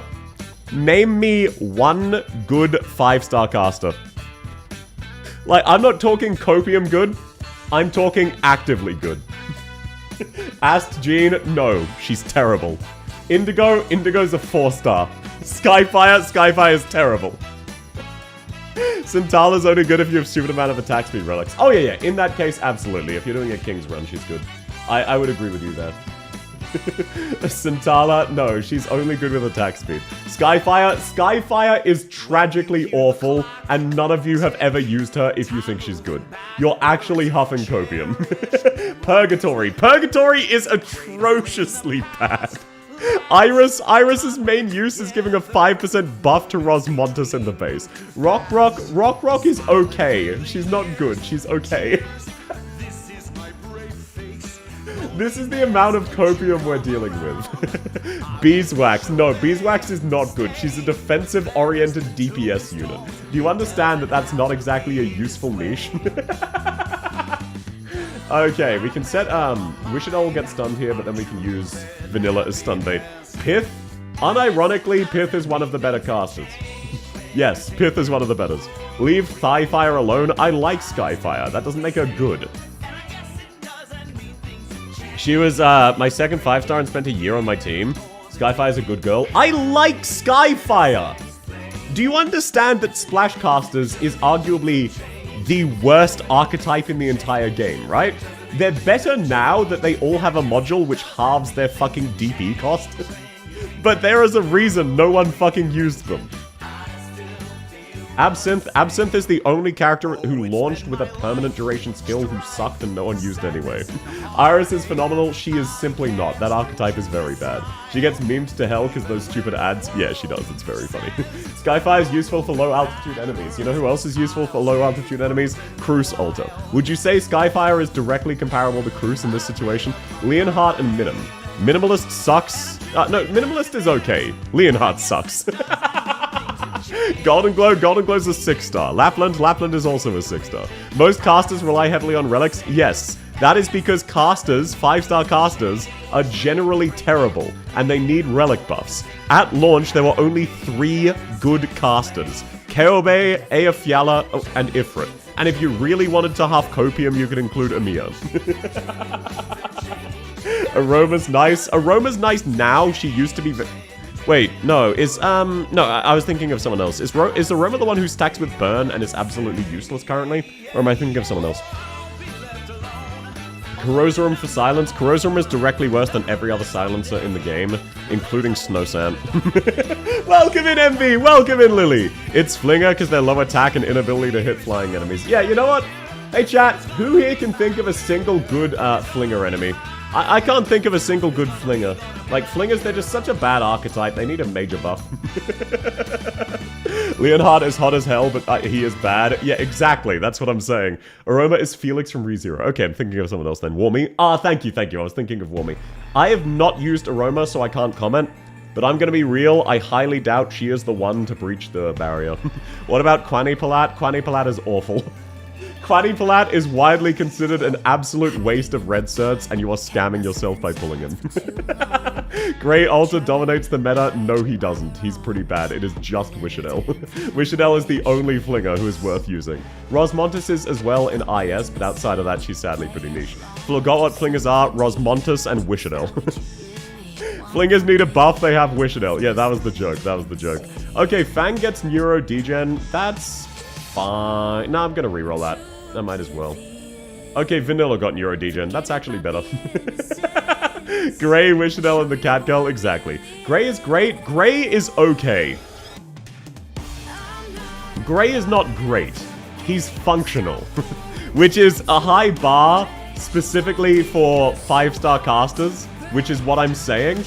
name me one good 5-star caster. Like, I'm not talking copium good. I'm talking actively good. Asked Jean, no, she's terrible. Indigo's a 4-star. Skyfire is terrible. Sintala's only good if you have stupid amount of attack speed relics. Oh yeah, in that case, absolutely. If you're doing a King's Run, she's good. I would agree with you there. Sintala, no, she's only good with attack speed. Skyfire is tragically awful, and none of you have ever used her if you think she's good. You're actually huffing copium. Purgatory is atrociously bad. Iris's main use is giving a 5% buff to Rosmontus in the base. Rock is okay. She's not good, she's okay. This is the amount of copium we're dealing with. Beeswax. No, Beeswax is not good. She's a defensive-oriented DPS unit. Do you understand that that's not exactly a useful niche? Okay, we can set, Wishadel will get stunned here, but then we can use Vanilla as stun bait. Pith? Unironically, Pith is one of the better casters. Yes, Pith is one of the betters. Leave Thighfire alone. I like Skyfire. That doesn't make her good. She was my second 5-star and spent a year on my team. Skyfire's a good girl. I like Skyfire! Do you understand that Splash Casters is arguably the worst archetype in the entire game, right? They're better now that they all have a module which halves their fucking DP cost. But there is a reason no one fucking used them. Absinthe is the only character who launched with a permanent duration skill who sucked and no one used anyway. Iris is phenomenal, she is simply not. That archetype is very bad. She gets memed to hell because those stupid ads. Yeah, she does, it's very funny. Skyfire is useful for low altitude enemies. You know who else is useful for low altitude enemies? Cruce Alter. Would you say Skyfire is directly comparable to Cruce in this situation? Leonhardt and Minim. Minimalist sucks. No, Minimalist is okay. Leonhardt sucks. Golden Glow's a 6-star. Lapland is also a 6-star. Most casters rely heavily on relics. Yes, that is because casters, 5-star casters, are generally terrible, and they need relic buffs. At launch, there were only 3 good casters. Keobe, Eofiala, and Ifrit. And if you really wanted to huff copium, you could include Amiya. Aroma's nice. Aroma's nice now. She used to be... Wait, no, no, I was thinking of someone else. Is Aroma the one who stacks with Burn and is absolutely useless currently? Or am I thinking of someone else? Corrosorum for silence. Corrosorum is directly worse than every other silencer in the game, including Snow Sand. Welcome in, MV! Welcome in, Lily! It's Flinger because they're low attack and inability to hit flying enemies. Yeah, you know what? Hey chat, who here can think of a single good Flinger enemy? I can't think of a single good Flinger. Like, Flingers, they're just such a bad archetype. They need a major buff. Leonhard is hot as hell, but he is bad. Yeah, exactly. That's what I'm saying. Aroma is Felix from ReZero. Okay, I'm thinking of someone else then. Warmy. Ah, thank you. I was thinking of Warmy. I have not used Aroma, so I can't comment. But I'm gonna be real, I highly doubt she is the one to breach the barrier. What about Quanipalat? Quanipalat is awful. Quanipalat is widely considered an absolute waste of red certs, and you are scamming yourself by pulling him. Grey Alter dominates the meta. No, he doesn't. He's pretty bad. It is just Wishadel. Wishadel is the only Flinger who is worth using. Rosmontis is as well in IS, but outside of that, she's sadly pretty niche. Forgot what Flingers are, Rosmontis and Wishadel. Flingers need a buff, they have Wishadel. Yeah, that was the joke. Okay, Fang gets Neuro Degen. That's fine. No, I'm gonna reroll that. I might as well. Okay, Vanilla got Neuro Degen. That's actually better. Grey, Wishadel, and the Cat Girl. Exactly. Grey is great. Grey is okay. Grey is not great. He's functional. Which is a high bar specifically for 5-star casters, which is what I'm saying.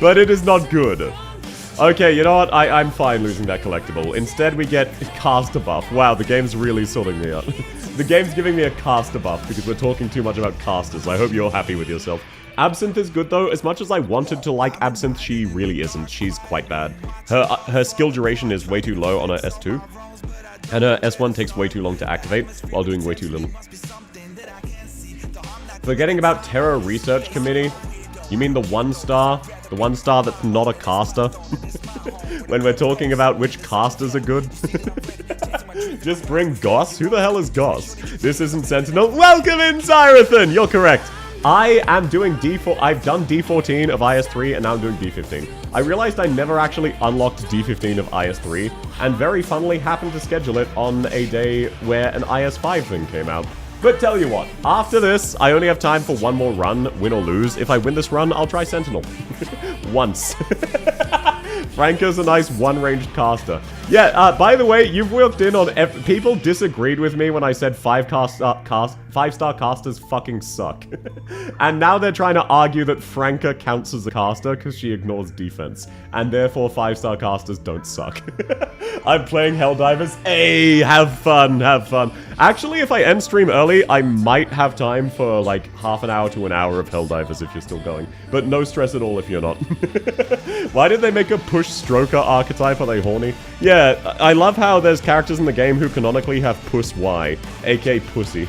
But it is not good. Okay, you know what? I'm fine losing that collectible. Instead, we get caster buff. Wow, the game's really sorting me out. The game's giving me a caster buff because we're talking too much about casters. I hope you're happy with yourself. Absinthe is good though. As much as I wanted to like Absinthe, she really isn't. She's quite bad. Her skill duration is way too low on her S2. And her S1 takes way too long to activate while doing way too little. Forgetting about Terror Research Committee. You mean the 1-star? The 1-star that's not a caster? When we're talking about which casters are good? Just bring Goss? Who the hell is Goss? This isn't Sentinel. Welcome in, Zyrathan! You're correct. I am doing D4. I've done D14 of IS3 and now I'm doing D15. I realized I never actually unlocked D15 of IS3 and very funnily happened to schedule it on a day where an IS5 thing came out. But tell you what, after this, I only have time for one more run, win or lose. If I win this run, I'll try Sentinel. Once. Franco's a nice one-ranged caster. Yeah, by the way, you've worked in on... People disagreed with me when I said 5-star casters fucking suck. And now they're trying to argue that Franca counts as a caster because she ignores defense. And therefore 5-star casters don't suck. I'm playing Helldivers. Hey, have fun, have fun. Actually, if I end stream early, I might have time for like half an hour to an hour of Helldivers if you're still going. But no stress at all if you're not. Why did they make a push stroker archetype? Are they horny? Yeah, I love how there's characters in the game who canonically have Puss Y, aka Pussy.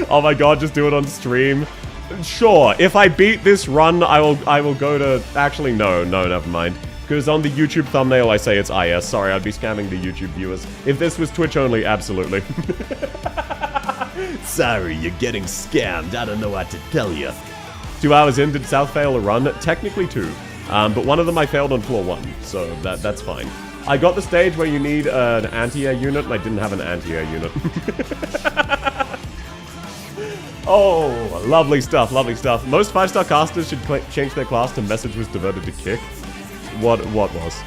Oh my god, just do it on stream. Sure, if I beat this run, I will go to... Actually, no, never mind. Because on the YouTube thumbnail, I say it's IS. Sorry, I'd be scamming the YouTube viewers. If this was Twitch only, absolutely. Sorry, you're getting scammed. I don't know what to tell you. 2 hours in, did South fail a run? Technically 2. But one of them I failed on floor 1, so that's fine. I got the stage where you need an anti-air unit, and I didn't have an anti-air unit. Oh, lovely stuff, lovely stuff. Most 5-star casters should change their class to message was diverted to kick. What was?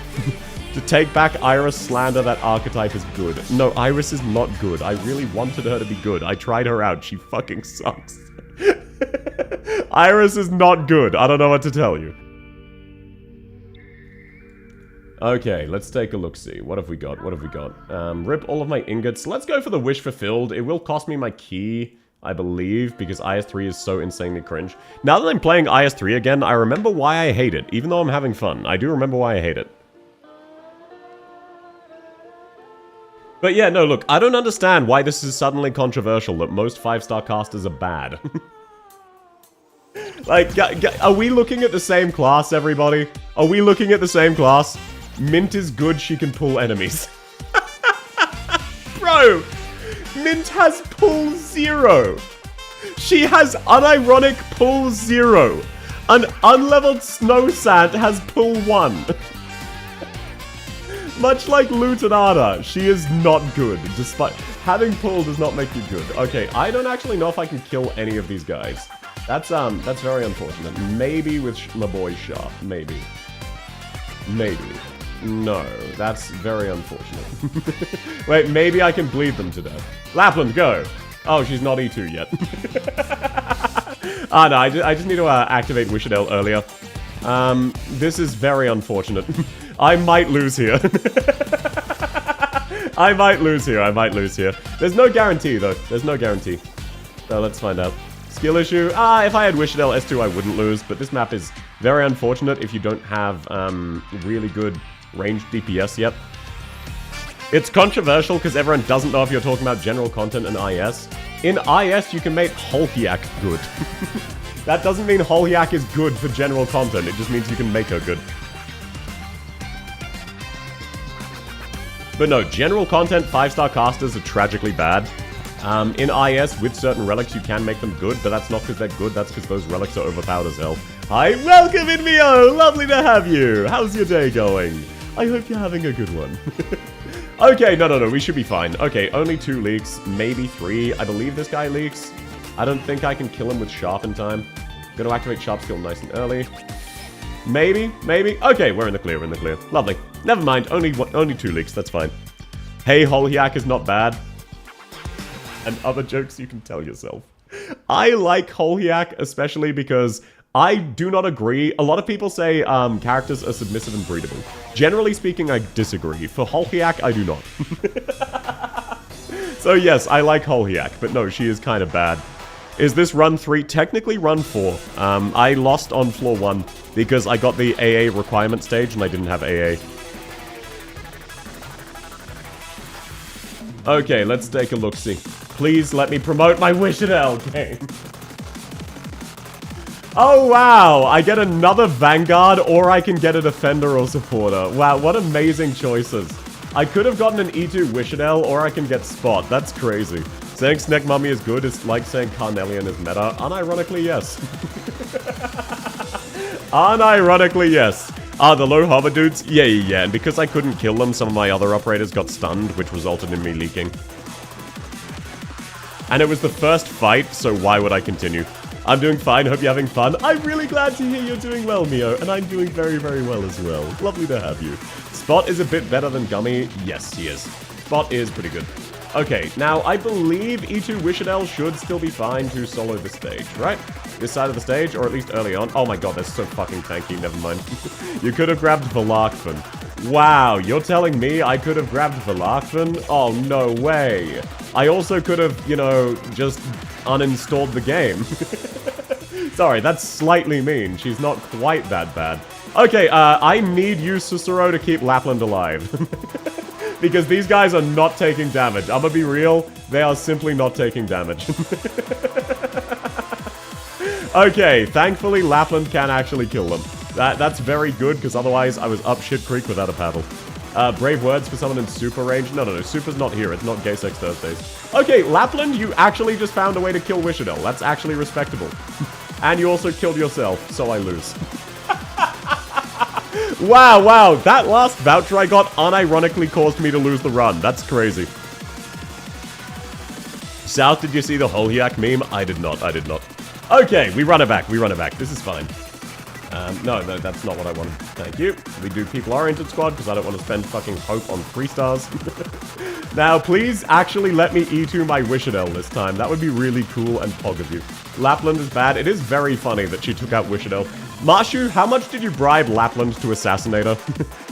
To take back Iris slander, that archetype is good. No, Iris is not good. I really wanted her to be good. I tried her out. She fucking sucks. Iris is not good. I don't know what to tell you. Okay, let's take a look-see. What have we got? What have we got? Rip all of my ingots. Let's go for the wish fulfilled. It will cost me my key, I believe, because IS3 is so insanely cringe. Now that I'm playing IS3 again, I remember why I hate it, even though I'm having fun. I do remember why I hate it. But yeah, no, look, I don't understand why this is suddenly controversial that most 5-star casters are bad. Like, are we looking at the same class, everybody? Are we looking at the same class? Mint is good, she can pull enemies. Bro! Mint has pull 0. She has unironic pull 0. An unleveled snow sant has pull 1. Much like Lutenada, she is not good, despite having pull does not make you good. Okay, I don't actually know if I can kill any of these guys. That's very unfortunate. Maybe with my boy Sharp, maybe. Maybe. No, that's very unfortunate. Wait, maybe I can bleed them to death. Lapland, go! Oh, she's not E2 yet. Ah, no, I just need to activate Wishadel earlier. This is very unfortunate. I might lose here. I might lose here. There's no guarantee, though. There's no guarantee. So let's find out. Skill issue. If I had Wishadel S2, I wouldn't lose, but this map is very unfortunate if you don't have really good ranged DPS yet. It's controversial because everyone doesn't know if you're talking about general content and IS. In IS, you can make Holhiak good. That doesn't mean Holhiak is good for general content, it just means you can make her good. But no, general content 5-star casters are tragically bad. In IS, with certain relics, you can make them good, but that's not because they're good, that's because those relics are overpowered as hell. Hi, welcome in, Mio! Lovely to have you! How's your day going? I hope you're having a good one. Okay, no, we should be fine. Okay, only 2 leaks, maybe 3. I believe this guy leaks. I don't think I can kill him with Sharp in time. Gonna activate Sharp skill nice and early. Maybe. Okay, we're in the clear, Lovely. Never mind, only 2 leaks, that's fine. Hey, Holhiak is not bad. And other jokes you can tell yourself. I like Holhiak, especially because I do not agree. A lot of people say characters are submissive and breedable. Generally speaking, I disagree. For Holhiak, I do not. So yes, I like Holhiak, but no, she is kind of bad. Is this run 3? Technically run 4. I lost on floor 1 because I got the AA requirement stage and I didn't have AA. Okay, let's take a look-see. Please let me promote my Wishadel game. Oh, wow. I get another Vanguard, or I can get a Defender or Supporter. Wow, what amazing choices. I could have gotten an E2 Wishadel, or I can get Spot. That's crazy. Saying Snake Mummy is good is like saying Carnelian is meta. Unironically, yes. Unironically, yes. The low hover dudes? Yeah. And because I couldn't kill them, some of my other operators got stunned, which resulted in me leaking. And it was the first fight, so why would I continue? I'm doing fine, hope you're having fun. I'm really glad to hear you're doing well, Mio, and I'm doing very, very well as well. Lovely to have you. Spot is a bit better than Gummy. Yes, he is. Spot is pretty good. Okay, now I believe E2 Wishadel should still be fine to solo the stage, right? This side of the stage, or at least early on. Oh my god, they're so fucking tanky, never mind. You could have grabbed Velarkvan. Wow, you're telling me I could have grabbed Velarkvan? Oh, no way. I also could have, you know, just uninstalled the game. Sorry, that's slightly mean. She's not quite that bad. Okay, I need you, Cicero, to keep Lapland alive. Because these guys are not taking damage. I'm gonna be real, they are simply not taking damage. Okay, thankfully Lapland can actually kill them. That's very good, because otherwise I was up shit creek without a paddle. Brave words for someone in super range? No, super's not here, it's not Gay Sex Thursdays. Okay, Lapland, you actually just found a way to kill Wishadel. That's actually respectable. And you also killed yourself, so I lose. Wow, that last voucher I got unironically caused me to lose the run. That's crazy. South, did you see the Holhiak meme? I did not. Okay, we run it back. This is fine. No, that's not what I wanted. Thank you. We do people-oriented squad, because I don't want to spend fucking hope on 3 stars. Now, please actually let me E2 my Wishadel this time. That would be really cool and pog of you. Lapland is bad. It is very funny that she took out Wishadel. Marshu, how much did you bribe Lapland to assassinate her?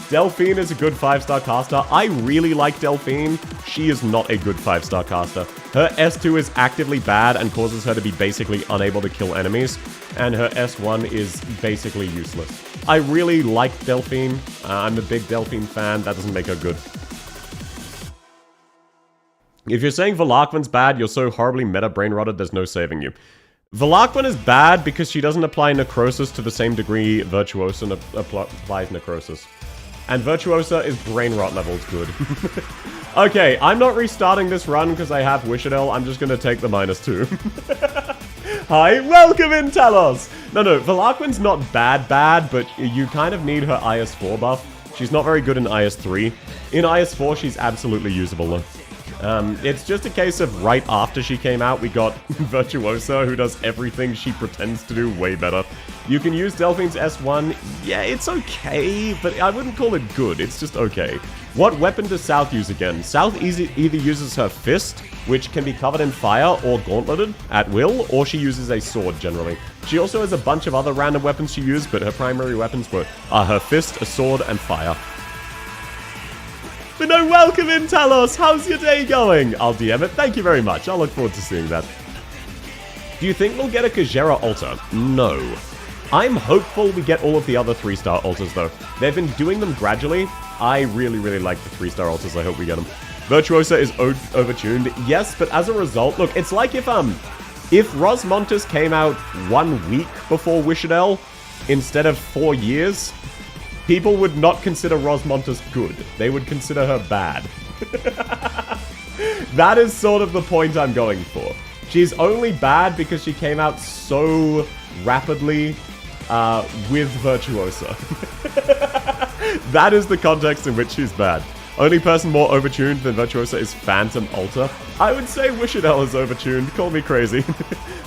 Delphine is a good 5-star caster. I really like Delphine. She is not a good 5-star caster. Her S2 is actively bad and causes her to be basically unable to kill enemies. And her S1 is basically useless. I really like Delphine. I'm a big Delphine fan. That doesn't make her good. If you're saying Velarkvan's bad, you're so horribly meta brain-rotted there's no saving you. Velarkvan is bad because she doesn't apply Necrosis to the same degree Virtuosa applies Necrosis. And Virtuosa is brain rot levels good. Okay, I'm not restarting this run because I have Wishadel. I'm just going to take the -2. Hi, welcome in, Talos! No, Velarquin's not bad, but you kind of need her IS-4 buff. She's not very good in IS-3. In IS-4, she's absolutely usable, though. It's just a case of right after she came out, we got Virtuosa, who does everything she pretends to do way better. You can use Delphine's S1. Yeah, it's okay, but I wouldn't call it good. It's just okay. What weapon does South use again? South either uses her fist, which can be covered in fire or gauntleted at will, or she uses a sword generally. She also has a bunch of other random weapons she used, but her primary weapons are her fist, a sword, and fire. But no, welcome in, Talos! How's your day going? I'll DM it. Thank you very much. I'll look forward to seeing that. Do you think we'll get a Kajera altar? No. I'm hopeful we get all of the other 3-star altars, though. They've been doing them gradually. I really like the 3-star altars. I hope we get them. Virtuosa is overtuned. Yes, but as a result, look, it's like if Rosmontis came out 1 week before Wishadel instead of 4 years, people would not consider Rosmontis good. They would consider her bad. That is sort of the point I'm going for. She's only bad because she came out so rapidly with Virtuosa. That is the context in which she's bad. Only person more overtuned than Virtuosa is Phantom Altar. I would say Wishadel is overtuned. Call me crazy.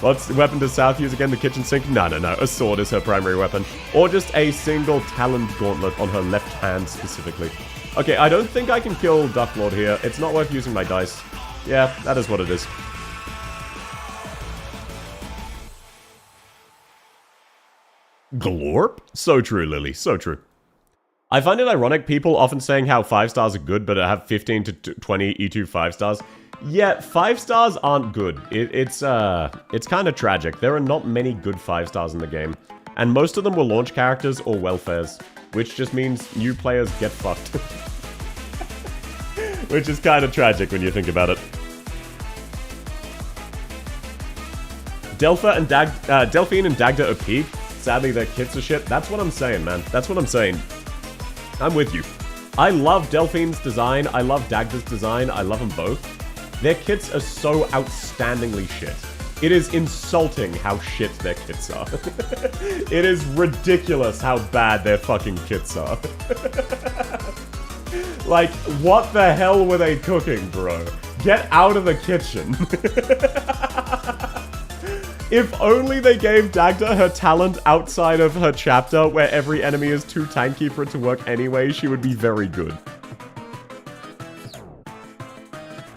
What's the weapon does South use again? The kitchen sink? No. A sword is her primary weapon. Or just a single taloned gauntlet on her left hand specifically. Okay, I don't think I can kill Ducklord here. It's not worth using my dice. Yeah, that is what it is. Glorp? So true, Lily. So true. I find it ironic, people often saying how 5 stars are good, but have 15 to 20 E2 5 stars. Yeah, 5 stars aren't good. It's kind of tragic. There are not many good 5 stars in the game. And most of them were launch characters or welfares, which just means new players get fucked. Which is kind of tragic when you think about it. Delphine and Dagda are peak. Sadly, their kits are shit. That's what I'm saying, man. That's what I'm saying. I'm with you. I love Delphine's design. I love Dagda's design. I love them both. Their kits are so outstandingly shit. It is insulting how shit their kits are. It is ridiculous how bad their fucking kits are. Like, what the hell were they cooking, bro? Get out of the kitchen. If only they gave Dagda her talent outside of her chapter, where every enemy is too tanky for it to work anyway, she would be very good.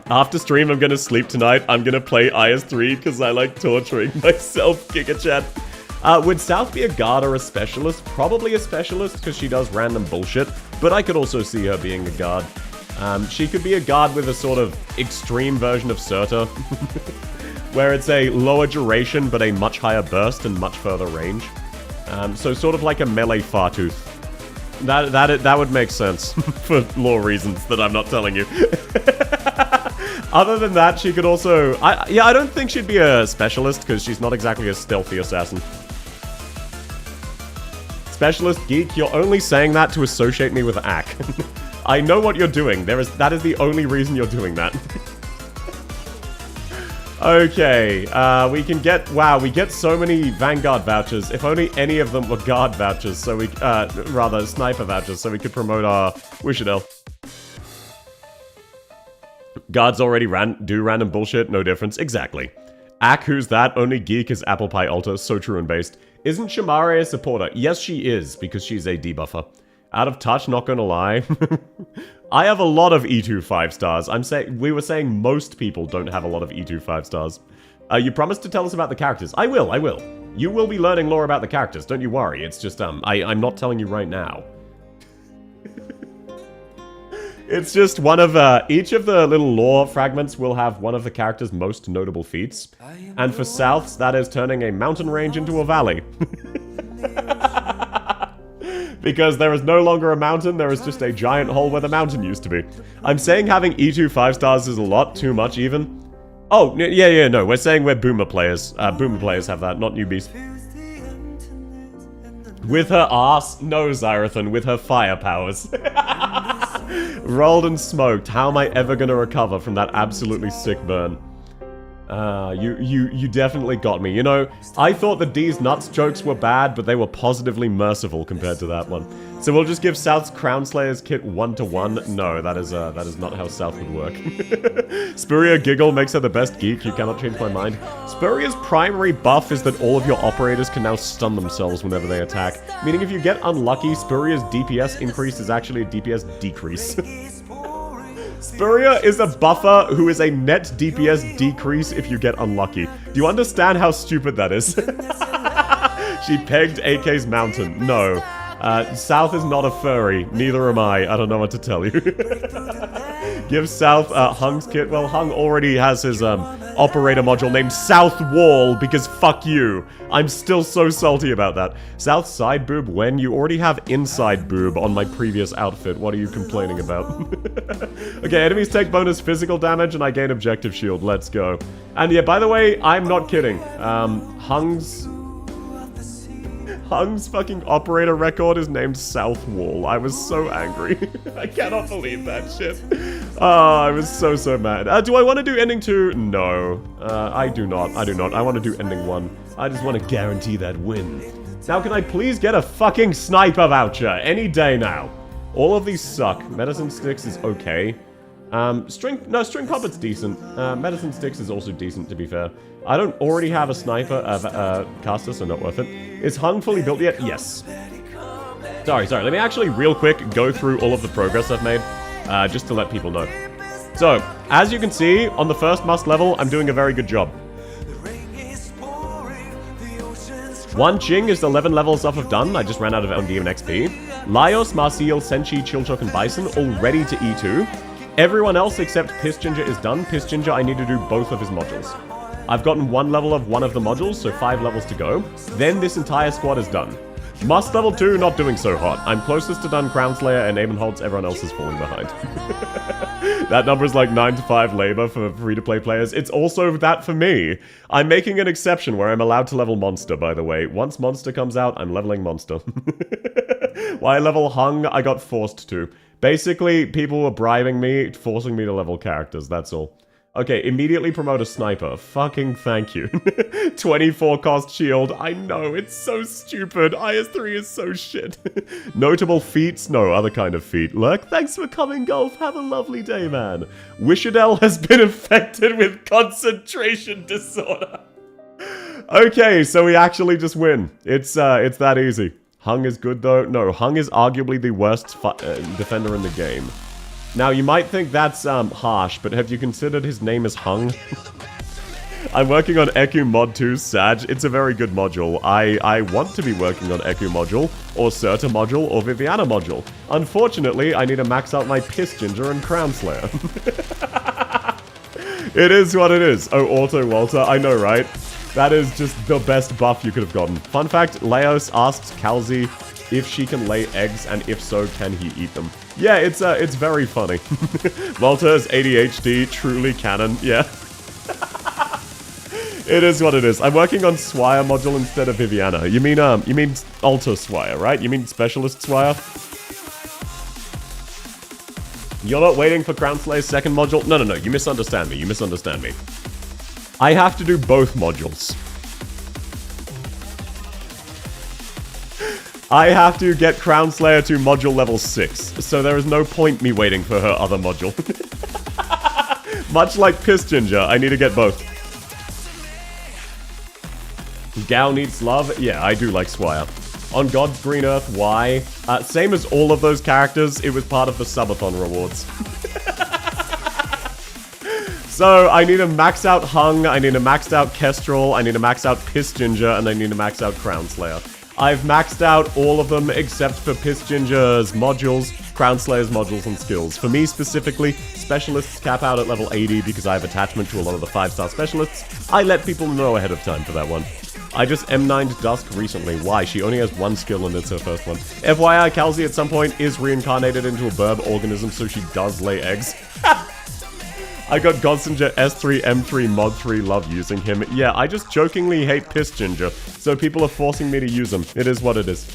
After stream, I'm gonna sleep tonight. I'm gonna play IS-3 because I like torturing myself, GigaChat. Would South be a guard or a specialist? Probably a specialist because she does random bullshit, but I could also see her being a guard. She could be a guard with a sort of extreme version of Surta. Where it's a lower duration, but a much higher burst and much further range. So sort of like a melee Fartooth. That would make sense, for lore reasons that I'm not telling you. Other than that, she could also... I don't think she'd be a specialist, because she's not exactly a stealthy assassin. Specialist geek, you're only saying that to associate me with Ack. I know what you're doing. That is the only reason you're doing that. Okay, we can get... Wow, we get so many Vanguard vouchers. If only any of them were guard vouchers, so we... rather, sniper vouchers, so we could promote our Wishadel. Guards already do random bullshit, no difference. Exactly. Ack, who's that? Only geek is Apple Pie Altar, so true and based. Isn't Shamare a supporter? Yes, she is, because she's a debuffer. Out of touch, not gonna lie. I have a lot of E2 5 stars. We were saying most people don't have a lot of E2 5 stars. You promised to tell us about the characters. I will. You will be learning lore about the characters, don't you worry. It's just, I'm not telling you right now. It's just one of, each of the little lore fragments will have one of the character's most notable feats. And for Souths, that is turning a mountain range into a valley. Because there is no longer a mountain, there is just a giant hole where the mountain used to be. I'm saying having E2 5 stars is a lot, too much even. Oh, yeah, no, we're saying we're boomer players. Boomer players have that, not newbies. With her ass? No, Xyrathan, with her fire powers. Rolled and smoked, how am I ever gonna recover from that absolutely sick burn? You definitely got me. You know, I thought the D's nuts jokes were bad, but they were positively merciful compared to that one. So we'll just give South's Crown Slayers kit 1-to-1. No, that is not how South would work. Spurrier Giggle makes her the best geek. You cannot change my mind. Spurrier's primary buff is that all of your operators can now stun themselves whenever they attack. Meaning if you get unlucky, Spurrier's DPS increase is actually a DPS decrease. Spurrier is a buffer who is a net DPS decrease if you get unlucky. Do you understand how stupid that is? She pegged AK's mountain. No. South is not a furry. Neither am I. I don't know what to tell you. Give South Hung's kit. Well, Hung already has his operator module named South Wall because fuck you. I'm still so salty about that. South side boob when? You already have inside boob on my previous outfit. What are you complaining about? Okay, enemies take bonus physical damage and I gain objective shield. Let's go. And yeah, by the way, I'm not kidding. Hung's fucking operator record is named South Wall. I was so angry. I cannot believe that shit. Oh, I was so mad. Do I want to do ending 2? No. I do not. I want to do ending 1. I just want to guarantee that win. Now, can I please get a fucking sniper voucher? Any day now. All of these suck. Medicine Sticks is okay. String Puppet's decent. Medicine Sticks is also decent, to be fair. I don't already have a sniper caster, so not worth it. Is Hung fully built yet? Yes. Sorry. Let me actually real quick go through all of the progress I've made, just to let people know. So, as you can see, on the first must level, I'm doing a very good job. Wan Ching is 11 levels off of done. I just ran out of MD and XP. Laios, Marcial, Senshi, Chilchok, and Bison all ready to E2. Everyone else except Piss Ginger is done. Piss Ginger, I need to do both of his modules. I've gotten 1 level of one of the modules, so 5 levels to go. Then this entire squad is done. Must level 2, not doing so hot. I'm closest to done Crown Slayer and Amenholtz, everyone else is falling behind. That number is like 9 to 5 labor for free-to-play players. It's also that for me. I'm making an exception where I'm allowed to level Monster, by the way. Once Monster comes out, I'm leveling Monster. Why level Hung? I got forced to. Basically, people were bribing me, forcing me to level characters, that's all. Okay, immediately promote a sniper. Fucking thank you. 24 cost shield. I know, it's so stupid. IS-3 is so shit. Notable feats? No, other kind of feat. Lurk, thanks for coming, Golf. Have a lovely day, man. Wishadel has been infected with concentration disorder. Okay, so we actually just win. It's that easy. Hung is good, though. No, Hung is arguably the worst defender in the game. Now, you might think that's harsh, but have you considered his name is Hung? I'm working on Eku Mod 2 Sag. It's a very good module. I want to be working on Eku module, or Serta module, or Viviana module. Unfortunately, I need to max out my Piss Ginger and Crown Slayer. It is what it is. Oh, Auto Walter, I know, right? That is just the best buff you could have gotten. Fun fact, Laos asks Calzi if she can lay eggs, and if so, can he eat them? Yeah, it's very funny. Walter's ADHD, truly canon, yeah. It is what it is. I'm working on Swire module instead of Viviana. You mean Alto Swire, right? You mean Specialist Swire? You're not waiting for Crown Slayer's second module? No, you misunderstand me. I have to do both modules. I have to get Crown Slayer to module level 6, so there is no point me waiting for her other module. Much like Piss Ginger, I need to get both. Gao needs love? Yeah, I do like Swire. On God's Green Earth, why? Same as all of those characters, it was part of the Subathon rewards. So, I need to max out Hung, I need to max out Kestrel, I need to max out Piss Ginger, and I need to max out Crown Slayer. I've maxed out all of them except for Piss Ginger's modules, Crown Slayer's modules and skills. For me specifically, specialists cap out at level 80 because I have attachment to a lot of the 5-star specialists. I let people know ahead of time for that one. I just M9'd Dusk recently. Why? She only has 1 skill and it's her first one. FYI, Calzi at some point is reincarnated into a burb organism, so she does lay eggs. I got Godsinger S3, M3, Mod 3, love using him. Yeah, I just jokingly hate Piss Ginger, so people are forcing me to use him. It is what it is.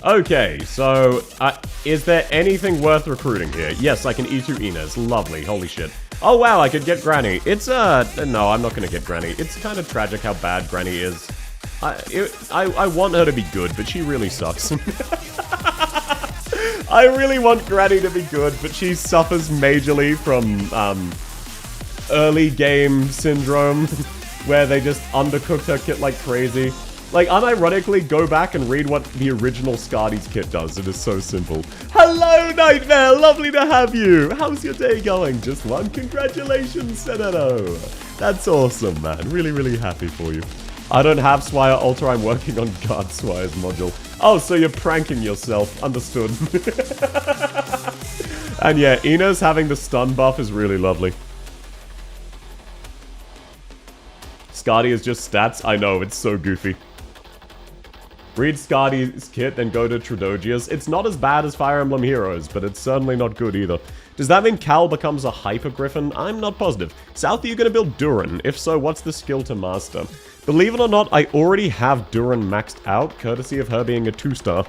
Okay, so, is there anything worth recruiting here? Yes, I can E2 Inez. Lovely, holy shit. Oh wow, I could get Granny. It's no, I'm not gonna get Granny. It's kind of tragic how bad Granny is. I want her to be good, but she really sucks. I really want Granny to be good, but she suffers majorly from early game syndrome, where they just undercooked her kit like crazy. Like, unironically, go back and read what the original Scardy's kit does. It is so simple. Hello, Nightmare! Lovely to have you! How's your day going? Just one. Congratulations, Senato! That's awesome, man. Really, really happy for you. I don't have Swire Ultra. I'm working on Guard Swire's module. Oh, so you're pranking yourself. Understood. And yeah, Ina's having the stun buff is really lovely. Scardy is just stats. I know, it's so goofy. Read Scardy's kit, then go to Trudogia's. It's not as bad as Fire Emblem Heroes, but it's certainly not good either. Does that mean Cal becomes a Hyper Griffin? I'm not positive. South, are you going to build Duran? If so, what's the skill to master? Believe it or not, I already have Duran maxed out, courtesy of her being a 2-star.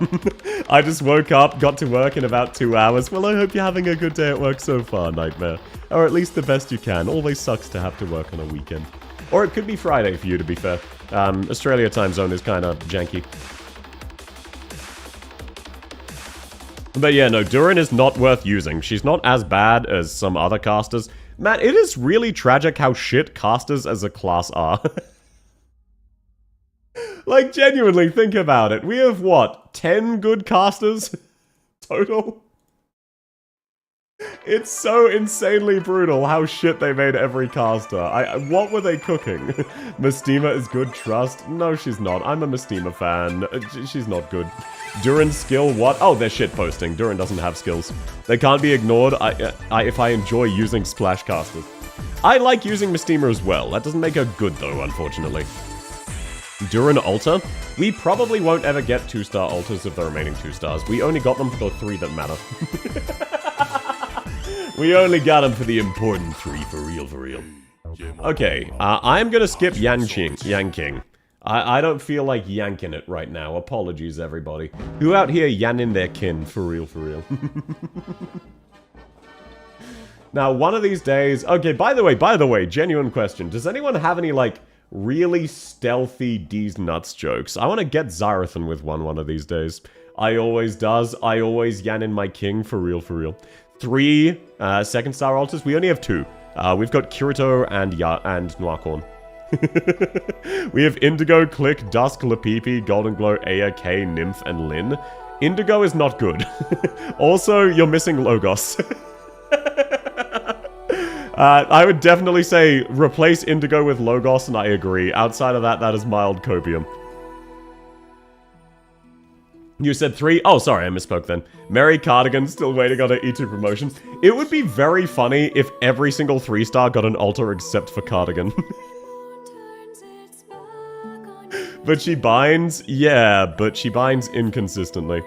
I just woke up, got to work in about 2 hours. Well, I hope you're having a good day at work so far, Nightmare. Or at least the best you can. Always sucks to have to work on a weekend. Or it could be Friday for you, to be fair. Australia time zone is kind of janky. But yeah, no, Duran is not worth using. She's not as bad as some other casters. Man, it is really tragic how shit casters as a class are. Like, genuinely, think about it. We have, what, 10 good casters total? It's so insanely brutal how shit they made every caster. What were they cooking? Mystima is good, trust? No, she's not. I'm a Mystima fan. She's not good. Duran's skill, what? Oh, they're shitposting. Duran doesn't have skills. They can't be ignored if I enjoy using splash casters. I like using Mystima as well. That doesn't make her good, though, unfortunately. Duran Alta? We probably won't ever get 2-star Altas of the remaining 2 stars. We only got them for the 3 that matter. We only got them for the important 3, for real, for real. Okay, I'm gonna skip yanking. I don't feel like yanking it right now. Apologies, everybody. Who out here yanning their kin? For real, for real. Now, one of these days... Okay, by the way, genuine question. Does anyone have any, like, really stealthy D's nuts jokes? I want to get Xarathan with one of these days. I always does. I always yannin my king. For real, for real. 3 second-star altars. We only have 2. We've got Kirito and Noircorn. We have Indigo, Click, Dusk, Lapipi, Golden Glow, Aya, K, Nymph, and Lyn. Indigo is not good. Also, you're missing Logos. I would definitely say replace Indigo with Logos, and I agree. Outside of that, that is mild copium. You said 3? Oh, sorry, I misspoke then. Mary Cardigan still waiting on her E2 promotion. It would be very funny if every single 3-star got an altar except for Cardigan. But she binds? Yeah, but she binds inconsistently.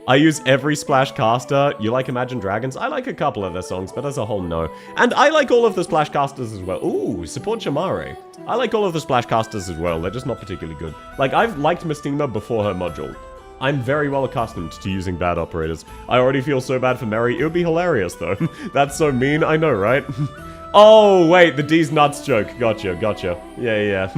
I use every Splash caster. You like Imagine Dragons? I like a couple of their songs, but as a whole, no. And I like all of the Splash casters as well. Ooh, support Shamare. I like all of the Splash casters as well. They're just not particularly good. Like, I've liked Mystima before her module. I'm very well accustomed to using bad operators. I already feel so bad for Mary. It would be hilarious, though. That's so mean, I know, right? Oh, wait, the D's nuts joke. Gotcha. Yeah.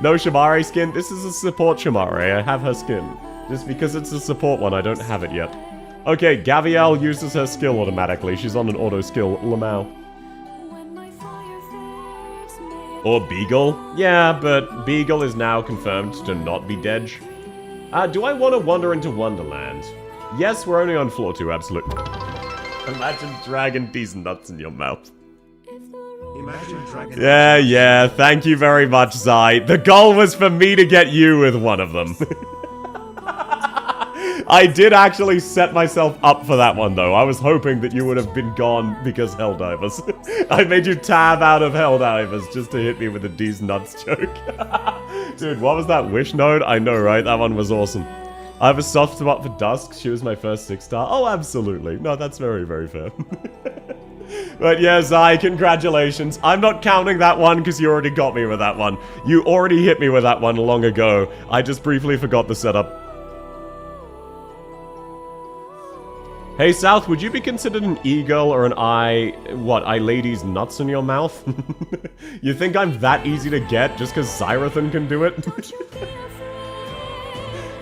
No Shamare skin. This is a support Shamare. I have her skin. Just because it's a support one, I don't have it yet. Okay, Gavielle uses her skill automatically. She's on an auto skill. Lamau. Or Beagle? Yeah, but Beagle is now confirmed to not be Dej. Do I want to wander into Wonderland? Yes, we're only on floor 2, absolutely. Imagine dragging these nuts in your mouth. Imagine dragging... Yeah, thank you very much, Zai. The goal was for me to get you with one of them. I did actually set myself up for that one, though. I was hoping that you would have been gone because Helldivers. I made you tab out of Helldivers just to hit me with a D's nuts joke. Dude, what was that wish node? I know, right? That one was awesome. I have a soft spot for Dusk. She was my first 6-star. Oh, absolutely. No, that's very, very fair. But yeah, Zai, congratulations. I'm not counting that one because you already got me with that one. You already hit me with that one long ago. I just briefly forgot the setup. Hey, South, would you be considered an e-girl or an I lady's nuts in your mouth? You think I'm that easy to get just because Xyrathan can do it?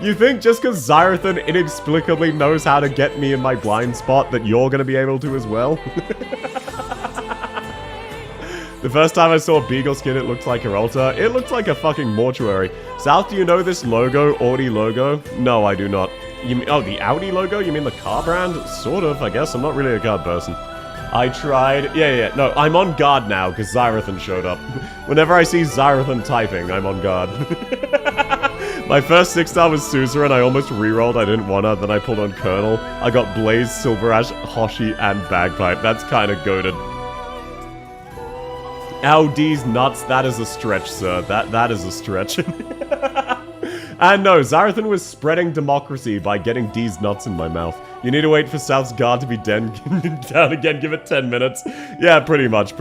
You think just because Xyrathan inexplicably knows how to get me in my blind spot that you're gonna be able to as well? The first time I saw Beagle Skin, it looked like Heralta. It looked like a fucking mortuary. South, do you know this logo, Audi logo? No, I do not. You mean, oh, the Audi logo? You mean the car brand? Sort of, I guess. I'm not really a car person. I tried. Yeah. No, I'm on guard now because Xyrathan showed up. Whenever I see Xyrathan typing, I'm on guard. My first 6-star was Suzerain. I almost rerolled. I didn't wanna. Then I pulled on Colonel. I got Blaze, Silver Ash, Hoshi, and Bagpipe. That's kind of goated. Audi's nuts. That is a stretch, sir. That is a stretch. And no, Xyrathan was spreading democracy by getting D's nuts in my mouth. You need to wait for South's guard to be down again, give it 10 minutes. Yeah, pretty much.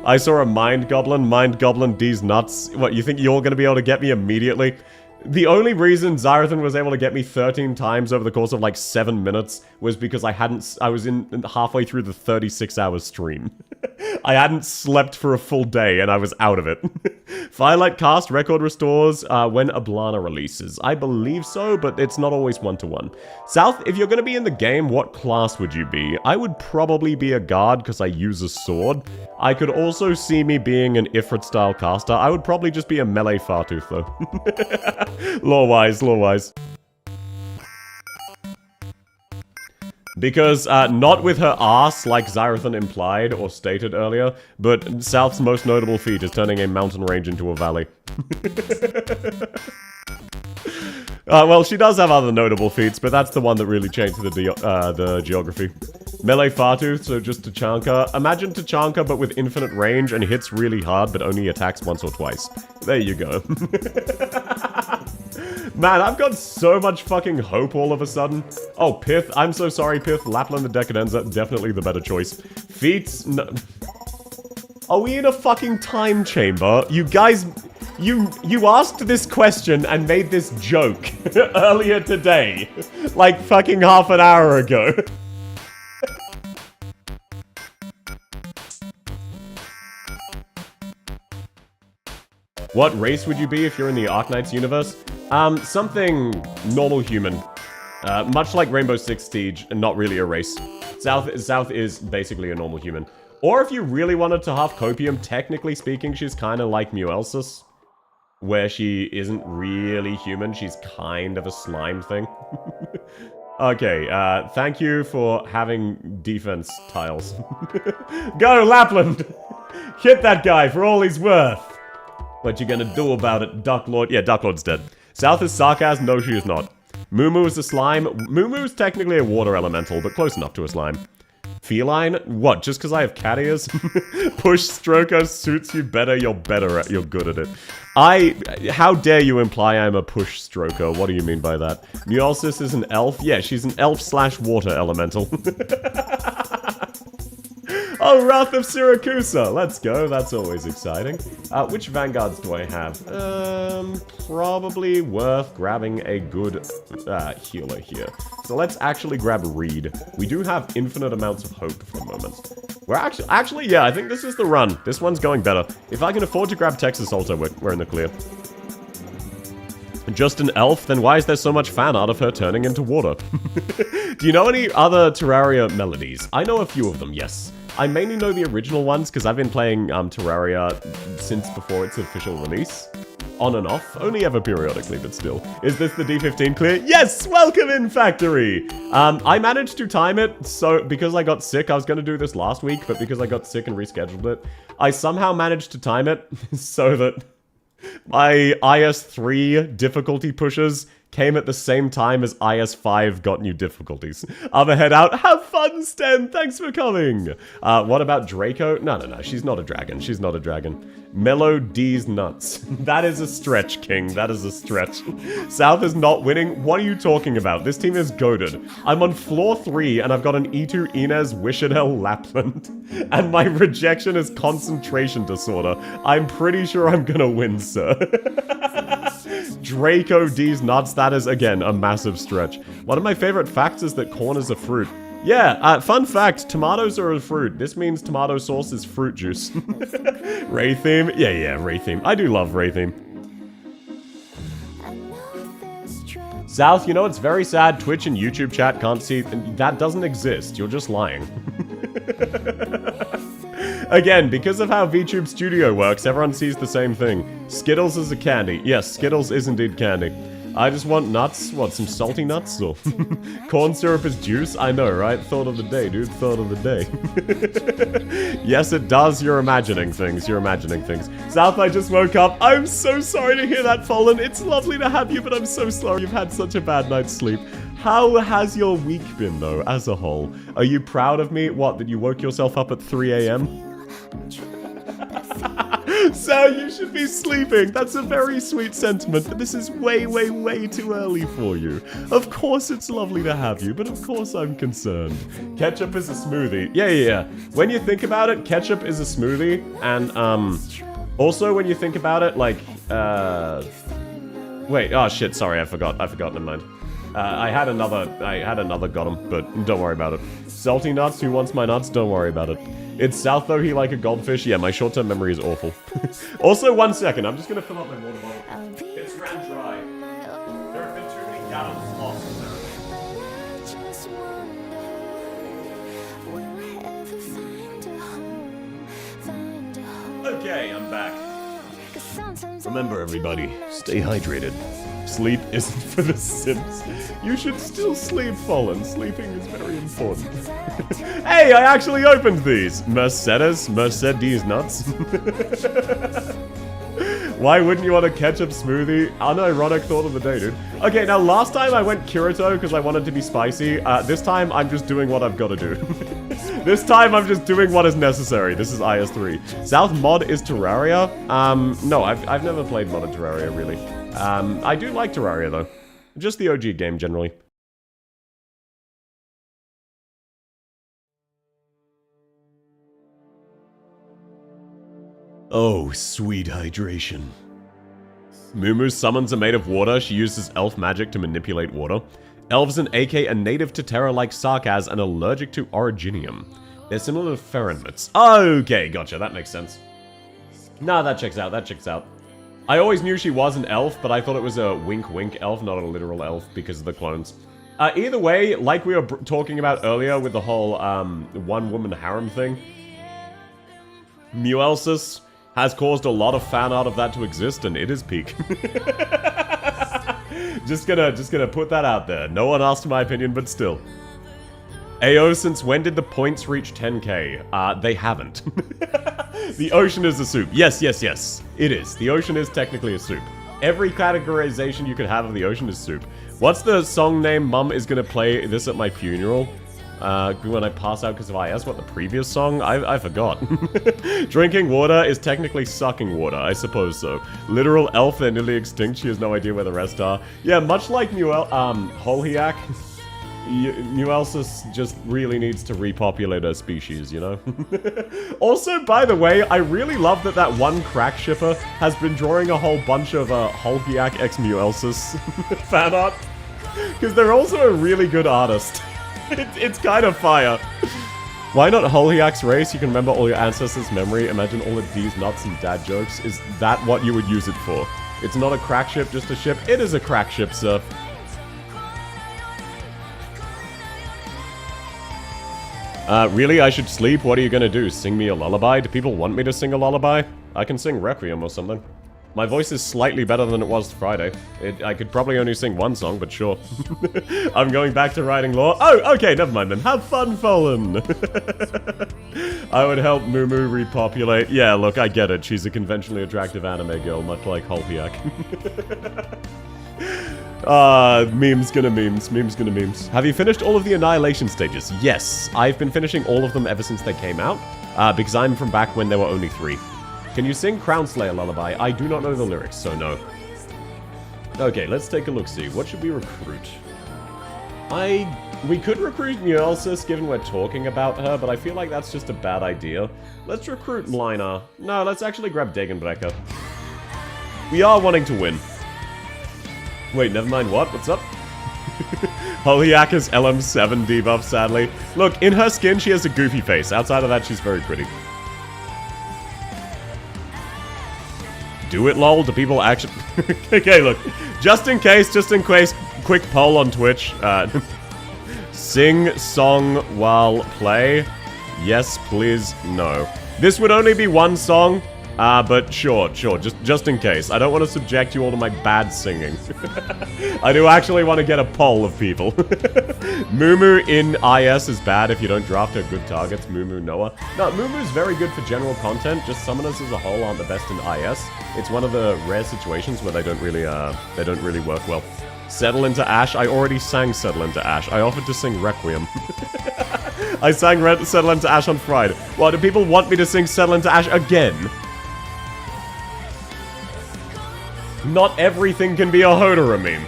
I saw a Mind Goblin, D's nuts. What, you think you're gonna be able to get me immediately? The only reason Xyrathan was able to get me 13 times over the course of like 7 minutes was because I was in halfway through the 36-hour stream. I hadn't slept for a full day and I was out of it. Firelight cast record restores when Ablana releases. I believe so, but it's not always 1-to-1. South, if you're going to be in the game, what class would you be? I would probably be a guard because I use a sword. I could also see me being an Ifrit-style caster. I would probably just be a melee Fartooth, though. Lore-wise. Because, not with her ass, like Xyrathan implied or stated earlier, but South's most notable feat is turning a mountain range into a valley. Well, she does have other notable feats, but that's the one that really changed the geography. Melee Fartooth, so just Tachanka. Imagine Tachanka, but with infinite range and hits really hard, but only attacks once or twice. There you go. Man, I've got so much fucking hope all of a sudden. Oh, Pith. I'm so sorry, Pith. Lapland the Decadenza, definitely the better choice. Feats? No. Are we in a fucking time chamber? You guys... You asked this question and made this joke earlier today. Like fucking half an hour ago. What race would you be if you're in the Arknights universe? Something normal human. Much like Rainbow Six Siege, and not really a race. South is basically a normal human. Or if you really wanted to half copium, technically speaking, she's kind of like Muelsis. Where she isn't really human, she's kind of a slime thing. Okay, thank you for having defense tiles. Go, Lapland! Hit that guy for all he's worth! What you gonna do about it, Ducklord? Yeah, Ducklord's dead. South is sarcasm? No, she is not. Moo is a slime. Moo technically a water elemental, but close enough to a slime. Feline? What, just because I have cat ears? Push stroker suits you better, you're good at it. How dare you imply I'm a push stroker? What do you mean by that? Muelsis is an elf? Yeah, she's an elf/water elemental. Oh, Wrath of Siracusa! Let's go, that's always exciting. Which vanguards do I have? Probably worth grabbing a good healer here. So let's actually grab Reed. We do have infinite amounts of hope for the moment. We're actually, yeah, I think this is the run. This one's going better. If I can afford to grab Texas Alto, we're in the clear. Just an elf? Then why is there so much fan art of her turning into water? Do you know any other Terraria melodies? I know a few of them, yes. I mainly know the original ones because I've been playing Terraria since before its official release. On and off, only ever periodically, but still. Is this the D15 clear? Yes! Welcome in, Factory! I managed to time it, so because I got sick, I was going to do this last week, but because I got sick and rescheduled it, I somehow managed to time it so that my IS-3 difficulty pushes came at the same time as IS-5 got new difficulties. Other head out. Have fun, Sten! Thanks for coming! What about Draco? No. She's not a dragon. She's not a dragon. Mellow D's nuts. That is a stretch, King. That is a stretch. South is not winning? What are you talking about? This team is goated. I'm on floor 3, and I've got an E2 Inez Wishadel Lapland. And my rejection is concentration disorder. I'm pretty sure I'm gonna win, sir. Draco D's nuts, that is, again, a massive stretch. One of my favorite facts is that corn is a fruit. Yeah, fun fact, tomatoes are a fruit. This means tomato sauce is fruit juice. Ray theme? Yeah, Ray theme. I do love Ray theme. South, you know, it's very sad Twitch and YouTube chat can't see... That doesn't exist. You're just lying. Again, because of how VTube Studio works, everyone sees the same thing. Skittles is a candy. Yes, Skittles is indeed candy. I just want nuts. What, some salty nuts? Or corn syrup is juice? I know, right? Thought of the day, dude. Thought of the day. Yes, it does. You're imagining things. You're imagining things. South, I just woke up. I'm so sorry to hear that, Fallen. It's lovely to have you, but I'm so sorry you've had such a bad night's sleep. How has your week been, though, as a whole? Are you proud of me? What, that you woke yourself up at 3 a.m.? So you should be sleeping. That's a very sweet sentiment, but this is way, way, way too early for you. Of course it's lovely to have you, but of course I'm concerned. Ketchup is a smoothie. Yeah. When you think about it, ketchup is a smoothie, and, also when you think about it, like, wait, oh shit, sorry, I forgot, never mind. I had another got him, but don't worry about it. Salty nuts, who wants my nuts? Don't worry about it. It's South, though, he like a goldfish. Yeah, my short-term memory is awful. Also, 1 second, I'm just gonna fill up my water bottle. It's ran dry. There have been too many gallons lost. Okay, I'm back. Remember, everybody, stay hydrated. Sleep isn't for the Sims. You should still sleep, Fallen. Sleeping is very important. Hey, I actually opened these! Mercedes nuts. Why wouldn't you want a ketchup smoothie? Unironic thought of the day, dude. Okay, now last time I went Kirito because I wanted to be spicy. This time I'm just doing what I've got to do. This time I'm just doing what is necessary. This is IS3. South mod is Terraria. No, I've never played modded Terraria, really. I do like Terraria, though. Just the OG game, generally. Oh, sweet hydration. Mumu's summons are made of water. She uses elf magic to manipulate water. Elves and AK are native to Terra like Sarkaz and allergic to Originium. They're similar to Pherenmits. Okay, gotcha, that makes sense. Nah, that checks out, I always knew she was an elf, but I thought it was a wink-wink elf, not a literal elf, because of the clones. Either way, like we were talking about earlier with the whole, one-woman harem thing, Muelsis has caused a lot of fan art of that to exist, and it is peak. just gonna put that out there. No one asked my opinion, but still. AO, since when did the points reach 10k? They haven't. The ocean is a soup. Yes. It is. The ocean is technically a soup. Every categorization you could have of the ocean is soup. What's the song name Mum is gonna play this at my funeral? When I pass out because of IS? What, the previous song? I forgot. Drinking water is technically sucking water, I suppose so. Literal elf, they're nearly extinct, she has no idea where the rest are. Yeah, much like Holhiak. Nuelsis just really needs to repopulate her species, you know? Also, by the way, I really love that that one crack shipper has been drawing a whole bunch of Holhiak x Muelsis fan art. Because they're also a really good artist. It's kind of fire. Why not Holhiak's race? You can remember all your ancestors' memory. Imagine all of these nuts and dad jokes. Is that what you would use it for? It's not a crack ship, just a ship. It is a crack ship, sir. Really? I should sleep? What are you gonna do? Sing me a lullaby? Do people want me to sing a lullaby? I can sing Requiem or something. My voice is slightly better than it was Friday. I could probably only sing one song, but sure. I'm going back to writing lore. Oh, okay, never mind then. Have fun, Fallen! I would help Mumu repopulate. Yeah, look, I get it. She's a conventionally attractive anime girl, much like Holhiak. Memes gonna memes. Have you finished all of the Annihilation stages? Yes, I've been finishing all of them ever since they came out, because I'm from back when there were only 3. Can you sing Crown Slayer Lullaby? I do not know the lyrics, so no. Okay, let's take a look-see. What should we recruit? We could recruit Nuelsis, given we're talking about her, but I feel like that's just a bad idea. Let's recruit Lina. No, let's actually grab Degenbrecker. We are wanting to win. Wait, never mind what? What's up? Holiak is LM7 debuff, sadly. Look, in her skin, she has a goofy face. Outside of that, she's very pretty. Do it, lol. Do people actually... Okay, look. Just in case, quick poll on Twitch. Sing song while play. Yes, please, no. This would only be one song, but sure, just in case. I don't want to subject you all to my bad singing. I do actually want to get a poll of people. Mumu in IS is bad if you don't draft her good targets. Mumu, Noah. No, Mumu's very good for general content, just summoners as a whole aren't the best in IS. It's one of the rare situations where they don't really work well. Settle into Ash. I already sang Settle into Ash. I offered to sing Requiem. I sang Settle into Ash on Friday. What, do people want me to sing Settle into Ash again? Not everything can be a Hodera meme.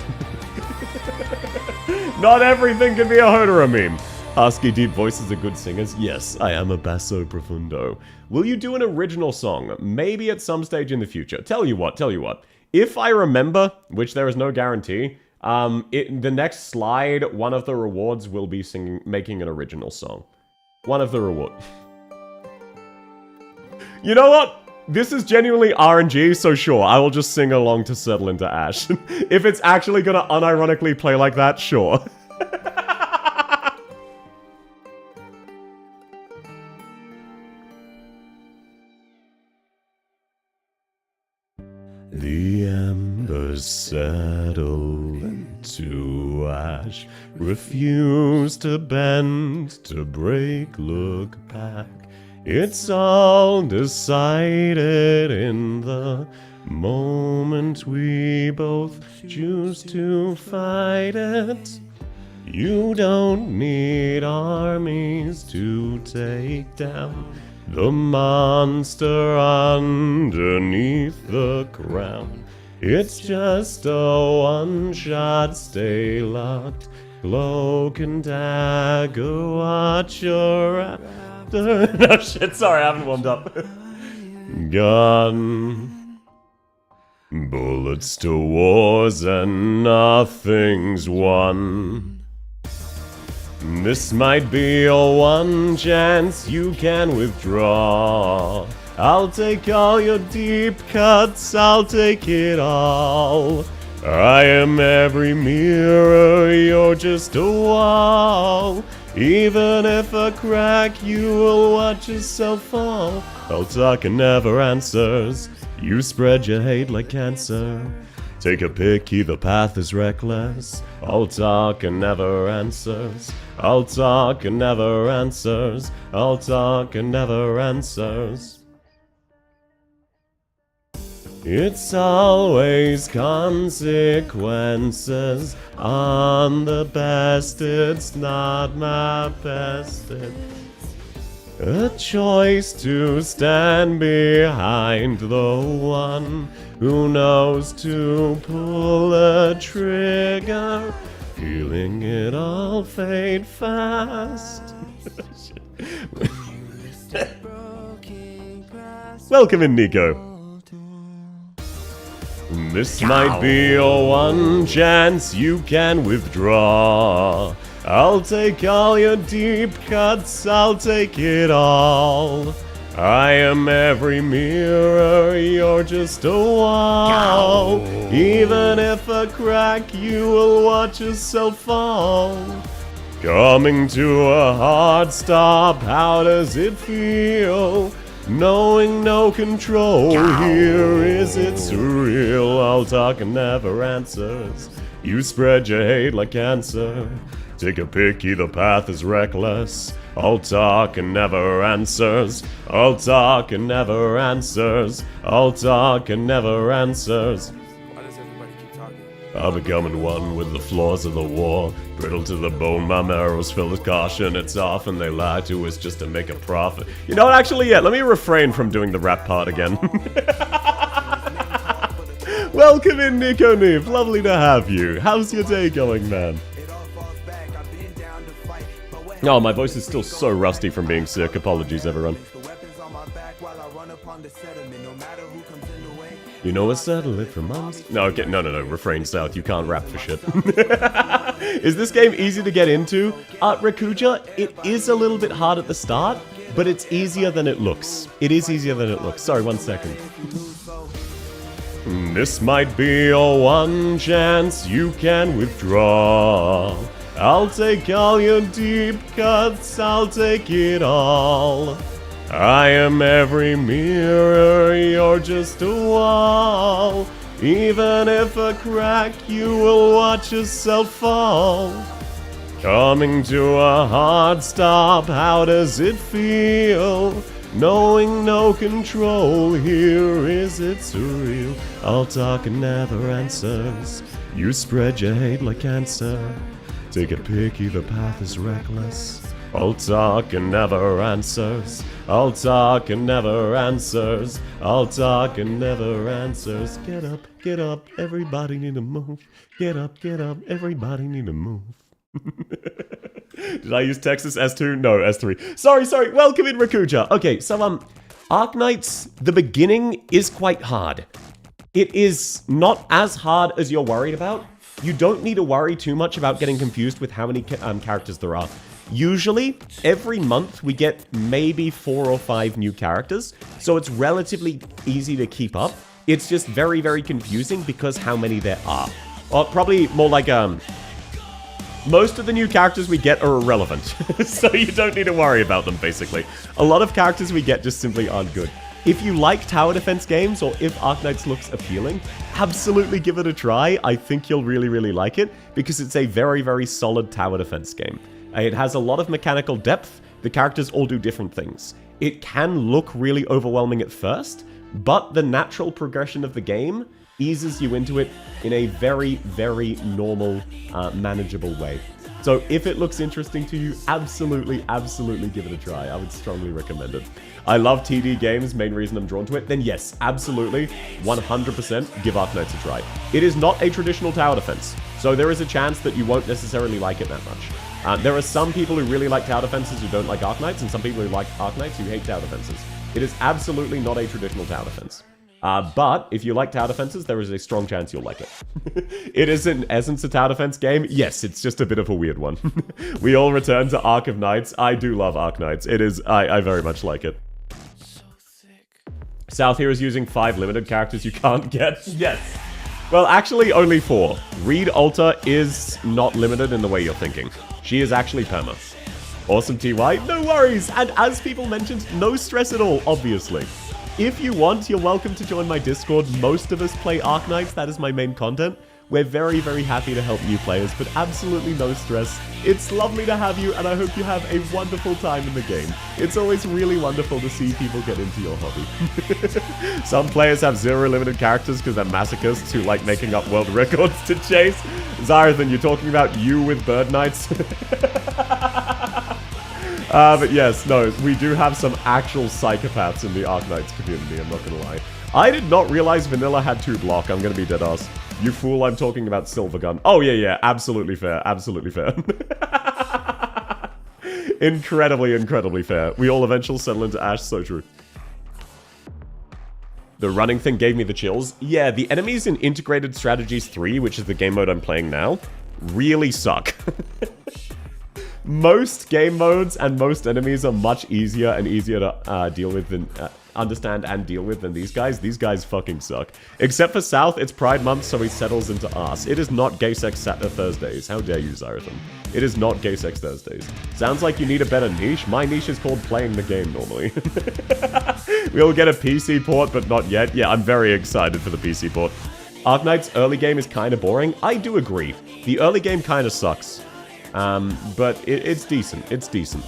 Not everything can be a Hodera meme. Husky deep voices are good singers. Yes, I am a basso profundo. Will you do an original song? Maybe at some stage in the future. Tell you what. If I remember, which there is no guarantee, the next slide, one of the rewards will be making an original song. One of the rewards. You know what? This is genuinely RNG, so sure, I will just sing along to Settle into Ash. If it's actually gonna unironically play like that, sure. The embers settle into ash, refuse to bend, to break, look back. It's all decided in the moment we both choose to fight it. You don't need armies to take down the monster underneath the crown. It's just a one-shot, stay locked, cloak and dagger, watch your after. No shit, sorry, I haven't warmed up. Gun, bullets to wars and nothing's won. This might be your one chance you can withdraw. I'll take all your deep cuts, I'll take it all. I am every mirror, you're just a wall. Even if I crack, you will watch yourself fall. I'll talk and never answers. You spread your hate like cancer. Take a pick, either path is reckless. I'll talk and never answers. I'll talk and never answers. I'll talk and never answers. It's always consequences on the best, it's not my best. A choice to stand behind the one who knows to pull a trigger, feeling it all fade fast. Welcome in, Nico. This might be your one chance you can withdraw. I'll take all your deep cuts, I'll take it all. I am every mirror, you're just a wall. Even if I crack, you will watch yourself fall. Coming to a hard stop, how does it feel? Knowing no control here, is it surreal? I'll talk and never answers. You spread your hate like cancer. Take a pick, either path is reckless. I'll talk and never answers. I'll talk and never answers. I'll talk and never answers. Why does everybody keep talking? I'll becoming one with the flaws of the war. Brittle to the bone, my marrow's filled with caution. It's often they lie to us just to make a profit. You know what, actually, yeah, let me refrain from doing the rap part again. Welcome in, Nico Neef. Lovely to have you. How's your day going, man? Oh, my voice is still so rusty from being sick. Apologies, everyone. You know I settled it for months. No, okay, no, refrain South, you can't rap for shit. Is this game easy to get into? Rakuja, it is a little bit hard at the start, but it's easier than it looks. It is easier than it looks. Sorry, 1 second. This might be your one chance you can withdraw. I'll take all your deep cuts, I'll take it all. I am every mirror, you're just a wall. Even if a crack, you will watch yourself fall. Coming to a hard stop, how does it feel? Knowing no control here, is it surreal? All talk and never answers. You spread your hate like cancer. Take a pick, either path is reckless. All talk and never answers. All talk and never answers. All talk and never answers. Get up, everybody need to move. Get up, everybody need to move. Did I use Texas S2? No, S3. Sorry, welcome in Rakuja. Okay, so Arknights, the beginning is quite hard. It is not as hard as you're worried about. You don't need to worry too much about getting confused with how many characters there are. Usually, every month we get maybe 4 or 5 new characters, so it's relatively easy to keep up. It's just very, very confusing because how many there are. Or probably more like, most of the new characters we get are irrelevant, so you don't need to worry about them, basically. A lot of characters we get just simply aren't good. If you like tower defense games, or if Arknights looks appealing, absolutely give it a try. I think you'll really, really like it, because it's a very, very solid tower defense game. It has a lot of mechanical depth. The characters all do different things. It can look really overwhelming at first, but the natural progression of the game eases you into it in a very, very normal, manageable way. So if it looks interesting to you, absolutely give it a try. I would strongly recommend it. I love TD games, main reason I'm drawn to it. Then yes, absolutely, 100% give Arknights a try. It is not a traditional tower defense, so there is a chance that you won't necessarily like it that much. There are some people who really like tower defenses who don't like Arknights, and some people who like Arknights who hate tower defenses. It is absolutely not a traditional tower defense. But if you like tower defenses, there is a strong chance you'll like it. It is in essence a tower defense game. Yes, it's just a bit of a weird one. We all return to Ark of Knights. I do love Arknights. It is, I very much like it. South here is using 5 limited characters you can't get. Yes. Well, actually, only 4. Reed Alter is not limited in the way you're thinking. She is actually perma. Awesome TY, no worries. And as people mentioned, no stress at all, obviously. If you want, you're welcome to join my Discord. Most of us play Arknights. That is my main content. We're very, very happy to help new players, but absolutely no stress. It's lovely to have you, and I hope you have a wonderful time in the game. It's always really wonderful to see people get into your hobby. Some players have 0 limited characters because they're masochists who like making up world records to chase. Zarathan, you're talking about you with Bird Knights? But yes, no, we do have some actual psychopaths in the Arknights community, I'm not gonna lie. I did not realize Vanilla had 2 block, I'm gonna be dead ass. You fool, I'm talking about Silvergun. Oh yeah, absolutely fair, absolutely fair. Incredibly fair. We all eventually settle into Ash, so true. The running thing gave me the chills. Yeah, the enemies in Integrated Strategies 3, which is the game mode I'm playing now, really suck. Most game modes and most enemies are much easier and easier to deal with than understand and deal with than these guys. These guys fucking suck. Except for South, it's Pride Month, so he settles into arse. It is not Gay Sex Thursdays. How dare you, Zarathan? It is not Gay Sex Thursdays. Sounds like you need a better niche. My niche is called playing the game normally. We'll get a PC port, but not yet. Yeah, I'm very excited for the PC port. Arknights' early game is kind of boring. I do agree. The early game kind of sucks. But it's decent. It's decent.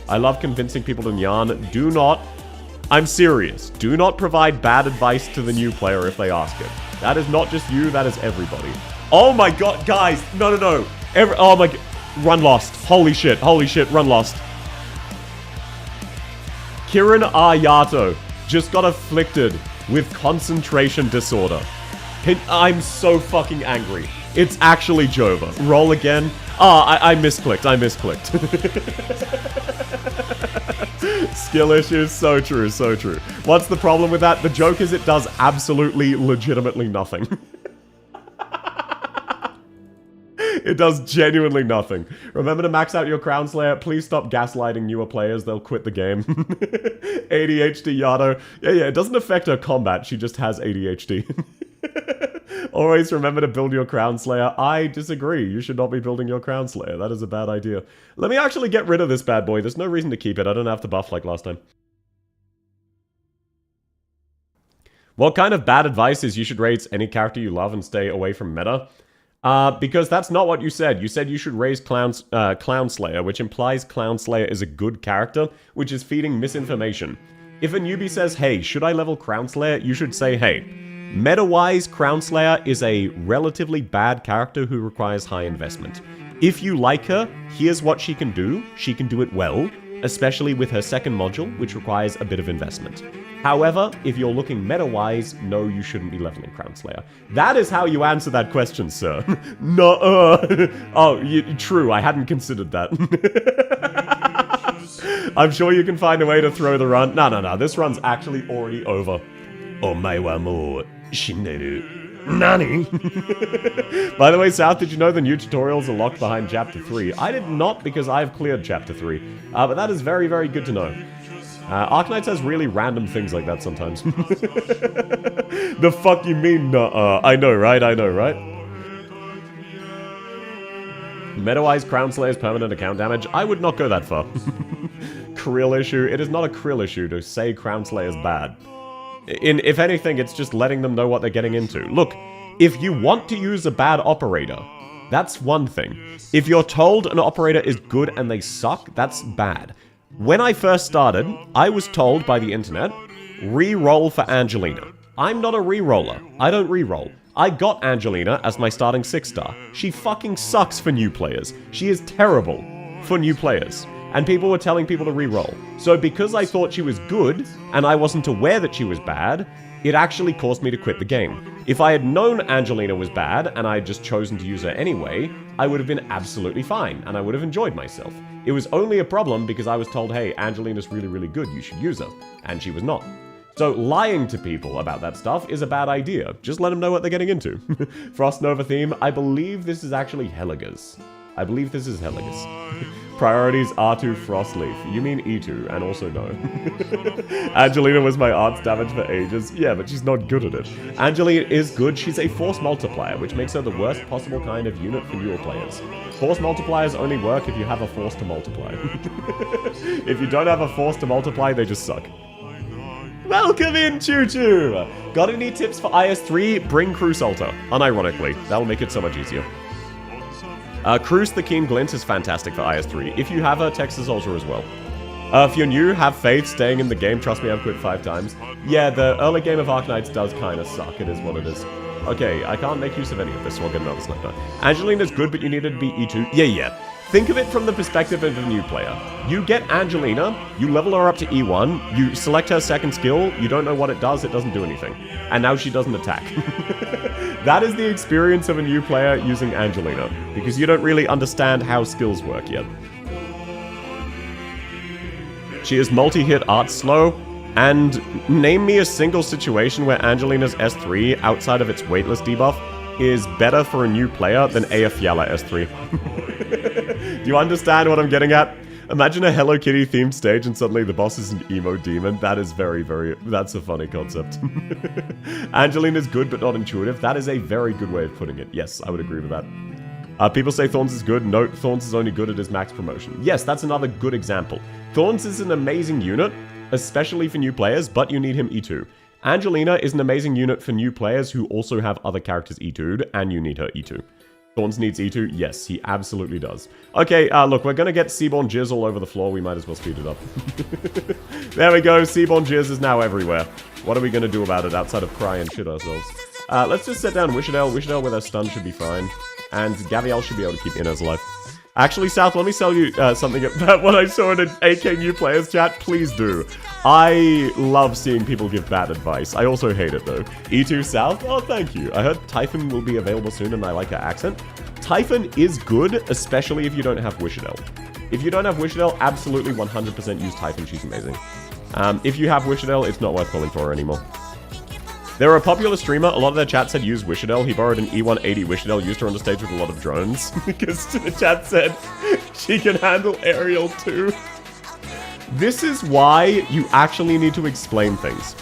I love convincing people to yarn. Do not, I'm serious, do not provide bad advice to the new player if they ask it. That is not just you, that is everybody. Oh my god, guys, no. Oh my god, run lost. Holy shit, run lost. Kiran Ayato just got afflicted with concentration disorder. I'm so fucking angry. It's actually Jova. Roll again. Ah, I misclicked. Skill issues, so true, so true. What's the problem with that? The joke is it does absolutely, legitimately nothing. It does genuinely nothing. Remember to max out your Crown Slayer. Please stop gaslighting newer players. They'll quit the game. ADHD Yado. Yeah, it doesn't affect her combat. She just has ADHD. Always remember to build your Crown Slayer. I disagree. You should not be building your Crown Slayer. That is a bad idea. Let me actually get rid of this bad boy. There's no reason to keep it. I don't have to buff like last time. What kind of bad advice is you should raise any character you love and stay away from meta? Because that's not what you said. You said you should raise Clown Slayer, which implies Clown Slayer is a good character, which is feeding misinformation. If a newbie says, hey, should I level Crown Slayer? You should say, hey, meta-wise, Crown Slayer is a relatively bad character who requires high investment. If you like her, here's what she can do. She can do it well, especially with her second module, which requires a bit of investment. However, if you're looking meta-wise, no, you shouldn't be leveling Crown Slayer. That is how you answer that question, sir. No, oh, true, I hadn't considered that. I'm sure you can find a way to throw the run. No, this run's actually already over. Omae mo shineru. Nani? By the way, South, did you know the new tutorials are locked behind Chapter 3? I did not, because I've cleared Chapter 3. But that is very, very good to know. Arknights has really random things like that sometimes. The fuck you mean, nuh-uh? I know, right? I know, right? Meta-wise, Crown Slayer's permanent account damage? I would not go that far. Krill issue? It is not a Krill issue to say Crown Slayer's bad. If anything, it's just letting them know what they're getting into. Look, if you want to use a bad operator, that's one thing. If you're told an operator is good and they suck, that's bad. When I first started, I was told by the internet, re-roll for Angelina. I'm not a re-roller. I don't re-roll. I got Angelina as my starting 6-star. She fucking sucks for new players. She is terrible for new players. And people were telling people to re-roll. So because I thought she was good, and I wasn't aware that she was bad, it actually caused me to quit the game. If I had known Angelina was bad, and I had just chosen to use her anyway, I would have been absolutely fine, and I would have enjoyed myself. It was only a problem because I was told, hey, Angelina's really, really good, you should use her. And she was not. So lying to people about that stuff is a bad idea. Just let them know what they're getting into. Frost Nova theme, I believe this is actually Heliga's. I believe this is Heliga's. Priorities R2 Frostleaf. You mean E2, and also no. Angelina was my arts damage for ages. Yeah, but she's not good at it. Angelina is good. She's a force multiplier, which makes her the worst possible kind of unit for newer players. Force multipliers only work if you have a force to multiply. If you don't have a force to multiply, they just suck. Welcome in, Choo Choo! Got any tips for IS3? Bring Cruce Alter. Unironically, that'll make it so much easier. Cruce the Keen Glint is fantastic for IS3. If you have her, Texas Alter as well. If you're new, have faith, staying in the game. Trust me, I've quit 5 times. Yeah, the early game of Arknights does kind of suck. It is what it is. Okay, I can't make use of any of this, so I'll get another sniper. Angelina's good, but you need her to be E2. Yeah. Think of it from the perspective of a new player. You get Angelina, you level her up to E1, you select her second skill, you don't know what it doesn't do anything. And now she doesn't attack. That is the experience of a new player using Angelina, because you don't really understand how skills work yet. She is multi-hit art slow, and name me a single situation where Angelina's S3, outside of its weightless debuff, is better for a new player than Eyjafjalla S3. Do you understand what I'm getting at? Imagine a Hello Kitty themed stage and suddenly the boss is an emo demon. That is very, that's a funny concept. Angelina's good but not intuitive. That is a very good way of putting it. Yes, I would agree with that. People say Thorns is good. No, Thorns is only good at his max promotion. Yes, that's another good example. Thorns is an amazing unit, especially for new players, but you need him E2. Angelina is an amazing unit for new players who also have other characters E2'd, and you need her E2. Thorns needs E2? Yes, he absolutely does. Okay, look, we're gonna get Seaborn Jizz all over the floor. We might as well speed it up. There we go, Seaborn Jizz is now everywhere. What are we gonna do about it outside of cry and shit ourselves? Let's just set down Wishadel. Wishadel with her stun should be fine. And Gaviel should be able to keep Inez alive. Actually, South, let me sell you something about what I saw in an AK New Players chat. Please do. I love seeing people give bad advice. I also hate it, though. E2 South? Oh, thank you. I heard Typhon will be available soon, and I like her accent. Typhon is good, especially if you don't have Wishadel. If you don't have Wishadel, absolutely 100% use Typhon. She's amazing. If you have Wishadel, it's not worth pulling for her anymore. They're a popular streamer. A lot of their chat said use Wishadel. He borrowed an E180 Wishadel, used her on the stage with a lot of drones. Because the chat said she can handle aerial too. This is why you actually need to explain things.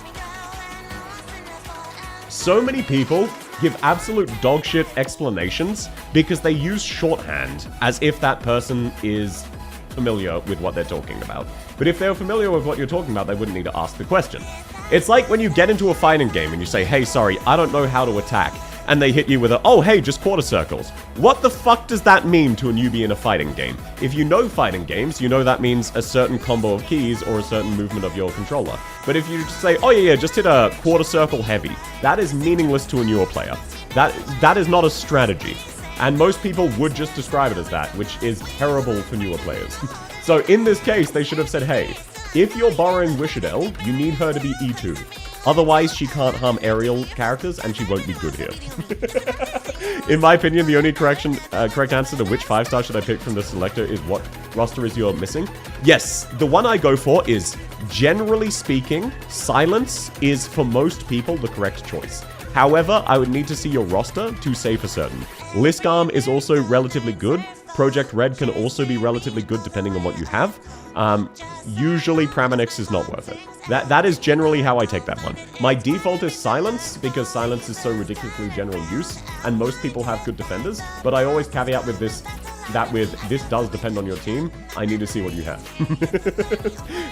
So many people give absolute dogshit explanations because they use shorthand as if that person is familiar with what they're talking about. But if they were familiar with what you're talking about, they wouldn't need to ask the question. It's like when you get into a fighting game and you say, hey, sorry, I don't know how to attack. And they hit you with a, oh, hey, just quarter circles. What the fuck does that mean to a newbie in a fighting game? If you know fighting games, you know that means a certain combo of keys or a certain movement of your controller. But if you say, oh yeah, just hit a quarter circle heavy, that is meaningless to a newer player. That is not a strategy. And most people would just describe it as that, which is terrible for newer players. So in this case, they should have said, hey, if you're borrowing Wishadel, you need her to be E2. Otherwise, she can't harm aerial characters, and she won't be good here. In my opinion, the only correct answer to which 5-star should I pick from the selector is what roster is you're missing. Yes, the one I go for is, generally speaking, Silence is for most people the correct choice. However, I would need to see your roster to say for certain. Liskarm is also relatively good. Project Red can also be relatively good depending on what you have. Usually Praminix is not worth it. That is generally how I take that one. My default is Silence, because Silence is so ridiculously general use, and most people have good defenders, but I always caveat with this, that with this does depend on your team, I need to see what you have.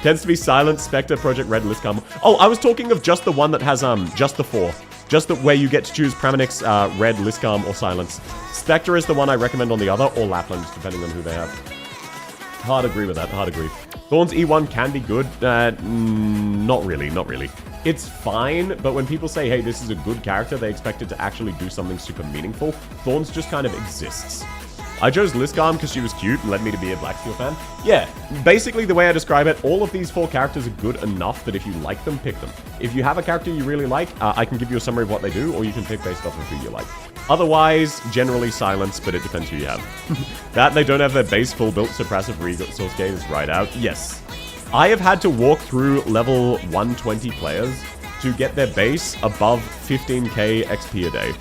Tends to be Silence, Spectre, Project Red, Liskarm. Oh, I was talking of just the one that has, just the 4. Just the where you get to choose Praminix, Red, Liskarm, or Silence. Spectre is the one I recommend on the other, or Lapland, depending on who they have. Hard agree with that, hard agree. Thorns E1 can be good. Not really, not really. It's fine, but when people say, hey, this is a good character, they expect it to actually do something super meaningful. Thorns just kind of exists. I chose Liskarm because she was cute and led me to be a Blacksteel fan. Yeah, basically the way I describe it, all of these 4 characters are good enough that if you like them, pick them. If you have a character you really like, I can give you a summary of what they do, or you can pick based off of who you like. Otherwise, generally Silence, but it depends who you have. That they don't have their base full built suppressive resource gain is right out. Yes. I have had to walk through level 120 players to get their base above 15k XP a day.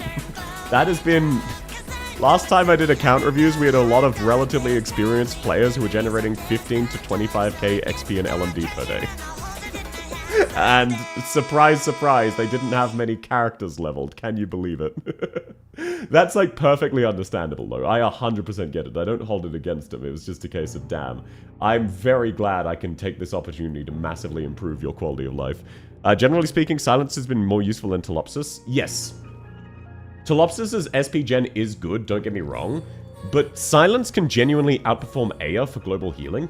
That has been... Last time I did account reviews, we had a lot of relatively experienced players who were generating 15 to 25k XP and LMD per day. And surprise, surprise, they didn't have many characters leveled. Can you believe it? That's like perfectly understandable though. I 100% get it. I don't hold it against them. It was just a case of, damn, I'm very glad I can take this opportunity to massively improve your quality of life. Generally speaking, Silence has been more useful than Telopsis. Yes. Telopsis' SP gen is good, don't get me wrong, but Silence can genuinely outperform Aya for global healing.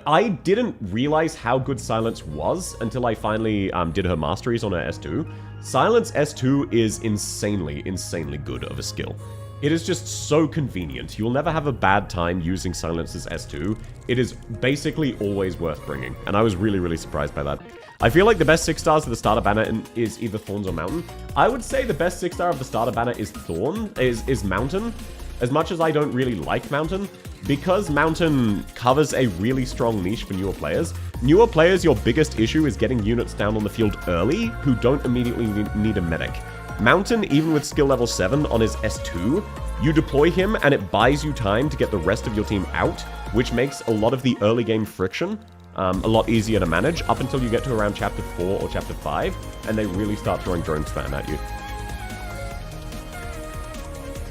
I didn't realize how good Silence was until I finally did her masteries on her S2. Silence S2 is insanely, insanely good of a skill. It is just so convenient. You'll never have a bad time using Silence's S2. It is basically always worth bringing, and I was really, really surprised by that. I feel like the best 6-stars of the starter banner is either Thorns or Mountain. I would say the best 6-star of the starter banner is Mountain. As much as I don't really like Mountain, because Mountain covers a really strong niche for newer players. Newer players, your biggest issue is getting units down on the field early who don't immediately need a medic. Mountain, even with skill level 7 on his S2, you deploy him and it buys you time to get the rest of your team out, which makes a lot of the early game friction a lot easier to manage up until you get to around chapter 4 or chapter 5, and they really start throwing drone spam at you.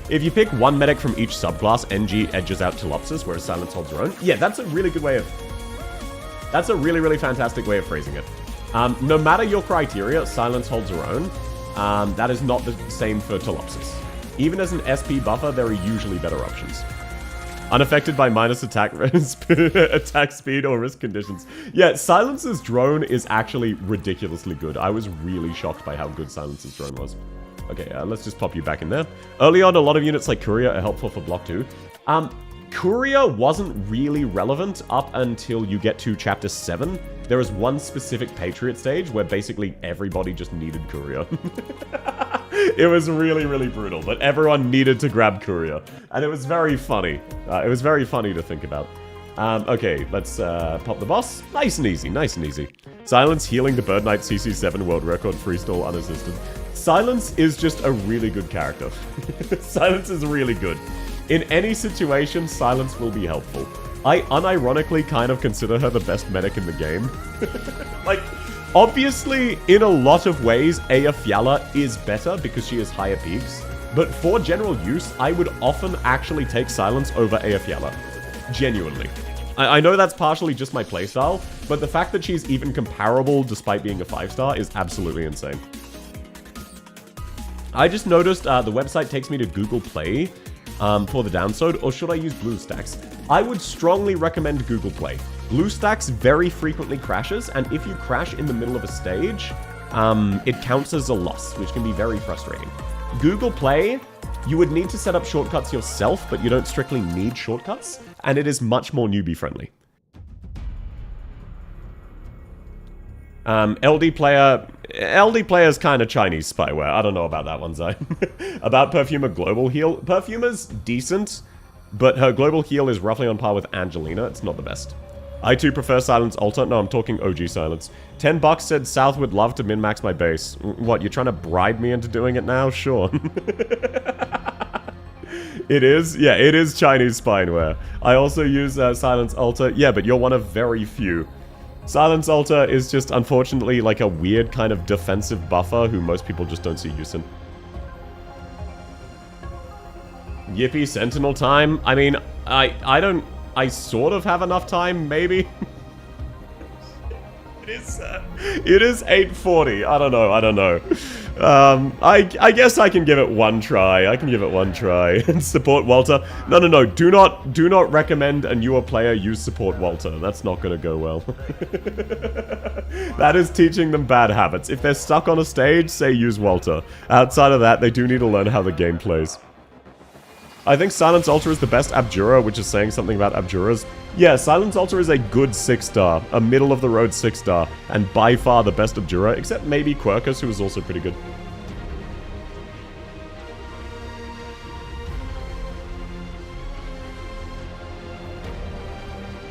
If you pick one medic from each subclass, NG edges out Telopsis, whereas Silence holds her own. Yeah, that's a really good way of... That's a really, really fantastic way of phrasing it. No matter your criteria, Silence holds her own. That is not the same for Telopsis. Even as an SP buffer, there are usually better options. Unaffected by minus attack speed or risk conditions. Yeah, Silence's drone is actually ridiculously good. I was really shocked by how good Silence's drone was. Okay, let's just pop you back in there. Early on, a lot of units like Courier are helpful for block 2. Courier wasn't really relevant up until you get to chapter 7. There was one specific Patriot stage where basically everybody just needed Courier. It was really, really brutal, but everyone needed to grab Courier. And it was very funny. It was very funny to think about. Okay, let's pop the boss. Nice and easy, nice and easy. Silence healing the Bird Knight CC7 world record freestyle unassisted. Silence is just a really good character. Silence is really good. In any situation, Silence will be helpful. I unironically kind of consider her the best medic in the game. Like, obviously, in a lot of ways, Aya Fiala is better because she has higher peaks. But for general use, I would often actually take Silence over Aya Fiala. Genuinely. I know that's partially just my playstyle, but the fact that she's even comparable despite being a 5-star is absolutely insane. I just noticed the website takes me to Google Play for the download, or should I use BlueStacks? I would strongly recommend Google Play. BlueStacks very frequently crashes, and if you crash in the middle of a stage, it counts as a loss, which can be very frustrating. Google Play, you would need to set up shortcuts yourself, but you don't strictly need shortcuts, and it is much more newbie-friendly. LD player's kind of Chinese spyware. I don't know about that one, Zai. About Perfumer Global Heal. Perfumer's decent, but her Global Heal is roughly on par with Angelina. It's not the best. I too prefer Silence Alter. No, I'm talking OG Silence. $10 said South would love to min-max my base. What, you're trying to bribe me into doing it now? Sure. It is? Yeah, it is Chinese spyware. I also use Silence Alter. Yeah, but you're one of very few. Silence Alter is just, unfortunately, like a weird kind of defensive buffer who most people just don't see use in. Yippee Sentinel time? I mean, I sort of have enough time, maybe? It is 8:40. I don't know. I guess I can give it one try. And support Walter. No. Do not recommend a newer player use support Walter. That's not gonna go well. That is teaching them bad habits. If they're stuck on a stage, say use Walter. Outside of that, they do need to learn how the game plays. I think Silence Alter is the best Abjura, which is saying something about Abjuras. Yeah, Silence Alter is a good 6-star, a middle-of-the-road 6-star, and by far the best Abjura, except maybe Quirkus, who is also pretty good.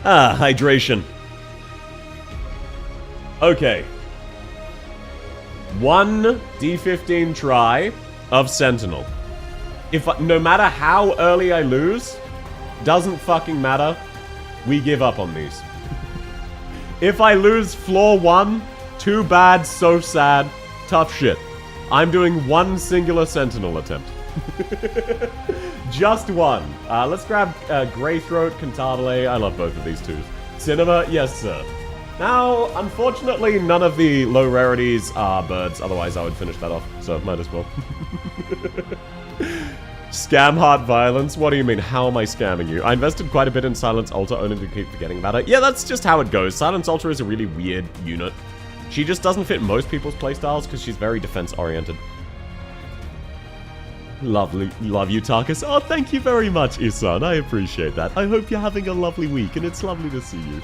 Ah, hydration. Okay. 1 D15 try of Sentinel. No matter how early I lose, doesn't fucking matter, we give up on these. If I lose floor 1, too bad, so sad, tough shit. I'm doing 1 singular Sentinel attempt. Just 1. Let's grab Greythroat, Cantabile. I love both of these twos. Cinema, yes sir. Now, unfortunately, none of the low rarities are birds, otherwise I would finish that off, so might as well. Scam heart violence? What do you mean? How am I scamming you? I invested quite a bit in Silence Alter only to keep forgetting about it. Yeah, that's just how it goes. Silence Alter is a really weird unit. She just doesn't fit most people's playstyles because she's very defense-oriented. Lovely. Love you, Tarkus. Oh, thank you very much, Isan. I appreciate that. I hope you're having a lovely week, and it's lovely to see you.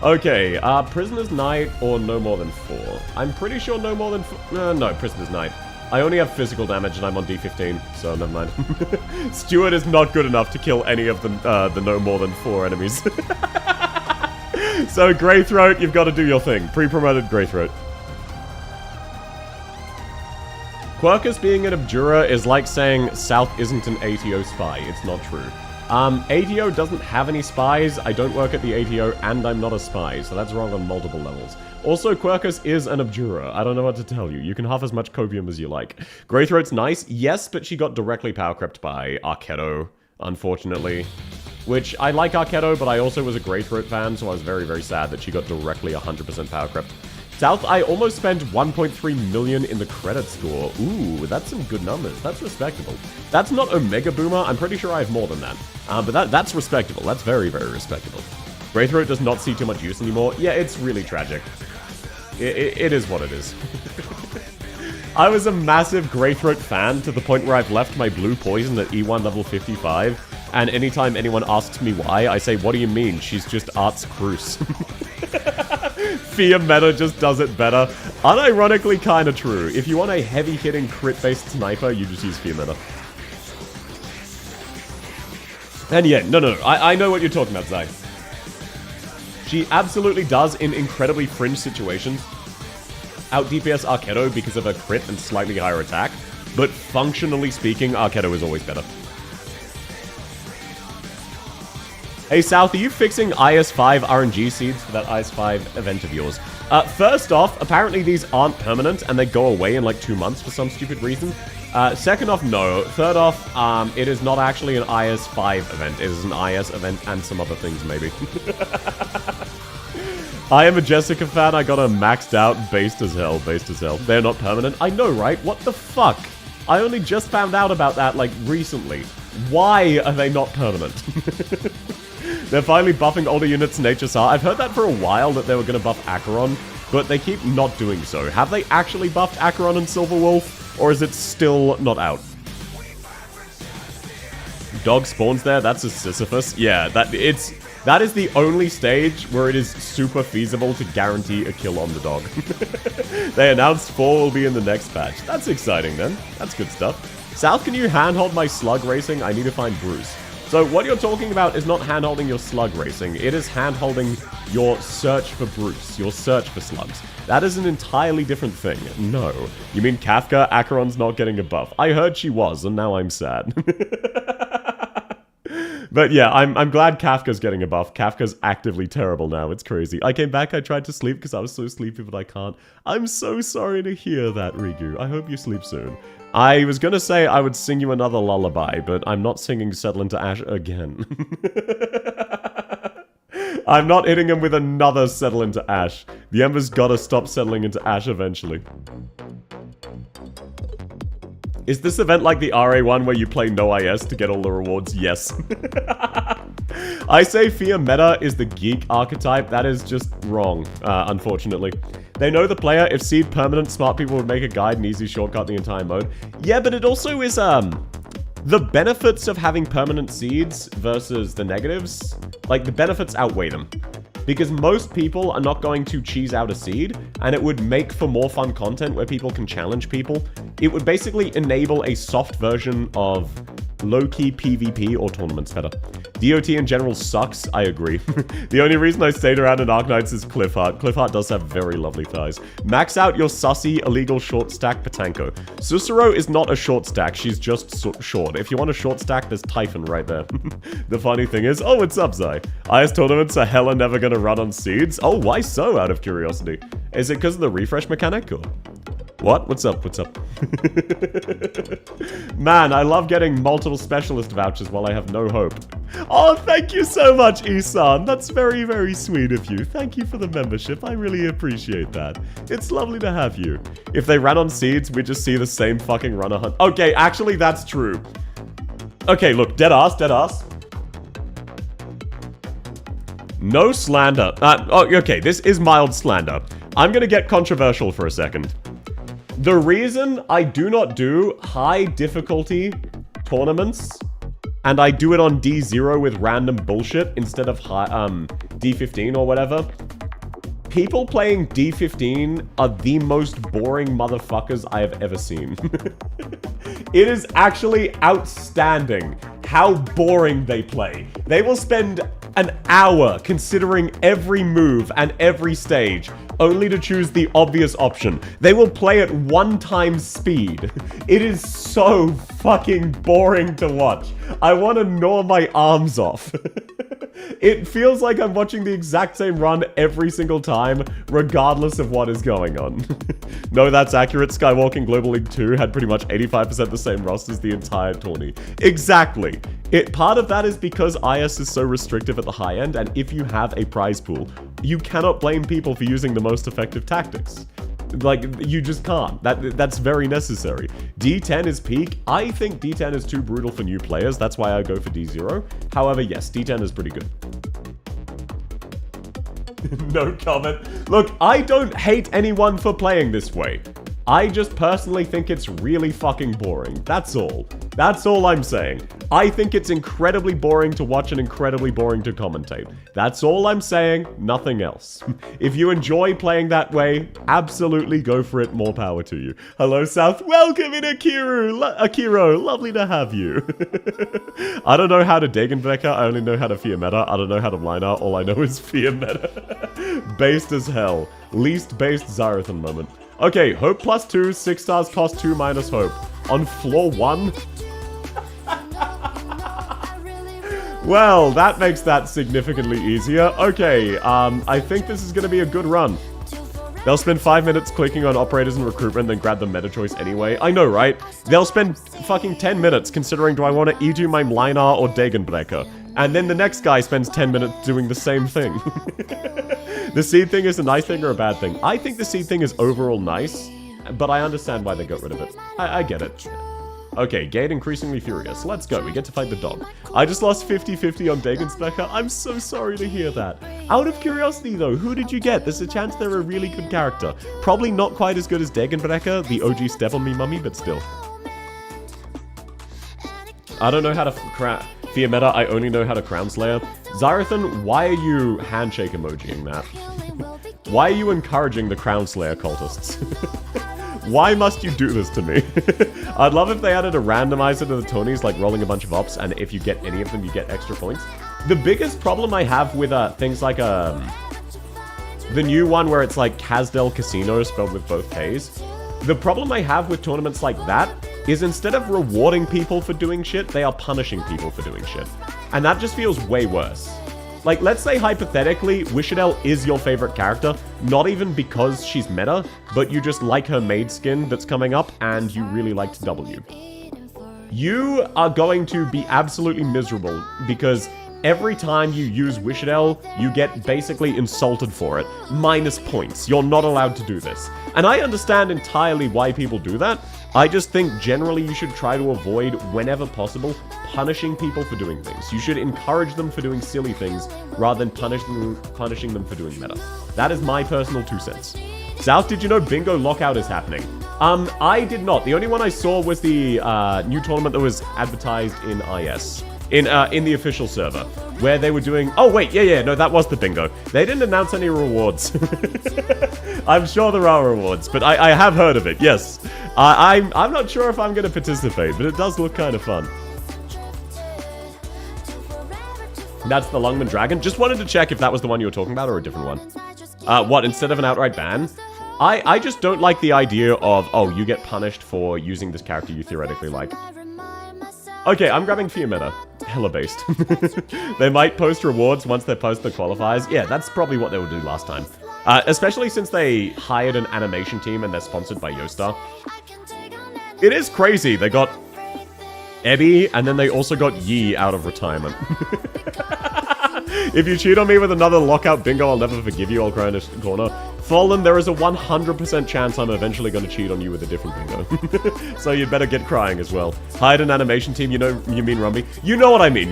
Okay, Prisoner's Night or no more than 4? I'm pretty sure no more than 4. No, Prisoner's Night. I only have physical damage and I'm on D15, so never mind. Stewart is not good enough to kill any of the no more than 4 enemies. So Greythroat, you've got to do your thing. Pre-promoted Greythroat. Quirkus being an Abjura is like saying South isn't an ATO spy. It's not true. ATO doesn't have any spies, I don't work at the ATO, and I'm not a spy, so that's wrong on multiple levels. Also, Quirkus is an Abjura. I don't know what to tell you. You can huff as much copium as you like. Greythroat's nice, yes, but she got directly power crept by Arketto, unfortunately. Which, I like Arketto, but I also was a Greythroat fan, so I was very, very sad that she got directly 100% power crept. South, I almost spent 1.3 million in the credit score. Ooh, that's some good numbers. That's respectable. That's not Omega Boomer. I'm pretty sure I have more than that. But that's respectable. That's very, very respectable. Greythroat does not see too much use anymore. Yeah, it's really tragic. It is what it is. I was a massive Greythroat fan to the point where I've left my blue poison at E1 level 55. And anytime anyone asks me why, I say, what do you mean? She's just Arts Cruce. Fear meta just does it better. Unironically kinda true. If you want a heavy-hitting crit-based sniper, you just use Fear meta. And yeah, no, I know what you're talking about, Zai. She absolutely does in incredibly fringe situations out DPS Arketo because of her crit and slightly higher attack, but functionally speaking, Arketo is always better. Hey South, are you fixing IS-5 RNG seeds for that IS-5 event of yours? First off, apparently these aren't permanent and they go away in like 2 months for some stupid reason. Second off, no. Third off, it is not actually an IS-5 event. It is an IS event and some other things, maybe. I am a Jessica fan. I got her maxed out. Based as hell. Based as hell. They're not permanent. I know, right? What the fuck? I only just found out about that, like, recently. Why are they not permanent? They're finally buffing older units in HSR. I've heard that for a while, that they were going to buff Acheron, but they keep not doing so. Have they actually buffed Acheron and Silverwolf, or is it still not out? Dog spawns there? That's a Sisyphus? Yeah, that is the only stage where it is super feasible to guarantee a kill on the dog. They announced 4 will be in the next patch. That's exciting, then. That's good stuff. South, can you handhold my slug racing? I need to find Bruce. So what you're talking about is not handholding your slug racing. It is handholding your search for Bruce, your search for slugs. That is an entirely different thing. No. You mean Kafka? Acheron's not getting a buff. I heard she was, and now I'm sad. But yeah, I'm glad Kafka's getting a buff. Kafka's actively terrible now. It's crazy. I came back, I tried to sleep because I was so sleepy, but I can't. I'm so sorry to hear that, Rigu. I hope you sleep soon. I was gonna say I would sing you another lullaby, but I'm not singing Settle into Ash again. I'm not hitting him with another Settle into Ash. The Ember's gotta stop settling into Ash eventually. Is this event like the RA one where you play no IS to get all the rewards? Yes. I say Fear Meta is the geek archetype. That is just wrong, unfortunately. They know the player. If seed permanent, smart people would make a guide and easy shortcut the entire mode. Yeah, but it also is, the benefits of having permanent seeds versus the negatives, like, the benefits outweigh them. Because most people are not going to cheese out a seed, and it would make for more fun content where people can challenge people. It would basically enable a soft version of low-key PvP or tournaments better. DOT in general sucks, I agree. The only reason I stayed around in Arknights is Cliffheart. Cliffheart does have very lovely thighs. Max out your sussy, illegal short stack Patanko. Susuro is not a short stack, she's just short. If you want a short stack, there's Typhon right there. The funny thing is, oh, what's up, Zai? IS tournaments are hella never gonna run on seeds? Oh, why so, out of curiosity? Is it because of the refresh mechanic, or...? What? What's up? What's up? Man, I love getting multiple specialist vouchers while I have no hope. Oh, thank you so much, Isan. That's very, very sweet of you. Thank you for the membership. I really appreciate that. It's lovely to have you. If they ran on seeds, we just see the same fucking runner hunt. Okay, actually, that's true. Okay, look, dead ass. No slander. Okay, this is mild slander. I'm gonna get controversial for a second. The reason I do not do high difficulty tournaments, and I do it on D0 with random bullshit instead of high, D15 or whatever, people playing D15 are the most boring motherfuckers I have ever seen. It is actually outstanding how boring they play. They will spend an hour considering every move and every stage, only to choose the obvious option. They will play at 1 times speed. It is so fucking boring to watch. I want to gnaw my arms off. It feels like I'm watching the exact same run every single time, regardless of what is going on. No, that's accurate. Skywalking Global League 2 had pretty much 85% the same roster as the entire tourney. Exactly. Part of that is because IS is so restrictive at the high end, and if you have a prize pool, you cannot blame people for using the most effective tactics. Like, you just can't. That's very necessary. D10 is peak. I think D10 is too brutal for new players. That's why I go for D0. However, yes, D10 is pretty good. No comment. Look, I don't hate anyone for playing this way. I just personally think it's really fucking boring. That's all. That's all I'm saying. I think it's incredibly boring to watch and incredibly boring to commentate. That's all I'm saying, nothing else. If you enjoy playing that way, absolutely go for it, more power to you. Hello, South. Welcome in, Akiro. Lovely to have you. I don't know how to Dagenbecker, I only know how to fear meta. I don't know how to line art, all I know is fear meta. Based as hell. Least based Zarathan moment. Okay, hope +2, 6 stars cost 2 minus hope. On floor 1? Well, that makes that significantly easier. Okay, I think this is gonna be a good run. They'll spend 5 minutes clicking on operators and recruitment, then grab the meta choice anyway. I know, right? They'll spend fucking 10 minutes considering do I want to E2 my Mlinar or Dagenbrecker. And then the next guy spends 10 minutes doing the same thing. The seed thing is a nice thing or a bad thing? I think the seed thing is overall nice, but I understand why they got rid of it. I get it. Okay, Gate increasingly furious. Let's go, we get to fight the dog. I just lost 50-50 on Dagenspecker. I'm so sorry to hear that. Out of curiosity though, who did you get? There's a chance they're a really good character. Probably not quite as good as Dagenbrecker, the OG Step on Me mummy, but still. I don't know how to fear meta, I only know how to Crown Slayer. Zarathan, why are you handshake emojiing that? Why are you encouraging the Crown Slayer cultists? Why must you do this to me? I'd love if they added a randomizer to the tourneys, like rolling a bunch of ops, and if you get any of them, you get extra points. The biggest problem I have with things like the new one where it's like Kazdel Casino spelled with both Ks. The problem I have with tournaments like that is instead of rewarding people for doing shit, they are punishing people for doing shit. And that just feels way worse. Like, let's say hypothetically, Wishadel is your favorite character, not even because she's meta, but you just like her maid skin that's coming up, and you really liked W. You are going to be absolutely miserable, because every time you use Wishadel, you get basically insulted for it. Minus points. You're not allowed to do this. And I understand entirely why people do that. I just think generally you should try to avoid, whenever possible, punishing people for doing things. You should encourage them for doing silly things, rather than punishing them for doing meta. That is my personal 2 cents. South, did you know Bingo Lockout is happening? I did not. The only one I saw was the new tournament that was advertised in IS. In the official server, where they were doing... Oh, wait, yeah, no, that was the bingo. They didn't announce any rewards. I'm sure there are rewards, but I have heard of it, yes. I'm not sure if I'm going to participate, but it does look kind of fun. That's the Lungman Dragon. Just wanted to check if that was the one you were talking about or a different one. What, instead of an outright ban? I just don't like the idea of, oh, you get punished for using this character you theoretically like. Okay, I'm grabbing Fear Meta. Hella based. They might post rewards once they post the qualifiers. Yeah, that's probably what they would do last time. Especially since they hired an animation team and they're sponsored by Yostar. It is crazy. They got Ebby, and then they also got Yi out of retirement. If you cheat on me with another lockout bingo, I'll never forgive you. I'll cry in a corner. Fallen, there is a 100% chance I'm eventually going to cheat on you with a different bingo. So you'd better get crying as well. Hired an animation team, you mean Rumby? You know what I mean,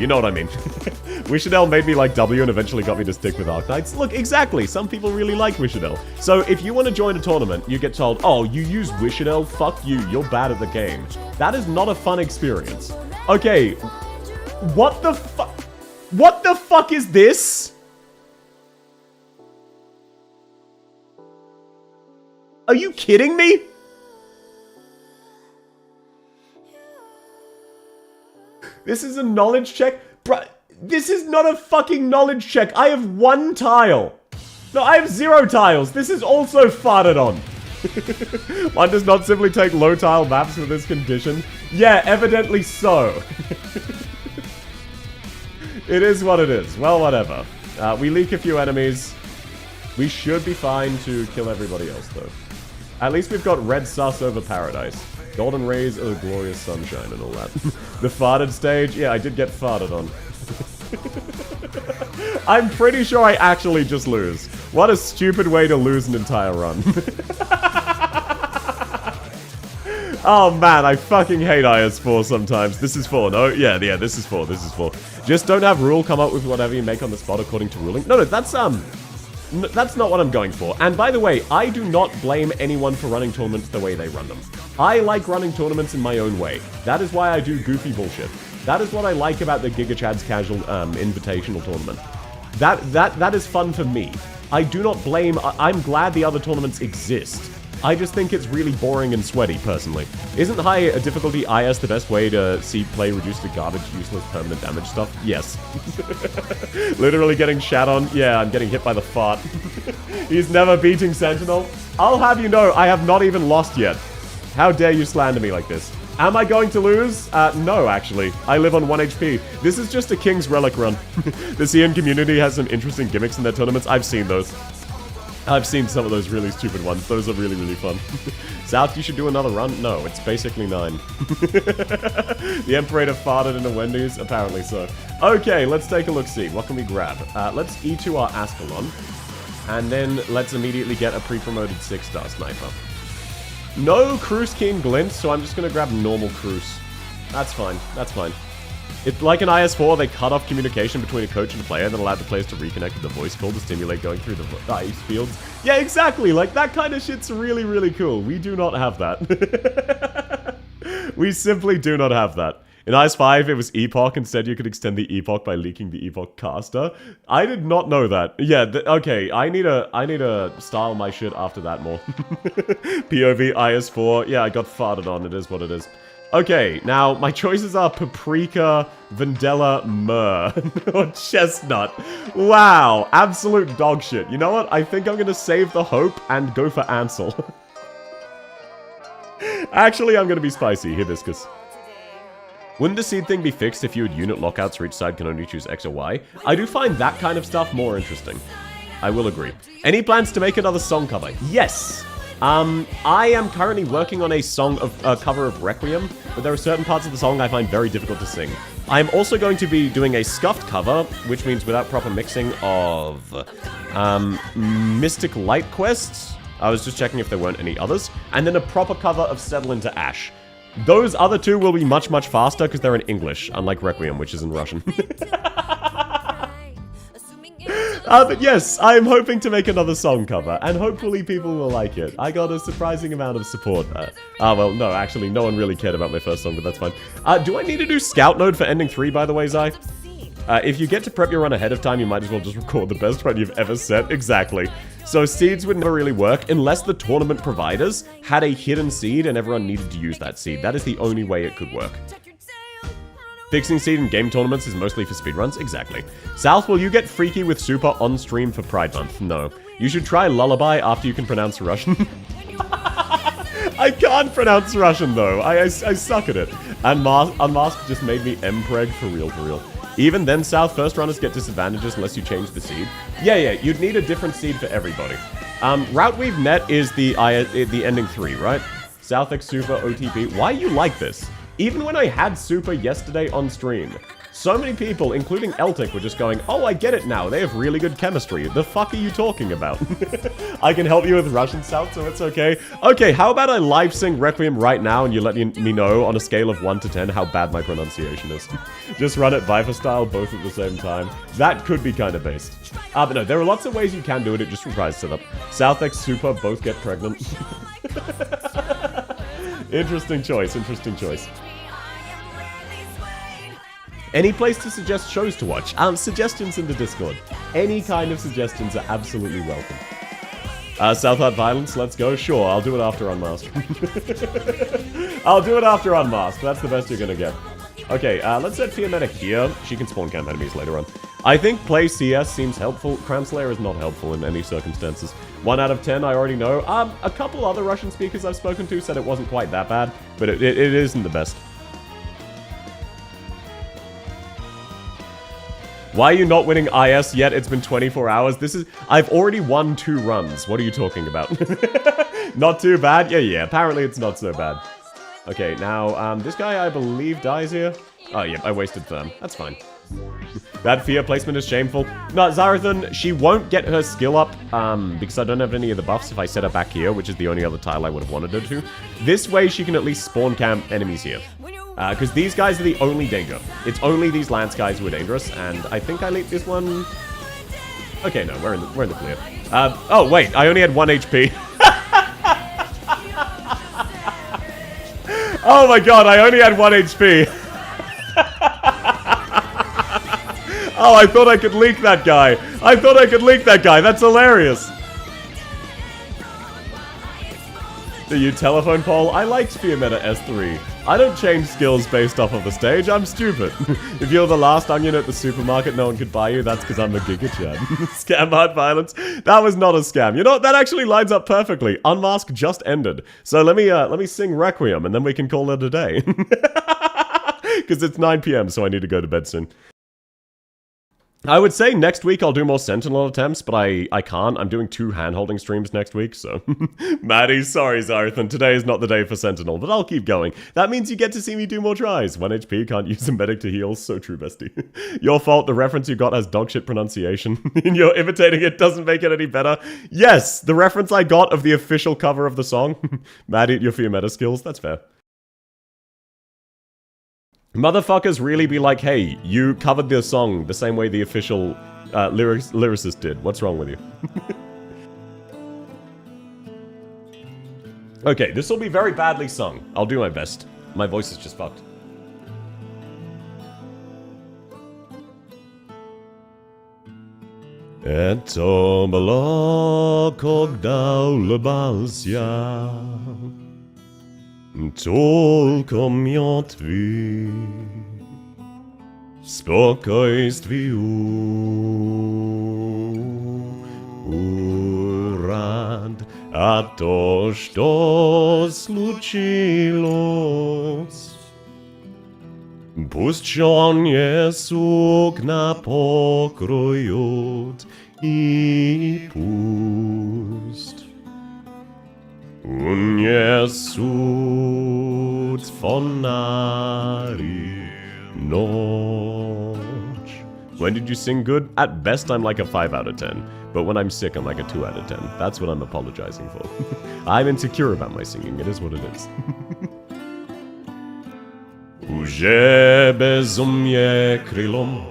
Wishadel made me like W and eventually got me to stick with Arknights. Look, exactly, some people really like Wishadel. So if you want to join a tournament, you get told, oh, you use Wishadel? Fuck you, you're bad at the game. That is not a fun experience. Okay, what the fuck is this? Are you kidding me? This is a knowledge check? Bruh, this is not a fucking knowledge check. I have 1 tile. No, I have 0 tiles. This is also farted on. One does not simply take low tile maps for this condition. Yeah, evidently so. It is what it is. Well, whatever. We leak a few enemies. We should be fine to kill everybody else, though. At least we've got red sus over paradise. Golden rays of the glorious sunshine and all that. The farted stage? Yeah, I did get farted on. I'm pretty sure I actually just lose. What a stupid way to lose an entire run. Oh man, I fucking hate IS4 sometimes. This is 4, no? Yeah, this is 4, this is 4. Just don't have rule come up with whatever you make on the spot according to ruling. No, that's not what I'm going for. And by the way, I do not blame anyone for running tournaments the way they run them. I like running tournaments in my own way. That is why I do goofy bullshit. That is what I like about the Giga Chad's casual invitational tournament. That is fun for me. I do not blame... I'm glad the other tournaments exist. I just think it's really boring and sweaty, personally. Isn't high difficulty IS the best way to see play reduced to garbage, useless, permanent damage stuff? Yes. Literally getting shat on? Yeah, I'm getting hit by the fart. He's never beating Sentinel. I'll have you know, I have not even lost yet. How dare you slander me like this? Am I going to lose? No, actually. I live on 1 HP. This is just a King's Relic run. The CN community has some interesting gimmicks in their tournaments. I've seen those. I've seen some of those really stupid ones. Those are really, really fun. South, you should do another run? No, it's basically 9. The Imperator farted in a Wendy's? Apparently so. Okay, let's take a look-see. What can we grab? Let's E2 our Ascalon. And then let's immediately get a pre-promoted 6-star sniper. No Cruise Keen Glint, so I'm just going to grab normal Cruise. That's fine. That's fine. It's like an IS-4, they cut off communication between a coach and a player, then allowed the players to reconnect with the voice call to stimulate going through the ice fields. Yeah, exactly! Like, that kind of shit's really, really cool. We do not have that. We simply do not have that. In IS-5, it was Epoch. Instead, you could extend the Epoch by leaking the Epoch caster. I did not know that. Yeah, okay, I need to style my shit after that more. POV IS-4. Yeah, I got farted on. It is what it is. Okay, now, my choices are Paprika, Vandella, Myrrh, or Chestnut. Wow, absolute dog shit. You know what? I think I'm gonna save the hope and go for Ansel. Actually, I'm gonna be spicy. Hibiscus. Wouldn't the seed thing be fixed if you had unit lockouts where each side can only choose X or Y? I do find that kind of stuff more interesting. I will agree. Any plans to make another song cover? Yes! I am currently working on a cover of Requiem, but there are certain parts of the song I find very difficult to sing. I'm also going to be doing a scuffed cover, which means without proper mixing of, Mystic Light Quests. I was just checking if there weren't any others. And then a proper cover of Settle into Ash. Those other two will be much, much faster because they're in English, unlike Requiem, which is in Russian. But yes, I'm hoping to make another song cover, and hopefully people will like it. I got a surprising amount of support. Well, no, actually, no one really cared about my first song, but that's fine. Do I need to do Scout Node for Ending 3, by the way, Zai? If you get to prep your run ahead of time, you might as well just record the best run you've ever set. Exactly. So seeds would never really work unless the tournament providers had a hidden seed and everyone needed to use that seed. That is the only way it could work. Fixing seed in game tournaments is mostly for speedruns? Exactly. South, will you get freaky with Super on stream for Pride Month? No. You should try Lullaby after you can pronounce Russian. I can't pronounce Russian, though. I suck at it. And Unmasked just made me Mpreg for real, for real. Even then, South, first runners get disadvantages unless you change the seed. Yeah, you'd need a different seed for everybody. Route we've met is the ending 3, right? South X Super OTP. Why you like this? Even when I had Super yesterday on stream, so many people, including Eltic, were just going, oh, I get it now, they have really good chemistry. The fuck are you talking about? I can help you with Russian, South, so it's okay. Okay, how about I live sing Requiem right now and you let me know on a scale of 1 to 10 how bad my pronunciation is. Just run it Viper style, both at the same time. That could be kind of based. But no, there are lots of ways you can do it, it just requires setup. South X Super, both get pregnant. Interesting choice, interesting choice. Any place to suggest shows to watch? Suggestions in the Discord. Any kind of suggestions are absolutely welcome. South Art Violence, let's go. Sure, I'll do it after Unmasked. I'll do it after Unmasked. That's the best you're gonna get. Okay, let's set Fear Medic here. She can spawn camp enemies later on. I think play CS seems helpful. Crown Slayer is not helpful in any circumstances. 1 out of 10, I already know. A couple other Russian speakers I've spoken to said it wasn't quite that bad, but it isn't the best. Why are you not winning IS yet? It's been 24 hours. I've already won 2 runs. What are you talking about? Not too bad? Yeah, apparently it's not so bad. Okay, now, this guy, I believe, dies here. Oh, yeah, I wasted Therm. That's fine. That fear placement is shameful. No, Zarathan, she won't get her skill up, because I don't have any of the buffs if I set her back here, which is the only other tile I would have wanted her to. This way, she can at least spawn camp enemies here. Because these guys are the only danger. It's only these Lance guys who are dangerous, and I think I leaked this one. Okay, no, we're in the clear. Oh, wait, I only had 1 HP. Oh my god, I only had 1 HP. Oh, I thought I could leak that guy. That's hilarious. Do you telephone poll? I liked Fear Meta S3. I don't change skills based off of the stage, I'm stupid. If you're the last onion at the supermarket no one could buy you, that's because I'm a GigaChad. Scam art violence? That was not a scam. You know what, that actually lines up perfectly. Unmask just ended. So let me sing Requiem and then we can call it a day. Because it's 9 PM, so I need to go to bed soon. I would say next week I'll do more Sentinel attempts, but I can't. I'm doing 2 hand-holding streams next week, so... Maddie, sorry, Zarathan. Today is not the day for Sentinel, but I'll keep going. That means you get to see me do more tries. 1 HP, can't use a medic to heal. So true, bestie. Your fault, the reference you got has dogshit pronunciation. And you're imitating it doesn't make it any better. Yes, the reference I got of the official cover of the song. Maddie, your Fear Meta skills, that's fair. Motherfuckers really be like, hey, you covered the song the same way the official lyricist did. What's wrong with you? Okay, this will be very badly sung. I'll do my best. My voice is just fucked. Это было, когда улыбался только мертвый, спокойствию рад, а то, что случилось, пусть черные сукна покроют и пусть унесут фонари ночь. When did you sing good? At best, I'm like a 5 out of 10. But when I'm sick, I'm like a 2 out of 10. That's what I'm apologizing for. I'm insecure about my singing. It is what it is. Уже безумие крылом,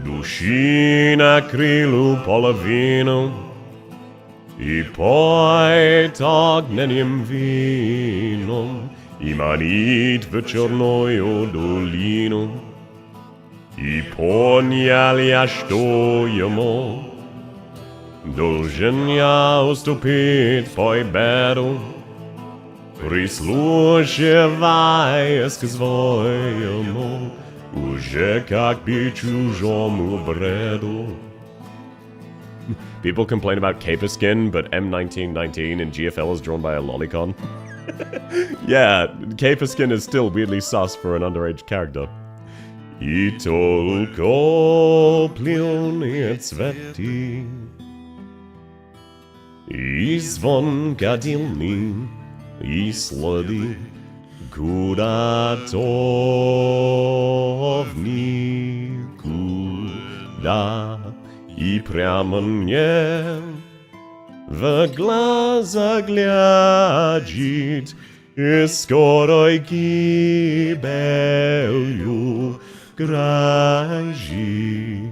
души накрылу половину, и поет огненным вином, и манит в черную долину. И понял я, что ему должен я уступить победу, прислушиваясь к своему, уже как бы чужому бреду. People complain about Caper skin, but M1919 in GFL is drawn by a lolicon. Yeah, Caper skin is still weirdly sus for an underage character. И только пленные цветы, и звон кадильный, и следы куда-то в никуда, и прямо мне в глаза глядит, и скорой гибелью грозит.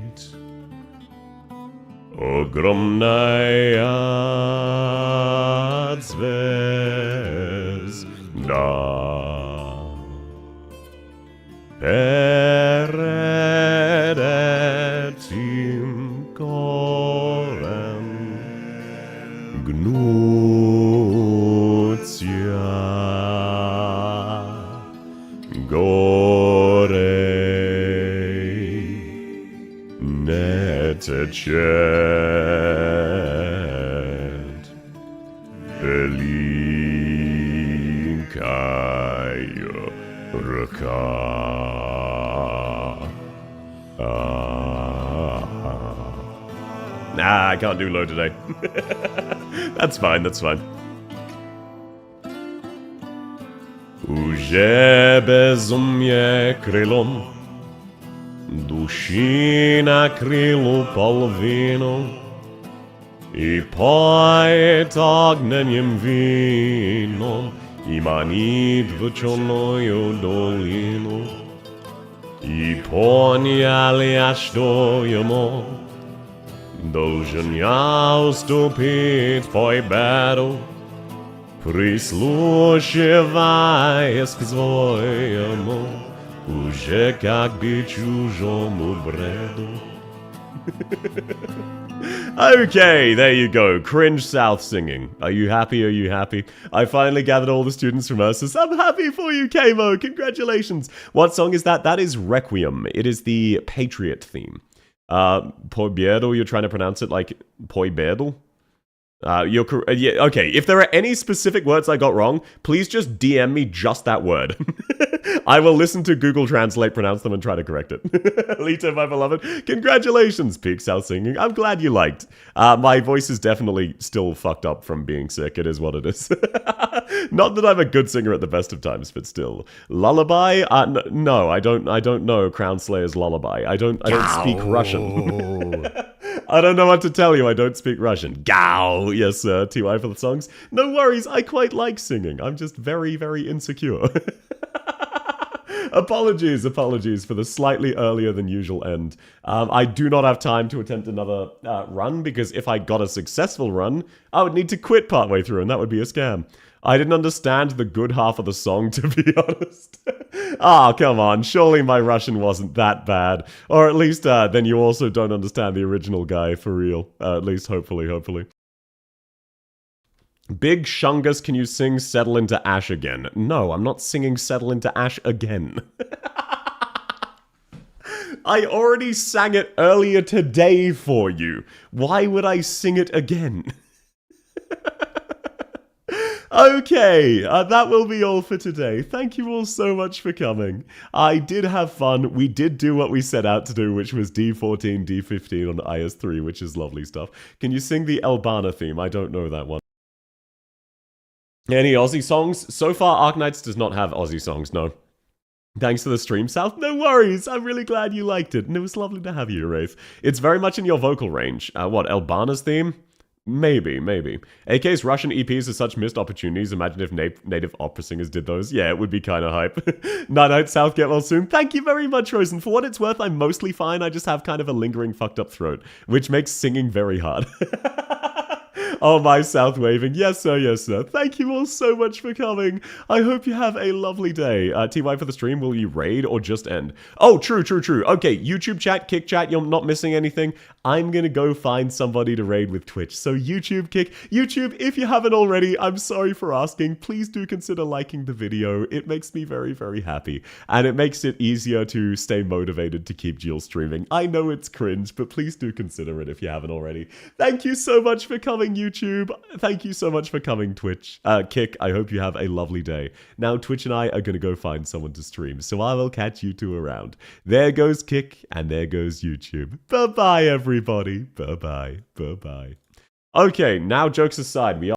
Огромная звезда перед этим горем гнутся горей не течет великая река. Nah, I can't do low today. That's fine, that's fine. Уже безумие крылом, души накрылу половину, и поет огненным вином, и манит в черную долину. И понял я, что ему должен я уступить победу, прислушиваясь к своему, Уже как бы чужому бреду. Okay, there you go. Cringe South singing. Are you happy? Are you happy? I finally gathered all the students from Ursus. I'm happy for you, Kamo. Congratulations. What song is that? That is Requiem. It is the Patriot theme. Poibierdo, you're trying to pronounce it like Poibierdo? Yeah, okay, if there are any specific words I got wrong, please just DM me just that word. I will listen to Google Translate, pronounce them, and try to correct it. Lito, my beloved, congratulations, Peak South Singing. I'm glad you liked. My voice is definitely still fucked up from being sick. It is what it is. Not that I'm a good singer at the best of times, but still. Lullaby? No, I don't know Crown Slayer's Lullaby. I don't speak Russian. I don't know what to tell you. I don't speak Russian. Gow! Yes, sir. TY for the songs. No worries. I quite like singing. I'm just very, very insecure. Apologies for the slightly earlier than usual end. I do not have time to attempt another run, because if I got a successful run, I would need to quit partway through, and that would be a scam. I didn't understand the good half of the song, to be honest. Come on. Surely my Russian wasn't that bad. Or at least, then you also don't understand the original guy, for real. At least, hopefully. Big Shungus, can you sing Settle Into Ash again? No, I'm not singing Settle Into Ash again. I already sang it earlier today for you. Why would I sing it again? Okay, that will be all for today. Thank you all so much for coming. I did have fun. We did do what we set out to do, which was D14, D15 on IS3, which is lovely stuff. Can you sing the Albana theme? I don't know that one. Any Aussie songs? So far, Arknights does not have Aussie songs, no. Thanks for the stream, South. No worries. I'm really glad you liked it, and it was lovely to have you, Wraith. It's very much in your vocal range. What, Albana's theme? Maybe. AK's Russian EPs are such missed opportunities. Imagine if native opera singers did those. Yeah, it would be kind of hype. Night, South, get well soon. Thank you very much, Rosen. For what it's worth, I'm mostly fine. I just have kind of a lingering fucked up throat, which makes singing very hard. Oh, my South waving. Yes, sir. Thank you all so much for coming. I hope you have a lovely day. TY for the stream, will you raid or just end? Oh, true. Okay, YouTube chat, Kick chat, you're not missing anything. I'm gonna go find somebody to raid with Twitch. So YouTube, Kick. YouTube, if you haven't already, I'm sorry for asking. Please do consider liking the video. It makes me very, very happy. And it makes it easier to stay motivated to keep dual streaming. I know it's cringe, but please do consider it if you haven't already. Thank you so much for coming, YouTube. Thank you so much for coming, Twitch. Kick, I hope you have a lovely day. Now, Twitch and I are going to go find someone to stream, so I will catch you two around. There goes Kick, and there goes YouTube. Bye-bye, everybody. Bye-bye. Okay, now jokes aside, we are